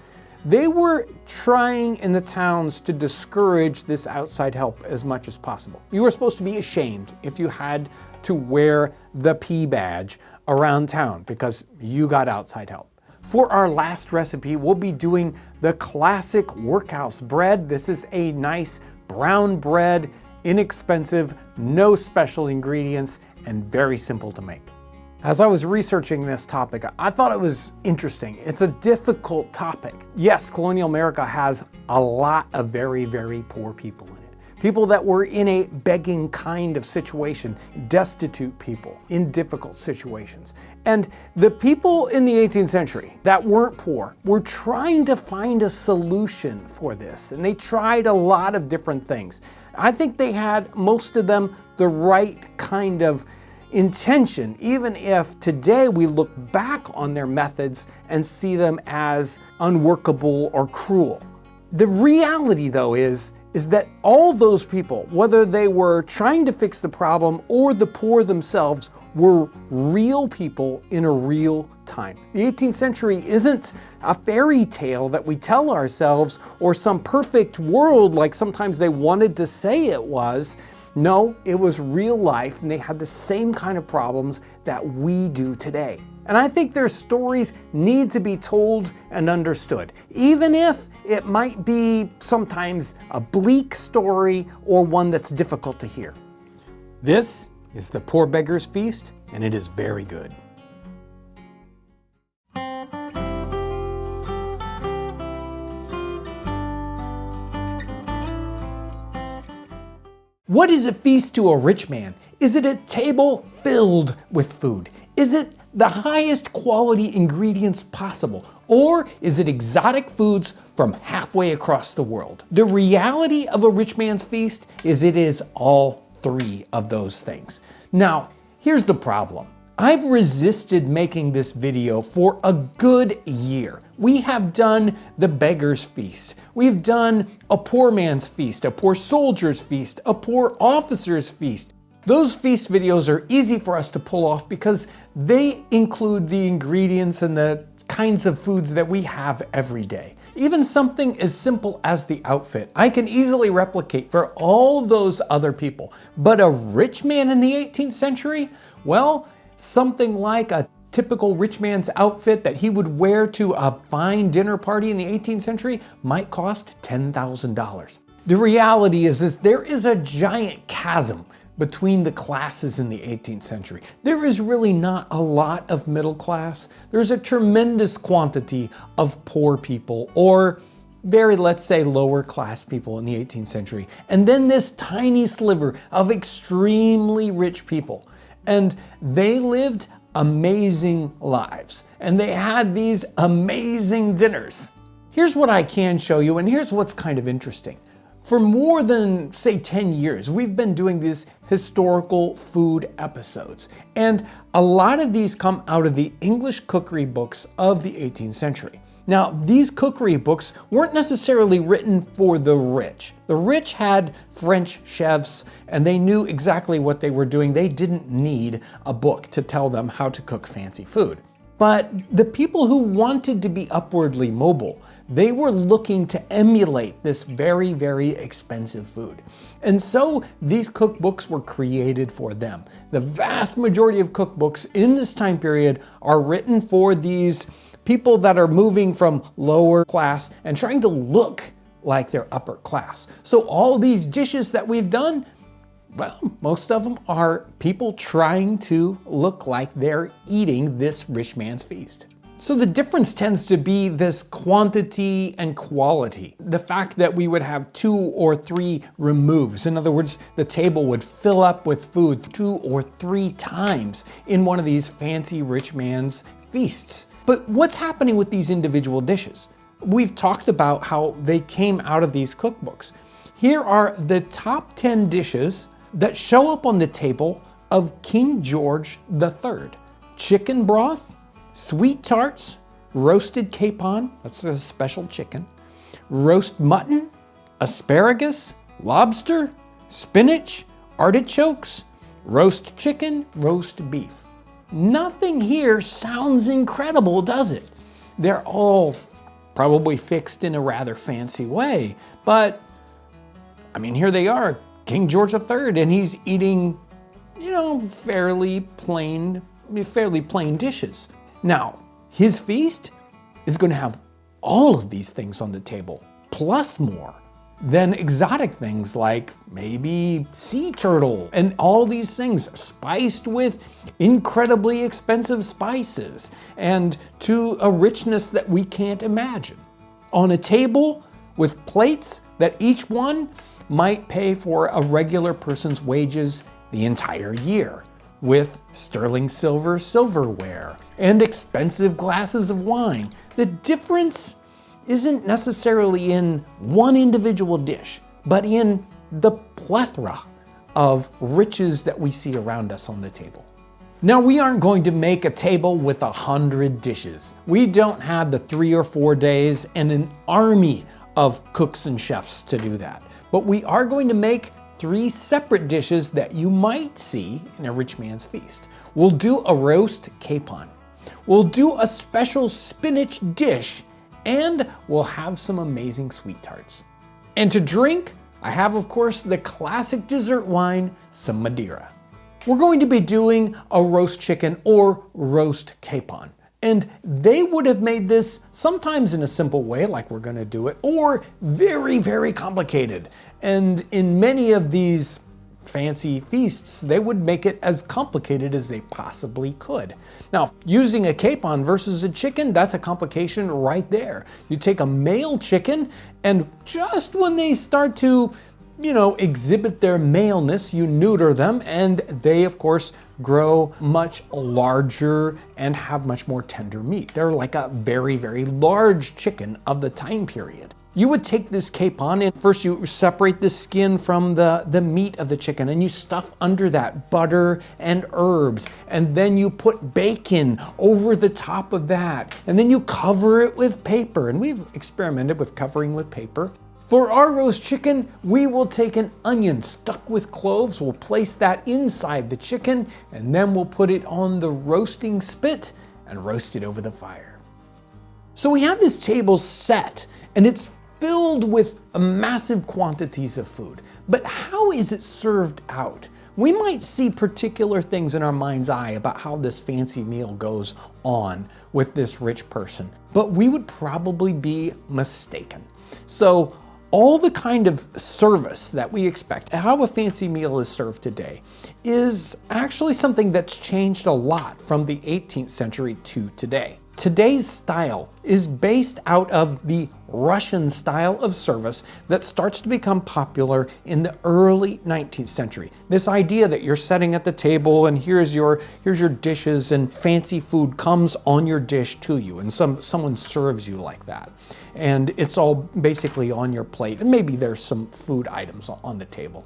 They were trying in the towns to discourage this outside help as much as possible. You were supposed to be ashamed if you had to wear the P badge around town because you got outside help. For our last recipe, we'll be doing the classic workhouse bread. This is a nice brown bread, inexpensive, no special ingredients, and very simple to make. As I was researching this topic, I thought it was interesting. It's a difficult topic. Yes, colonial America has a lot of very, very poor people in it. people that were in a begging kind of situation, destitute people in difficult situations. And the people in the 18th century that weren't poor were trying to find a solution for this, and they tried a lot of different things. I think they had, most of them, the right kind of intention, even if today we look back on their methods and see them as unworkable or cruel. The reality, though, is that all those people, whether they were trying to fix the problem or the poor themselves, were real people in a real time. The 18th century isn't a fairy tale that we tell ourselves or some perfect world like sometimes they wanted to say it was. No, it was real life, and they had the same kind of problems that we do today. And I think their stories need to be told and understood, even if it might be sometimes a bleak story or one that's difficult to hear. This is the Poor Beggar's Feast, and it is very good. What is a feast to a rich man? Is it a table filled with food? Is it the highest quality ingredients possible? Or is it exotic foods from halfway across the world? The reality of a rich man's feast is it is all three of those things. Now, here's the problem. I've resisted making this video for a good year. We have done the beggar's feast. We've done a poor man's feast, a poor soldier's feast, a poor officer's feast. Those feast videos are easy for us to pull off because they include the ingredients and the kinds of foods that we have every day. Even something as simple as the outfit, I can easily replicate for all those other people. But a rich man in the 18th century? Well, something like a typical rich man's outfit that he would wear to a fine dinner party in the 18th century might cost $10,000. The reality is there is a giant chasm between the classes in the 18th century. There is really not a lot of middle class. There's a tremendous quantity of poor people, or very, let's say, lower class people in the 18th century. And then this tiny sliver of extremely rich people. And they lived amazing lives. And they had these amazing dinners. Here's what I can show you, and here's what's kind of interesting. For more than, say, 10 years, we've been doing these historical food episodes. And a lot of these come out of the English cookery books of the 18th century. Now, these cookery books weren't necessarily written for the rich. The rich had French chefs, and they knew exactly what they were doing. They didn't need a book to tell them how to cook fancy food. But the people who wanted to be upwardly mobile, they were looking to emulate this very, very expensive food. And so these cookbooks were created for them. The vast majority of cookbooks in this time period are written for these people that are moving from lower class and trying to look like they're upper class. So all these dishes that we've done, well, most of them are people trying to look like they're eating this rich man's feast. So the difference tends to be this quantity and quality. The fact that we would have 2 or 3 removes. In other words, the table would fill up with food 2 or 3 times in one of these fancy rich man's feasts. But what's happening with these individual dishes? We've talked about how they came out of these cookbooks. Here are the top 10 dishes that show up on the table of King George III. Chicken broth, sweet tarts, roasted capon, that's a special chicken, roast mutton, asparagus, lobster, spinach, artichokes, roast chicken, roast beef. Nothing here sounds incredible, does it? They're all probably fixed in a rather fancy way, but I mean, here they are, King George III, and he's eating, fairly plain dishes. Now, his feast is going to have all of these things on the table, plus more. Then exotic things like maybe sea turtle and all these things spiced with incredibly expensive spices and to a richness that we can't imagine. On a table with plates that each one might pay for a regular person's wages the entire year, with sterling silver silverware and expensive glasses of wine. The difference isn't necessarily in one individual dish, but in the plethora of riches that we see around us on the table. Now, we aren't going to make a table with 100 dishes. We don't have the 3 or 4 days and an army of cooks and chefs to do that. But we are going to make 3 separate dishes that you might see in a rich man's feast. We'll do a roast capon. We'll do a special spinach dish, and we'll have some amazing sweet tarts. And to drink, I have, of course, the classic dessert wine, some Madeira. We're going to be doing a roast chicken or roast capon. And they would have made this sometimes in a simple way, like we're going to do it, or very, very complicated. And in many of these fancy feasts, they would make it as complicated as they possibly could. Now, using a capon versus a chicken, that's a complication right there. You take a male chicken, and just when they start to exhibit their maleness, you neuter them, and they, of course, grow much larger and have much more tender meat. They're like a very, very large chicken of the time period. You would take this capon, and first you separate the skin from the meat of the chicken, and you stuff under that butter and herbs, and then you put bacon over the top of that, and then you cover it with paper, and we've experimented with covering with paper. For our roast chicken, we will take an onion stuck with cloves, we'll place that inside the chicken, and then we'll put it on the roasting spit and roast it over the fire. So we have this table set, and it's filled with massive quantities of food. But how is it served out? We might see particular things in our mind's eye about how this fancy meal goes on with this rich person, but we would probably be mistaken. So all the kind of service that we expect, how a fancy meal is served today, is actually something that's changed a lot from the 18th century to today. Today's style is based out of the Russian style of service that starts to become popular in the early 19th century. This idea that you're sitting at the table and here's your dishes, and fancy food comes on your dish to you, and someone serves you like that. And it's all basically on your plate, and maybe there's some food items on the table.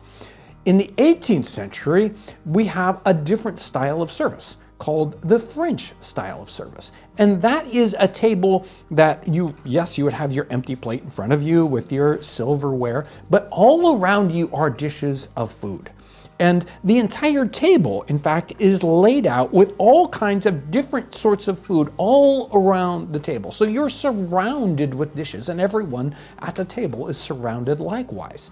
In the 18th century, we have a different style of service called the French style of service. And that is a table that you would have your empty plate in front of you with your silverware, but all around you are dishes of food. And the entire table, in fact, is laid out with all kinds of different sorts of food all around the table. So you're surrounded with dishes, and everyone at the table is surrounded likewise.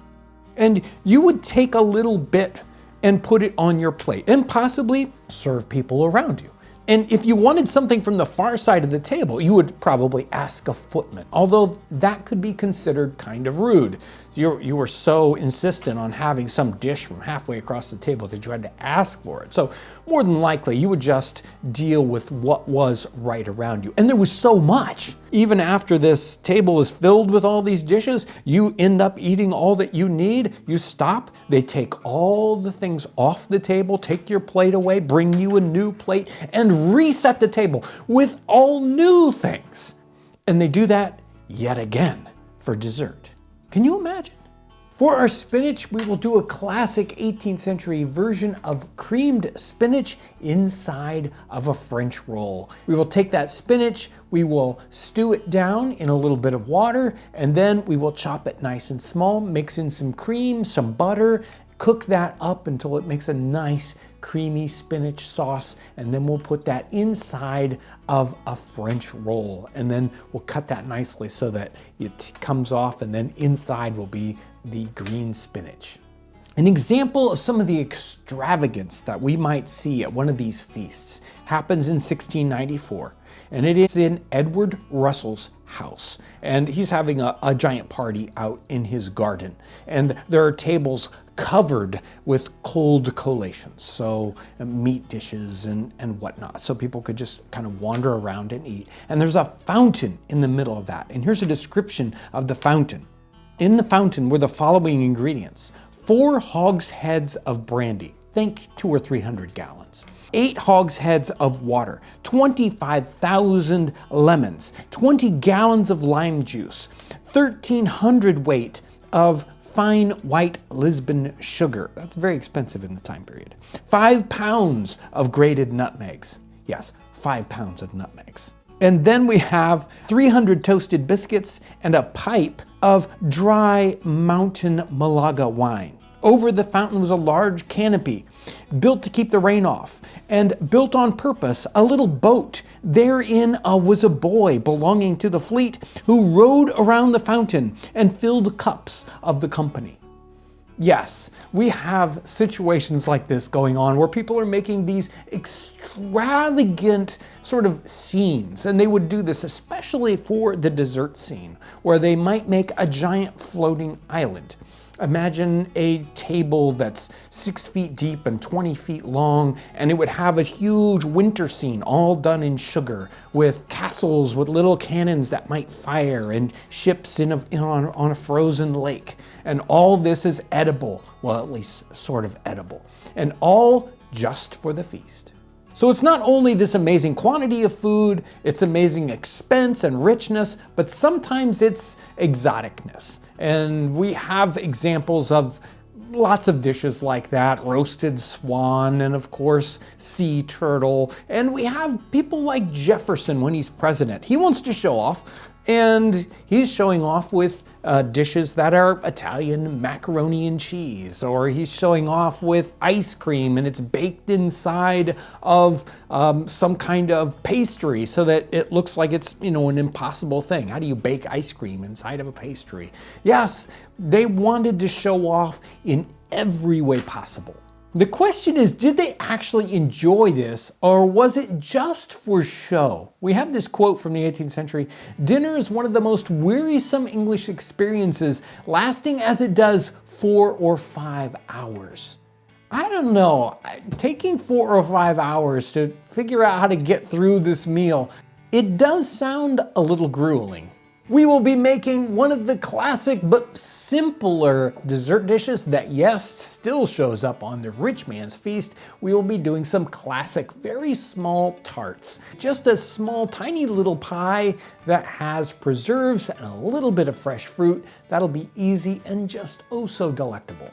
And you would take a little bit and put it on your plate and possibly serve people around you. And if you wanted something from the far side of the table, you would probably ask a footman, although that could be considered kind of rude. You were so insistent on having some dish from halfway across the table that you had to ask for it. So more than likely, you would just deal with what was right around you. And there was so much. Even after this table is filled with all these dishes, you end up eating all that you need. You stop, they take all the things off the table, take your plate away, bring you a new plate, and reset the table with all new things. And they do that yet again for dessert. Can you imagine? For our spinach, we will do a classic 18th century version of creamed spinach inside of a French roll. We will take that spinach, we will stew it down in a little bit of water, and then we will chop it nice and small, mix in some cream, some butter, cook that up until it makes a nice creamy spinach sauce, and then we'll put that inside of a French roll, and then we'll cut that nicely so that it comes off, and then inside will be the green spinach. An example of some of the extravagance that we might see at one of these feasts happens in 1694, and it is in Edward Russell's house. And he's having a giant party out in his garden, and there are tables covered with cold collations, so meat dishes and whatnot, so people could just kind of wander around and eat. And there's a fountain in the middle of that, and here's a description of the fountain. In the fountain were the following ingredients: 4 hogsheads of brandy, think 200 or 300 gallons. 8 hogsheads of water, 25,000 lemons, 20 gallons of lime juice, 1,300 weight of fine white Lisbon sugar. That's very expensive in the time period. 5 pounds of grated nutmegs. Yes, 5 pounds of nutmegs. And then we have 300 toasted biscuits and a pipe of dry mountain Malaga wine. Over the fountain was a large canopy, built to keep the rain off, and built on purpose a little boat. Therein was a boy belonging to the fleet who rowed around the fountain and filled cups of the company. Yes, we have situations like this going on where people are making these extravagant sort of scenes, and they would do this especially for the dessert scene, where they might make a giant floating island. Imagine a table that's 6 feet deep and 20 feet long, and it would have a huge winter scene all done in sugar, with castles with little cannons that might fire and ships on a frozen lake. And all this is edible, well, at least sort of edible, and all just for the feast. So it's not only this amazing quantity of food, its amazing expense and richness, but sometimes it's exoticness. And we have examples of lots of dishes like that: roasted swan, and of course sea turtle. And we have people like Jefferson when he's president. He wants to show off, and he's showing off with dishes that are Italian macaroni and cheese, or he's showing off with ice cream and it's baked inside of some kind of pastry so that it looks like it's, an impossible thing. How do you bake ice cream inside of a pastry? Yes, they wanted to show off in every way possible. The question is, did they actually enjoy this, or was it just for show? We have this quote from the 18th century: "Dinner is one of the most wearisome English experiences, lasting as it does 4 or 5 hours." I don't know, taking 4 or 5 hours to figure out how to get through this meal, it does sound a little grueling. We will be making one of the classic but simpler dessert dishes that, yes, still shows up on the rich man's feast. We will be doing some classic, very small tarts. Just a small, tiny little pie that has preserves and a little bit of fresh fruit. That'll be easy and just oh so delectable.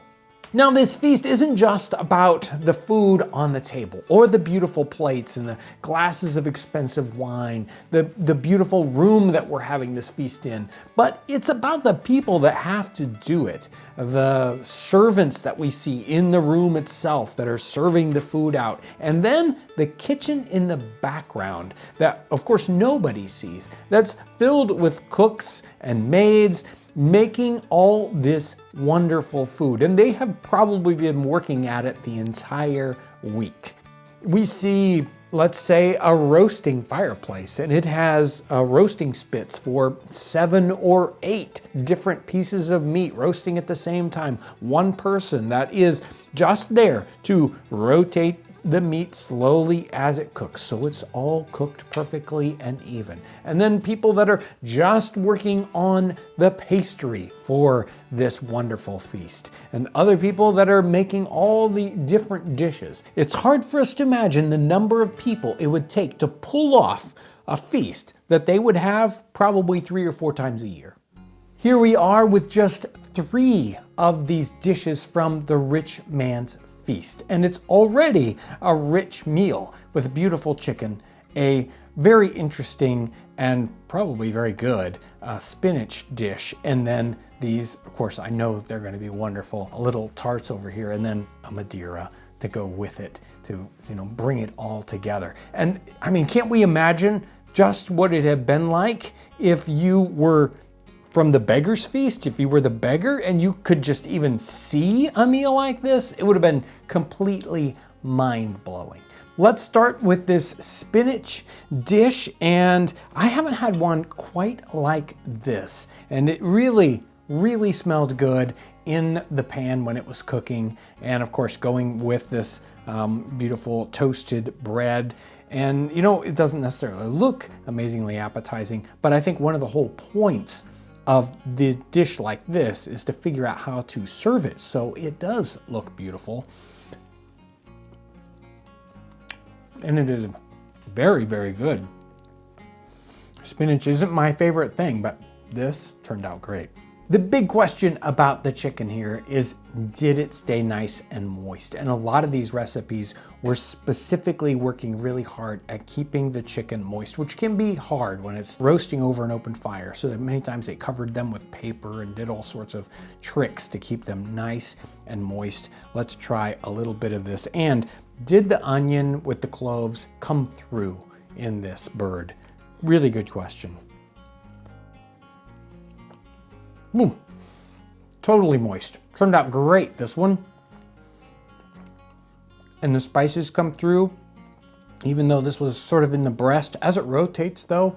Now, this feast isn't just about the food on the table, or the beautiful plates and the glasses of expensive wine, the beautiful room that we're having this feast in, but it's about the people that have to do it. The servants that we see in the room itself that are serving the food out, and then the kitchen in the background that, of course, nobody sees, that's filled with cooks and maids making all this wonderful food. And they have probably been working at it the entire week. We see, let's say, a roasting fireplace, and it has roasting spits for 7 or 8 different pieces of meat roasting at the same time. One person that is just there to rotate the meat slowly as it cooks, so it's all cooked perfectly and even. And then people that are just working on the pastry for this wonderful feast, and other people that are making all the different dishes. It's hard for us to imagine the number of people it would take to pull off a feast that they would have probably 3 or 4 times a year. Here we are with just 3 of these dishes from the rich man's feast, and it's already a rich meal with a beautiful chicken, a very interesting and probably very good spinach dish, and then these, of course, I know they're going to be wonderful little tarts over here, and then a Madeira to go with it to, bring it all together. And I mean, can't we imagine just what it had been like if you were from the Beggar's feast, if you were the beggar and you could just even see a meal like this? It would have been completely mind-blowing. Let's start with this spinach dish, and I haven't had one quite like this. And it really, really smelled good in the pan when it was cooking. And of course, going with this beautiful toasted bread. And it doesn't necessarily look amazingly appetizing, but I think one of the whole points of the dish like this is to figure out how to serve it so it does look beautiful. And it is very, very good. Spinach isn't my favorite thing, but this turned out great. The big question about the chicken here is, did it stay nice and moist? And a lot of these recipes were specifically working really hard at keeping the chicken moist, which can be hard when it's roasting over an open fire. So that many times they covered them with paper and did all sorts of tricks to keep them nice and moist. Let's try a little bit of this. And did the onion with the cloves come through in this bird? Really good question. Totally moist. Turned out great, this one. And the spices come through, even though this was sort of in the breast. As it rotates though,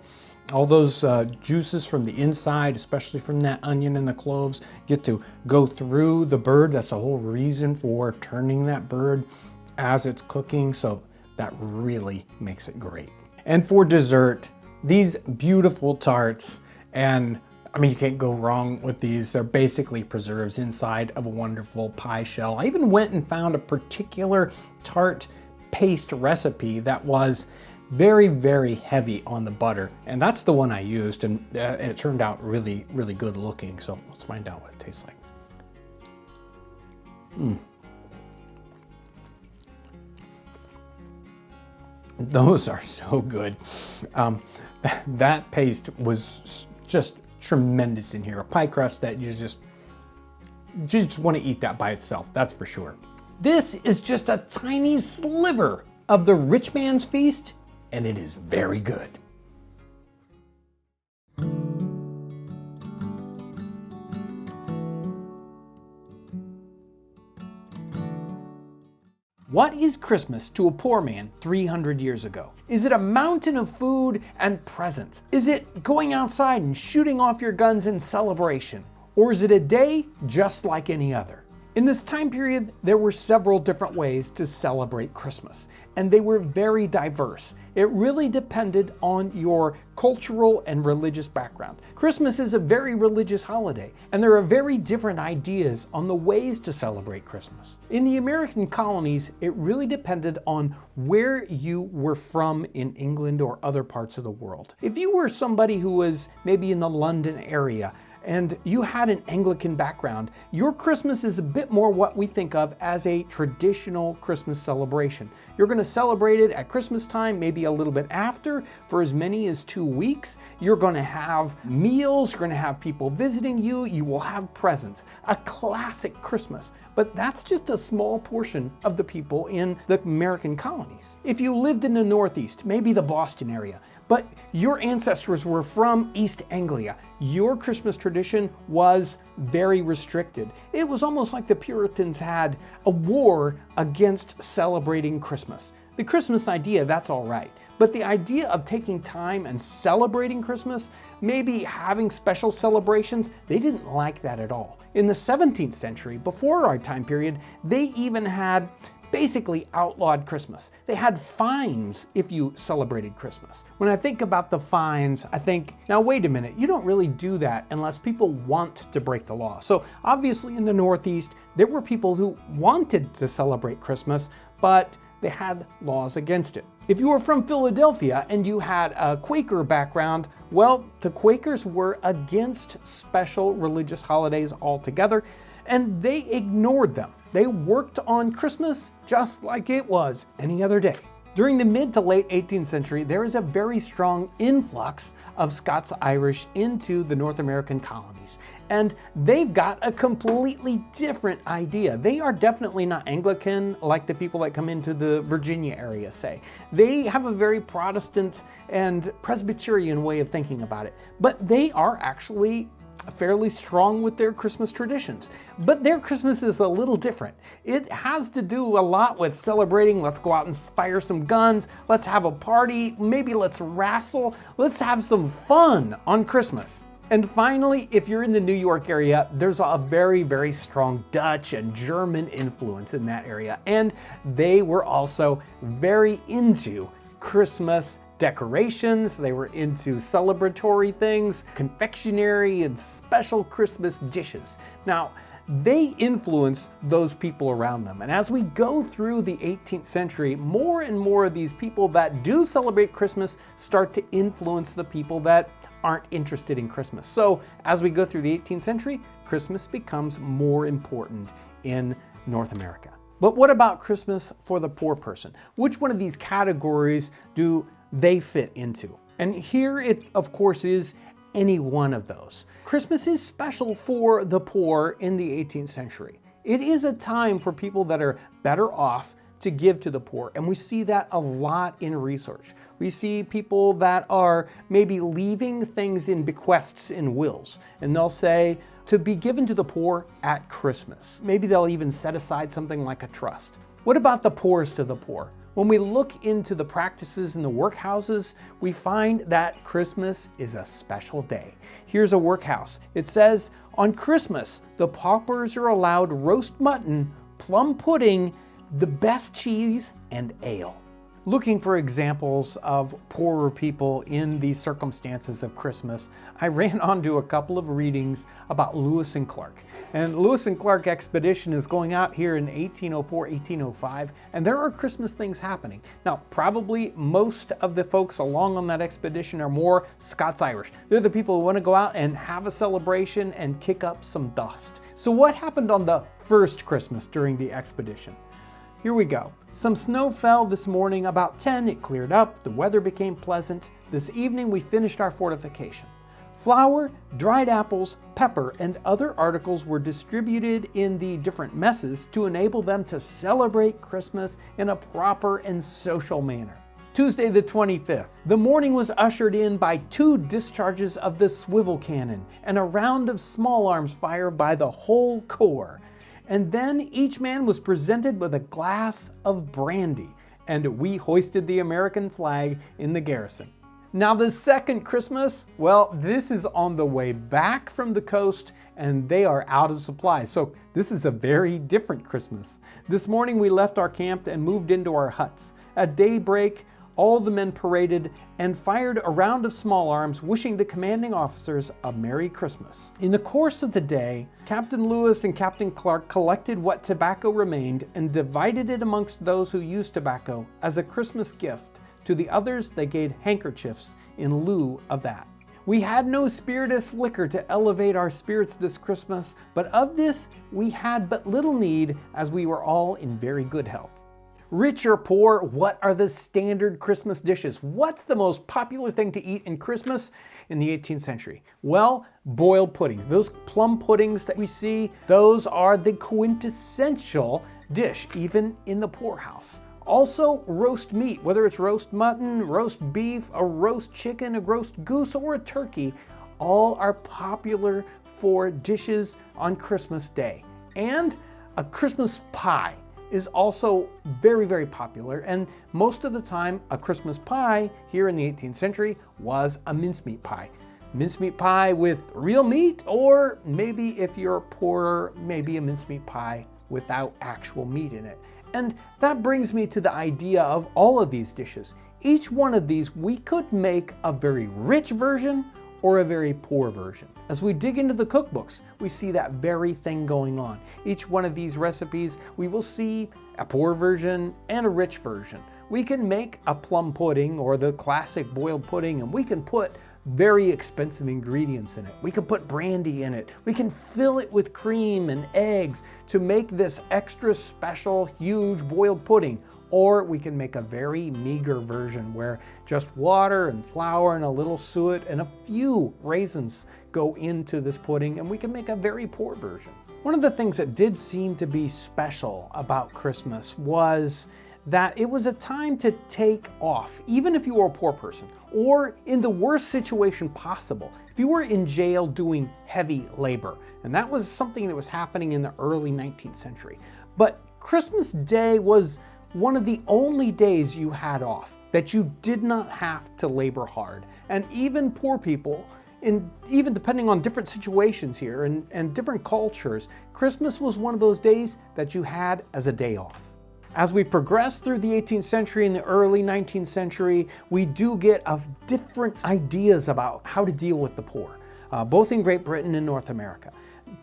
all those juices from the inside, especially from that onion and the cloves, get to go through the bird. That's the whole reason for turning that bird as it's cooking. So that really makes it great. And for dessert, these beautiful tarts, and I mean, you can't go wrong with these. They're basically preserves inside of a wonderful pie shell. I even went and found a particular tart paste recipe that was very, very heavy on the butter. And that's the one I used, and it turned out really, really good looking. So let's find out what it tastes like. Those are so good. That paste was just tremendous in here. A pie crust that you just want to eat that by itself, that's for sure. This is just a tiny sliver of the rich man's feast, and it is very good. What is Christmas to a poor man 300 years ago? Is it a mountain of food and presents? Is it going outside and shooting off your guns in celebration? Or is it a day just like any other? In this time period, there were several different ways to celebrate Christmas, and they were very diverse. It really depended on your cultural and religious background. Christmas is a very religious holiday, and there are very different ideas on the ways to celebrate Christmas. In the American colonies, it really depended on where you were from in England or other parts of the world. If you were somebody who was maybe in the London area, and you had an Anglican background, your Christmas is a bit more what we think of as a traditional Christmas celebration. You're going to celebrate it at Christmas time, maybe a little bit after, for as many as 2 weeks. You're going to have meals, you're going to have people visiting you, you will have presents. A classic Christmas. But that's just a small portion of the people in the American colonies. If you lived in the Northeast, maybe the Boston area, but your ancestors were from East Anglia, your Christmas tradition was very restricted. It was almost like the Puritans had a war against celebrating Christmas. The Christmas idea, that's all right. But the idea of taking time and celebrating Christmas, maybe having special celebrations, they didn't like that at all. In the 17th century, before our time period, they even had basically outlawed Christmas. They had fines if you celebrated Christmas. When I think about the fines, I think, now wait a minute, you don't really do that unless people want to break the law. So obviously in the Northeast, there were people who wanted to celebrate Christmas, but they had laws against it. If you were from Philadelphia and you had a Quaker background, well, the Quakers were against special religious holidays altogether, and they ignored them. They worked on Christmas just like it was any other day. During the mid to late 18th century, there is a very strong influx of Scots-Irish into the North American colonies. And they've got a completely different idea. They are definitely not Anglican like the people that come into the Virginia area say. They have a very Protestant and Presbyterian way of thinking about it. But they are actually fairly strong with their Christmas traditions. But their Christmas is a little different. It has to do a lot with celebrating. Let's go out and fire some guns. Let's have a party. Maybe let's wrestle. Let's have some fun on Christmas. And finally, if you're in the New York area, there's a very, very strong Dutch and German influence in that area. And they were also very into Christmas decorations, they were into celebratory things, confectionery, and special Christmas dishes. Now, they influence those people around them. And as we go through the 18th century, more and more of these people that do celebrate Christmas start to influence the people that aren't interested in Christmas. So as we go through the 18th century, Christmas becomes more important in North America. But what about Christmas for the poor person? Which one of these categories do they fit into? And here it, of course, is any one of those. Christmas is special for the poor in the 18th century. It is a time for people that are better off to give to the poor, and we see that a lot in research. We see people that are maybe leaving things in bequests in wills, and they'll say to be given to the poor at Christmas. Maybe they'll even set aside something like a trust. What about the poorest to the poor? When we look into the practices in the workhouses, we find that Christmas is a special day. Here's a workhouse. It says, on Christmas, the paupers are allowed roast mutton, plum pudding, the best cheese, and ale. Looking for examples of poorer people in these circumstances of Christmas, I ran onto a couple of readings about Lewis and Clark. And Lewis and Clark expedition is going out here in 1804, 1805, and there are Christmas things happening. Now, probably most of the folks along on that expedition are more Scots-Irish. They're the people who want to go out and have a celebration and kick up some dust. So what happened on the first Christmas during the expedition? Here we go. Some snow fell this morning about 10. It cleared up. The weather became pleasant. This evening we finished our fortification. Flour, dried apples, pepper, and other articles were distributed in the different messes to enable them to celebrate Christmas in a proper and social manner. Tuesday the 25th. The morning was ushered in by 2 discharges of the swivel cannon and a round of small arms fire by the whole corps. And then each man was presented with a glass of brandy, and we hoisted the American flag in the garrison. Now the second Christmas, well, this is on the way back from the coast, and they are out of supplies. So this is a very different Christmas. This morning we left our camp and moved into our huts. At daybreak, all the men paraded and fired a round of small arms, wishing the commanding officers a Merry Christmas. In the course of the day, Captain Lewis and Captain Clark collected what tobacco remained and divided it amongst those who used tobacco as a Christmas gift. To the others, they gave handkerchiefs in lieu of that. We had no spirituous liquor to elevate our spirits this Christmas, but of this we had but little need, as we were all in very good health. Rich or poor, what are the standard Christmas dishes? What's the most popular thing to eat in Christmas in the 18th century? Well, boiled puddings. Those plum puddings that we see, those are the quintessential dish, even in the poorhouse. Also, roast meat, whether it's roast mutton, roast beef, a roast chicken, a roast goose, or a turkey, all are popular for dishes on Christmas Day. And a Christmas pie is also very, very popular, and most of the time a Christmas pie here in the 18th century was a mincemeat pie. Mincemeat pie with real meat, or maybe if you're poorer, maybe a mincemeat pie without actual meat in it. And that brings me to the idea of all of these dishes. Each one of these we could make a very rich version or a very poor version. As we dig into the cookbooks, we see that very thing going on. Each one of these recipes, we will see a poor version and a rich version. We can make a plum pudding or the classic boiled pudding, and we can put very expensive ingredients in it. We can put brandy in it. We can fill it with cream and eggs to make this extra special, huge boiled pudding. Or we can make a very meager version where just water and flour and a little suet and a few raisins go into this pudding, and we can make a very poor version. One of the things that did seem to be special about Christmas was that it was a time to take off, even if you were a poor person, or in the worst situation possible, if you were in jail doing heavy labor. And that was something that was happening in the early 19th century. But Christmas Day was one of the only days you had off, that you did not have to labor hard. And even poor people, even depending on different situations here and different cultures, Christmas was one of those days that you had as a day off. As we progress through the 18th century and the early 19th century, we do get different ideas about how to deal with the poor, both in Great Britain and North America.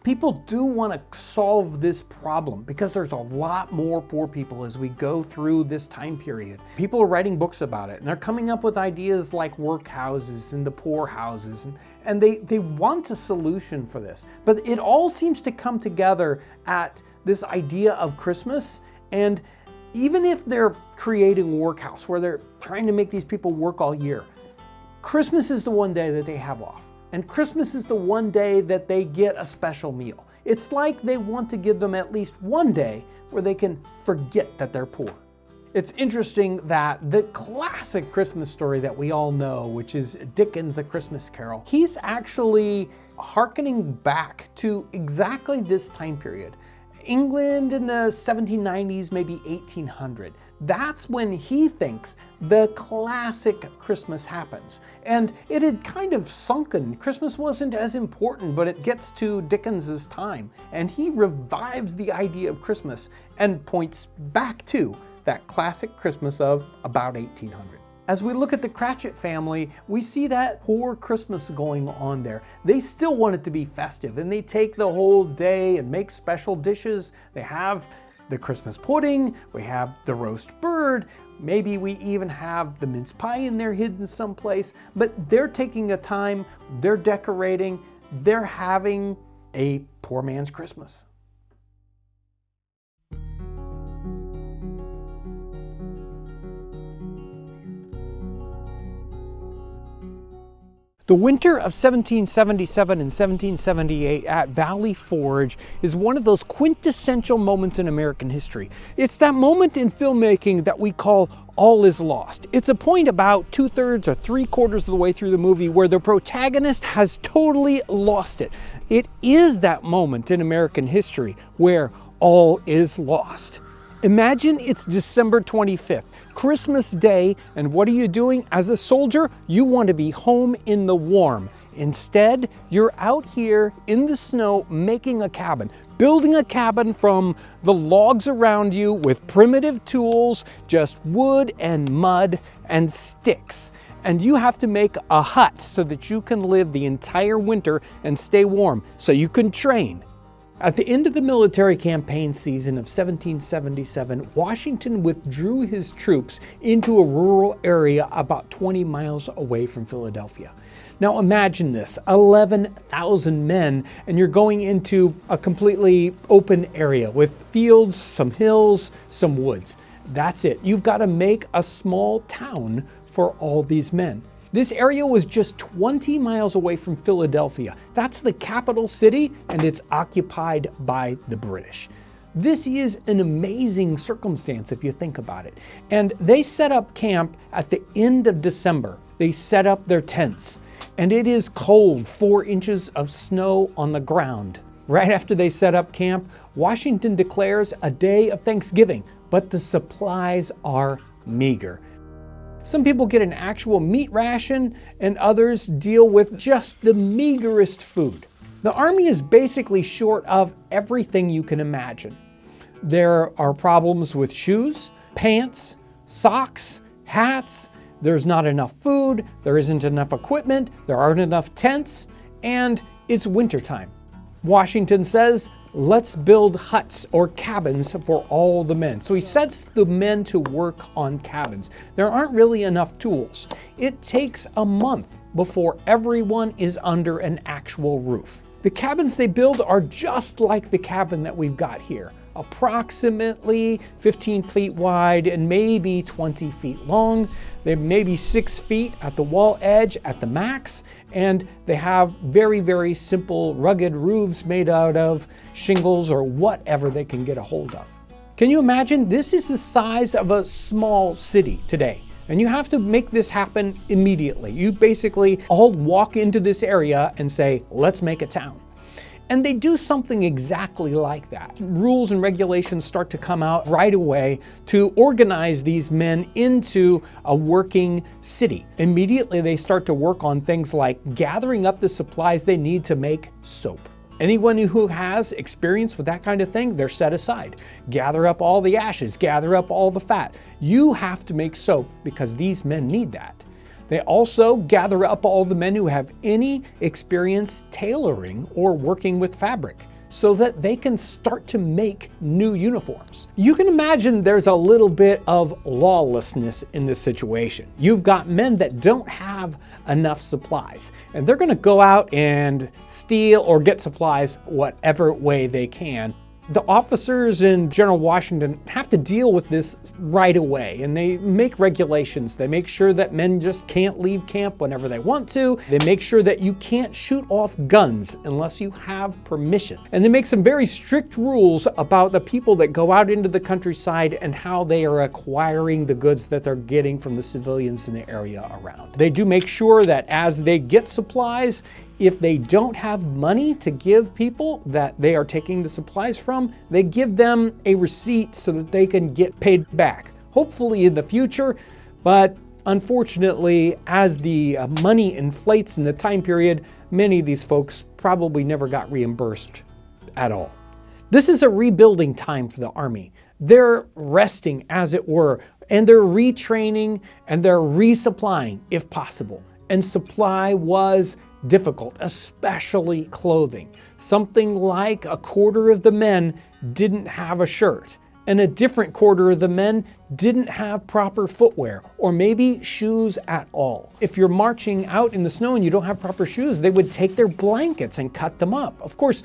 People do want to solve this problem because there's a lot more poor people as we go through this time period. People are writing books about it, and they're coming up with ideas like workhouses and the poor houses, and they want a solution for this. But it all seems to come together at this idea of Christmas. And even if they're creating a workhouse where they're trying to make these people work all year, Christmas is the one day that they have off. And Christmas is the one day that they get a special meal. It's like they want to give them at least one day where they can forget that they're poor. It's interesting that the classic Christmas story that we all know, which is Dickens' A Christmas Carol, he's actually hearkening back to exactly this time period. England in the 1790s, maybe 1800. That's when he thinks the classic Christmas happens. And it had kind of sunken. Christmas wasn't as important, but it gets to Dickens's time. And he revives the idea of Christmas and points back to that classic Christmas of about 1800. As we look at the Cratchit family, we see that poor Christmas going on there. They still want it to be festive, and they take the whole day and make special dishes. They have the Christmas pudding, we have the roast bird, maybe we even have the mince pie in there hidden someplace, but they're taking a time, they're decorating, they're having a poor man's Christmas. The winter of 1777 and 1778 at Valley Forge is one of those quintessential moments in American history. It's that moment in filmmaking that we call all is lost. It's a point about 2/3 or 3/4 of the way through the movie where the protagonist has totally lost it. It is that moment in American history where all is lost. Imagine it's December 25th. Christmas Day, and what are you doing as a soldier? You want to be home in the warm. Instead, you're out here in the snow making a cabin, building a cabin from the logs around you with primitive tools, just wood and mud and sticks. And you have to make a hut so that you can live the entire winter and stay warm, so you can train. At the end of the military campaign season of 1777, Washington withdrew his troops into a rural area about 20 miles away from Philadelphia. Now imagine this, 11,000 men, and you're going into a completely open area with fields, some hills, some woods. That's it. You've got to make a small town for all these men. This area was just 20 miles away from Philadelphia. That's the capital city, and it's occupied by the British. This is an amazing circumstance if you think about it. And they set up camp at the end of December. They set up their tents, and it is cold, 4 inches of snow on the ground. Right after they set up camp, Washington declares a day of Thanksgiving, but the supplies are meager. Some people get an actual meat ration, and others deal with just the meagerest food. The army is basically short of everything you can imagine. There are problems with shoes, pants, socks, hats. There's not enough food, there isn't enough equipment, there aren't enough tents, and it's wintertime. Washington says, let's build huts or cabins for all the men. So he sets the men to work on cabins. There aren't really enough tools. It takes a month before everyone is under an actual roof. The cabins they build are just like the cabin that we've got here, approximately 15 feet wide and maybe 20 feet long. They're maybe 6 feet at the wall edge at the max, and they have very, very simple rugged roofs made out of shingles or whatever they can get a hold of. Can you imagine? This is the size of a small city today. And you have to make this happen immediately. You basically all walk into this area and say, let's make a town. And they do something exactly like that. Rules and regulations start to come out right away to organize these men into a working city. Immediately they start to work on things like gathering up the supplies they need to make soap. Anyone who has experience with that kind of thing, they're set aside. Gather up all the ashes, gather up all the fat. You have to make soap because these men need that. They also gather up all the men who have any experience tailoring or working with fabric so that they can start to make new uniforms. You can imagine there's a little bit of lawlessness in this situation. You've got men that don't have enough supplies, and they're gonna go out and steal or get supplies whatever way they can. The officers in General Washington have to deal with this right away, and they make regulations. They make sure that men just can't leave camp whenever they want to. They make sure that you can't shoot off guns unless you have permission. And they make some very strict rules about the people that go out into the countryside and how they are acquiring the goods that they're getting from the civilians in the area around. They do make sure that as they get supplies, if they don't have money to give people that they are taking the supplies from, they give them a receipt so that they can get paid back, hopefully in the future. But unfortunately, as the money inflates in the time period, many of these folks probably never got reimbursed at all. This is a rebuilding time for the Army. They're resting, as it were, and they're retraining and they're resupplying if possible. And supply was difficult, especially clothing. Something like a quarter of the men didn't have a shirt, and a different quarter of the men didn't have proper footwear, or maybe shoes at all. If you're marching out in the snow and you don't have proper shoes, they would take their blankets and cut them up. Of course,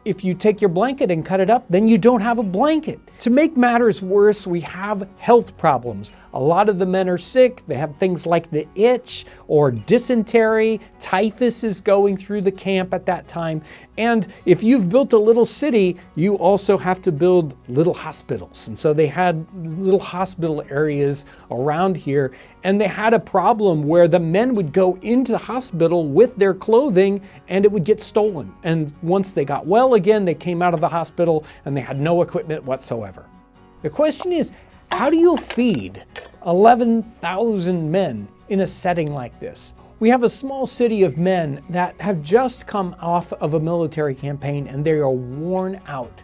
if you take your blanket and cut it up, then you don't have a blanket. To make matters worse, we have health problems. A lot of the men are sick. They have things like the itch or dysentery. Typhus is going through the camp at that time. And if you've built a little city, you also have to build little hospitals. And so they had little hospital areas around here. And they had a problem where the men would go into the hospital with their clothing and it would get stolen. And once they got well again, they came out of the hospital and they had no equipment whatsoever. The question is, how do you feed 11,000 men in a setting like this? We have a small city of men that have just come off of a military campaign and they are worn out.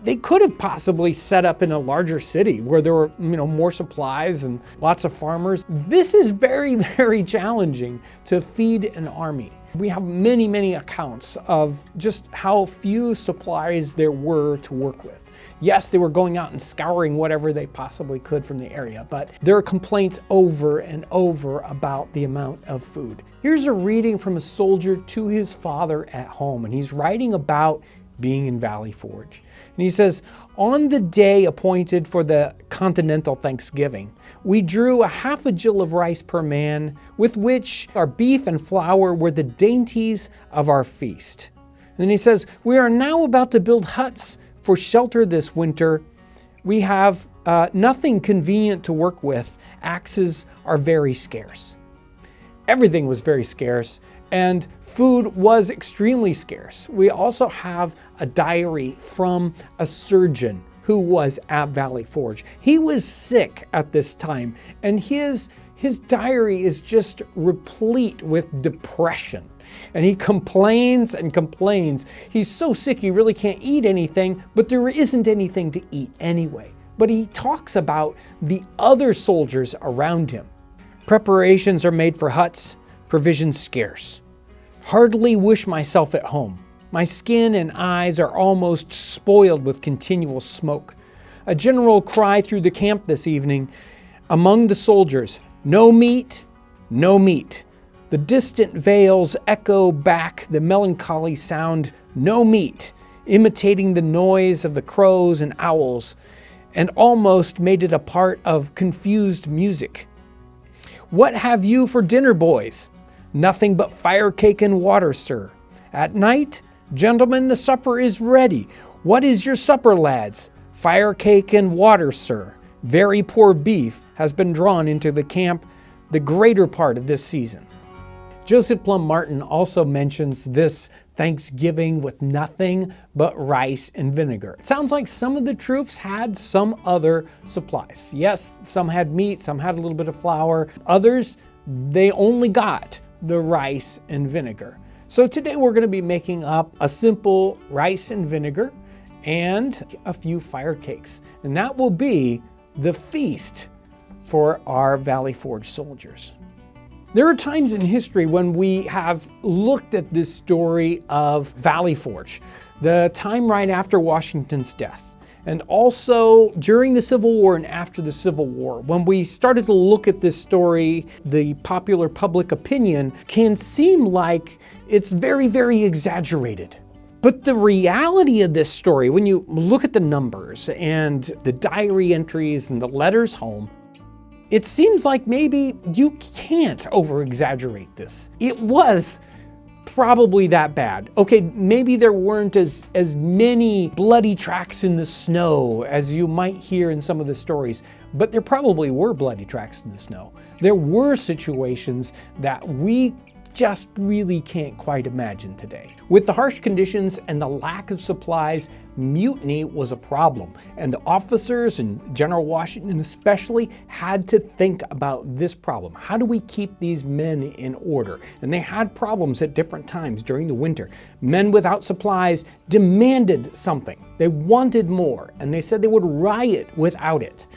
They could have possibly set up in a larger city where there were, more supplies and lots of farmers. This is very, very challenging to feed an army. We have many, many accounts of just how few supplies there were to work with. Yes, they were going out and scouring whatever they possibly could from the area, but there are complaints over and over about the amount of food. Here's a reading from a soldier to his father at home, and he's writing about being in Valley Forge. And he says, on the day appointed for the Continental Thanksgiving, we drew a half a gill of rice per man, with which our beef and flour were the dainties of our feast. And then he says, we are now about to build huts for shelter this winter. We have nothing convenient to work with. Axes are very scarce. Everything was very scarce, and food was extremely scarce. We also have a diary from a surgeon who was at Valley Forge. He was sick at this time, and his diary is just replete with depression. And he complains and complains. He's so sick he really can't eat anything, but there isn't anything to eat anyway. But he talks about the other soldiers around him. Preparations are made for huts, provisions scarce. Hardly wish myself at home. My skin and eyes are almost spoiled with continual smoke. A general cry through the camp this evening among the soldiers, no meat, no meat. The distant vales echo back the melancholy sound, no meat, imitating the noise of the crows and owls, and almost made it a part of confused music. What have you for dinner, boys? Nothing but fire cake and water, sir. At night, gentlemen, the supper is ready. What is your supper, lads? Fire cake and water, sir. Very poor beef has been drawn into the camp the greater part of this season. Joseph Plum Martin also mentions this Thanksgiving with nothing but rice and vinegar. It sounds like some of the troops had some other supplies. Yes, some had meat, some had a little bit of flour. Others, they only got the rice and vinegar. So today we're going to be making up a simple rice and vinegar and a few fire cakes. And that will be the feast for our Valley Forge soldiers. There are times in history when we have looked at this story of Valley Forge, the time right after Washington's death. And also during the Civil War and after the Civil War, when we started to look at this story, the popular public opinion can seem like it's very, very exaggerated. But the reality of this story, when you look at the numbers and the diary entries and the letters home, it seems like maybe you can't over-exaggerate this. It was probably that bad. Okay, maybe there weren't as many bloody tracks in the snow as you might hear in some of the stories, but there probably were bloody tracks in the snow. There were situations that we just really can't quite imagine today. With the harsh conditions and the lack of supplies, mutiny was a problem, and the officers and General Washington especially had to think about this problem. How do we keep these men in order? And they had problems at different times during the winter. Men without supplies demanded something. They wanted more, and they said they would riot without it.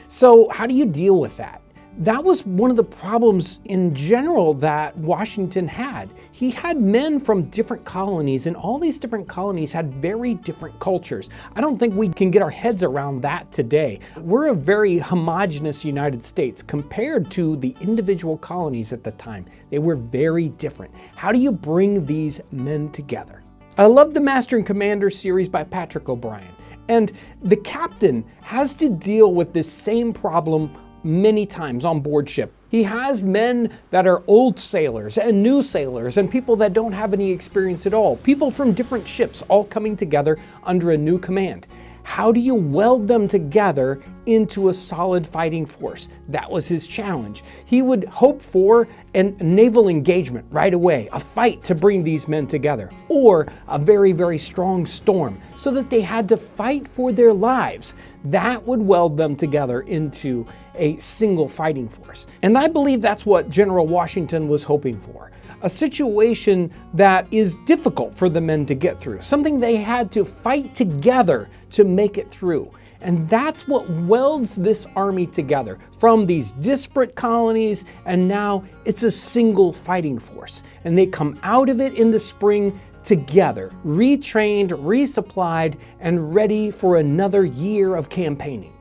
So how do you deal with that? That was one of the problems in general that Washington had. He had men from different colonies, and all these different colonies had very different cultures. I don't think we can get our heads around that today. We're a very homogeneous United States compared to the individual colonies at the time. They were very different. How do you bring these men together? I love the Master and Commander series by Patrick O'Brien, and the captain has to deal with this same problem many times on board ship. He has men that are old sailors and new sailors and people that don't have any experience at all. People from different ships all coming together under a new command. How do you weld them together into a solid fighting force? That was his challenge. He would hope for a naval engagement right away, a fight to bring these men together, or a very, very strong storm so that they had to fight for their lives. That would weld them together into a single fighting force. And I believe that's what General Washington was hoping for. A situation that is difficult for the men to get through, something they had to fight together to make it through. And that's what welds this army together from these disparate colonies, and now it's a single fighting force. And they come out of it in the spring together, retrained, resupplied, and ready for another year of campaigning.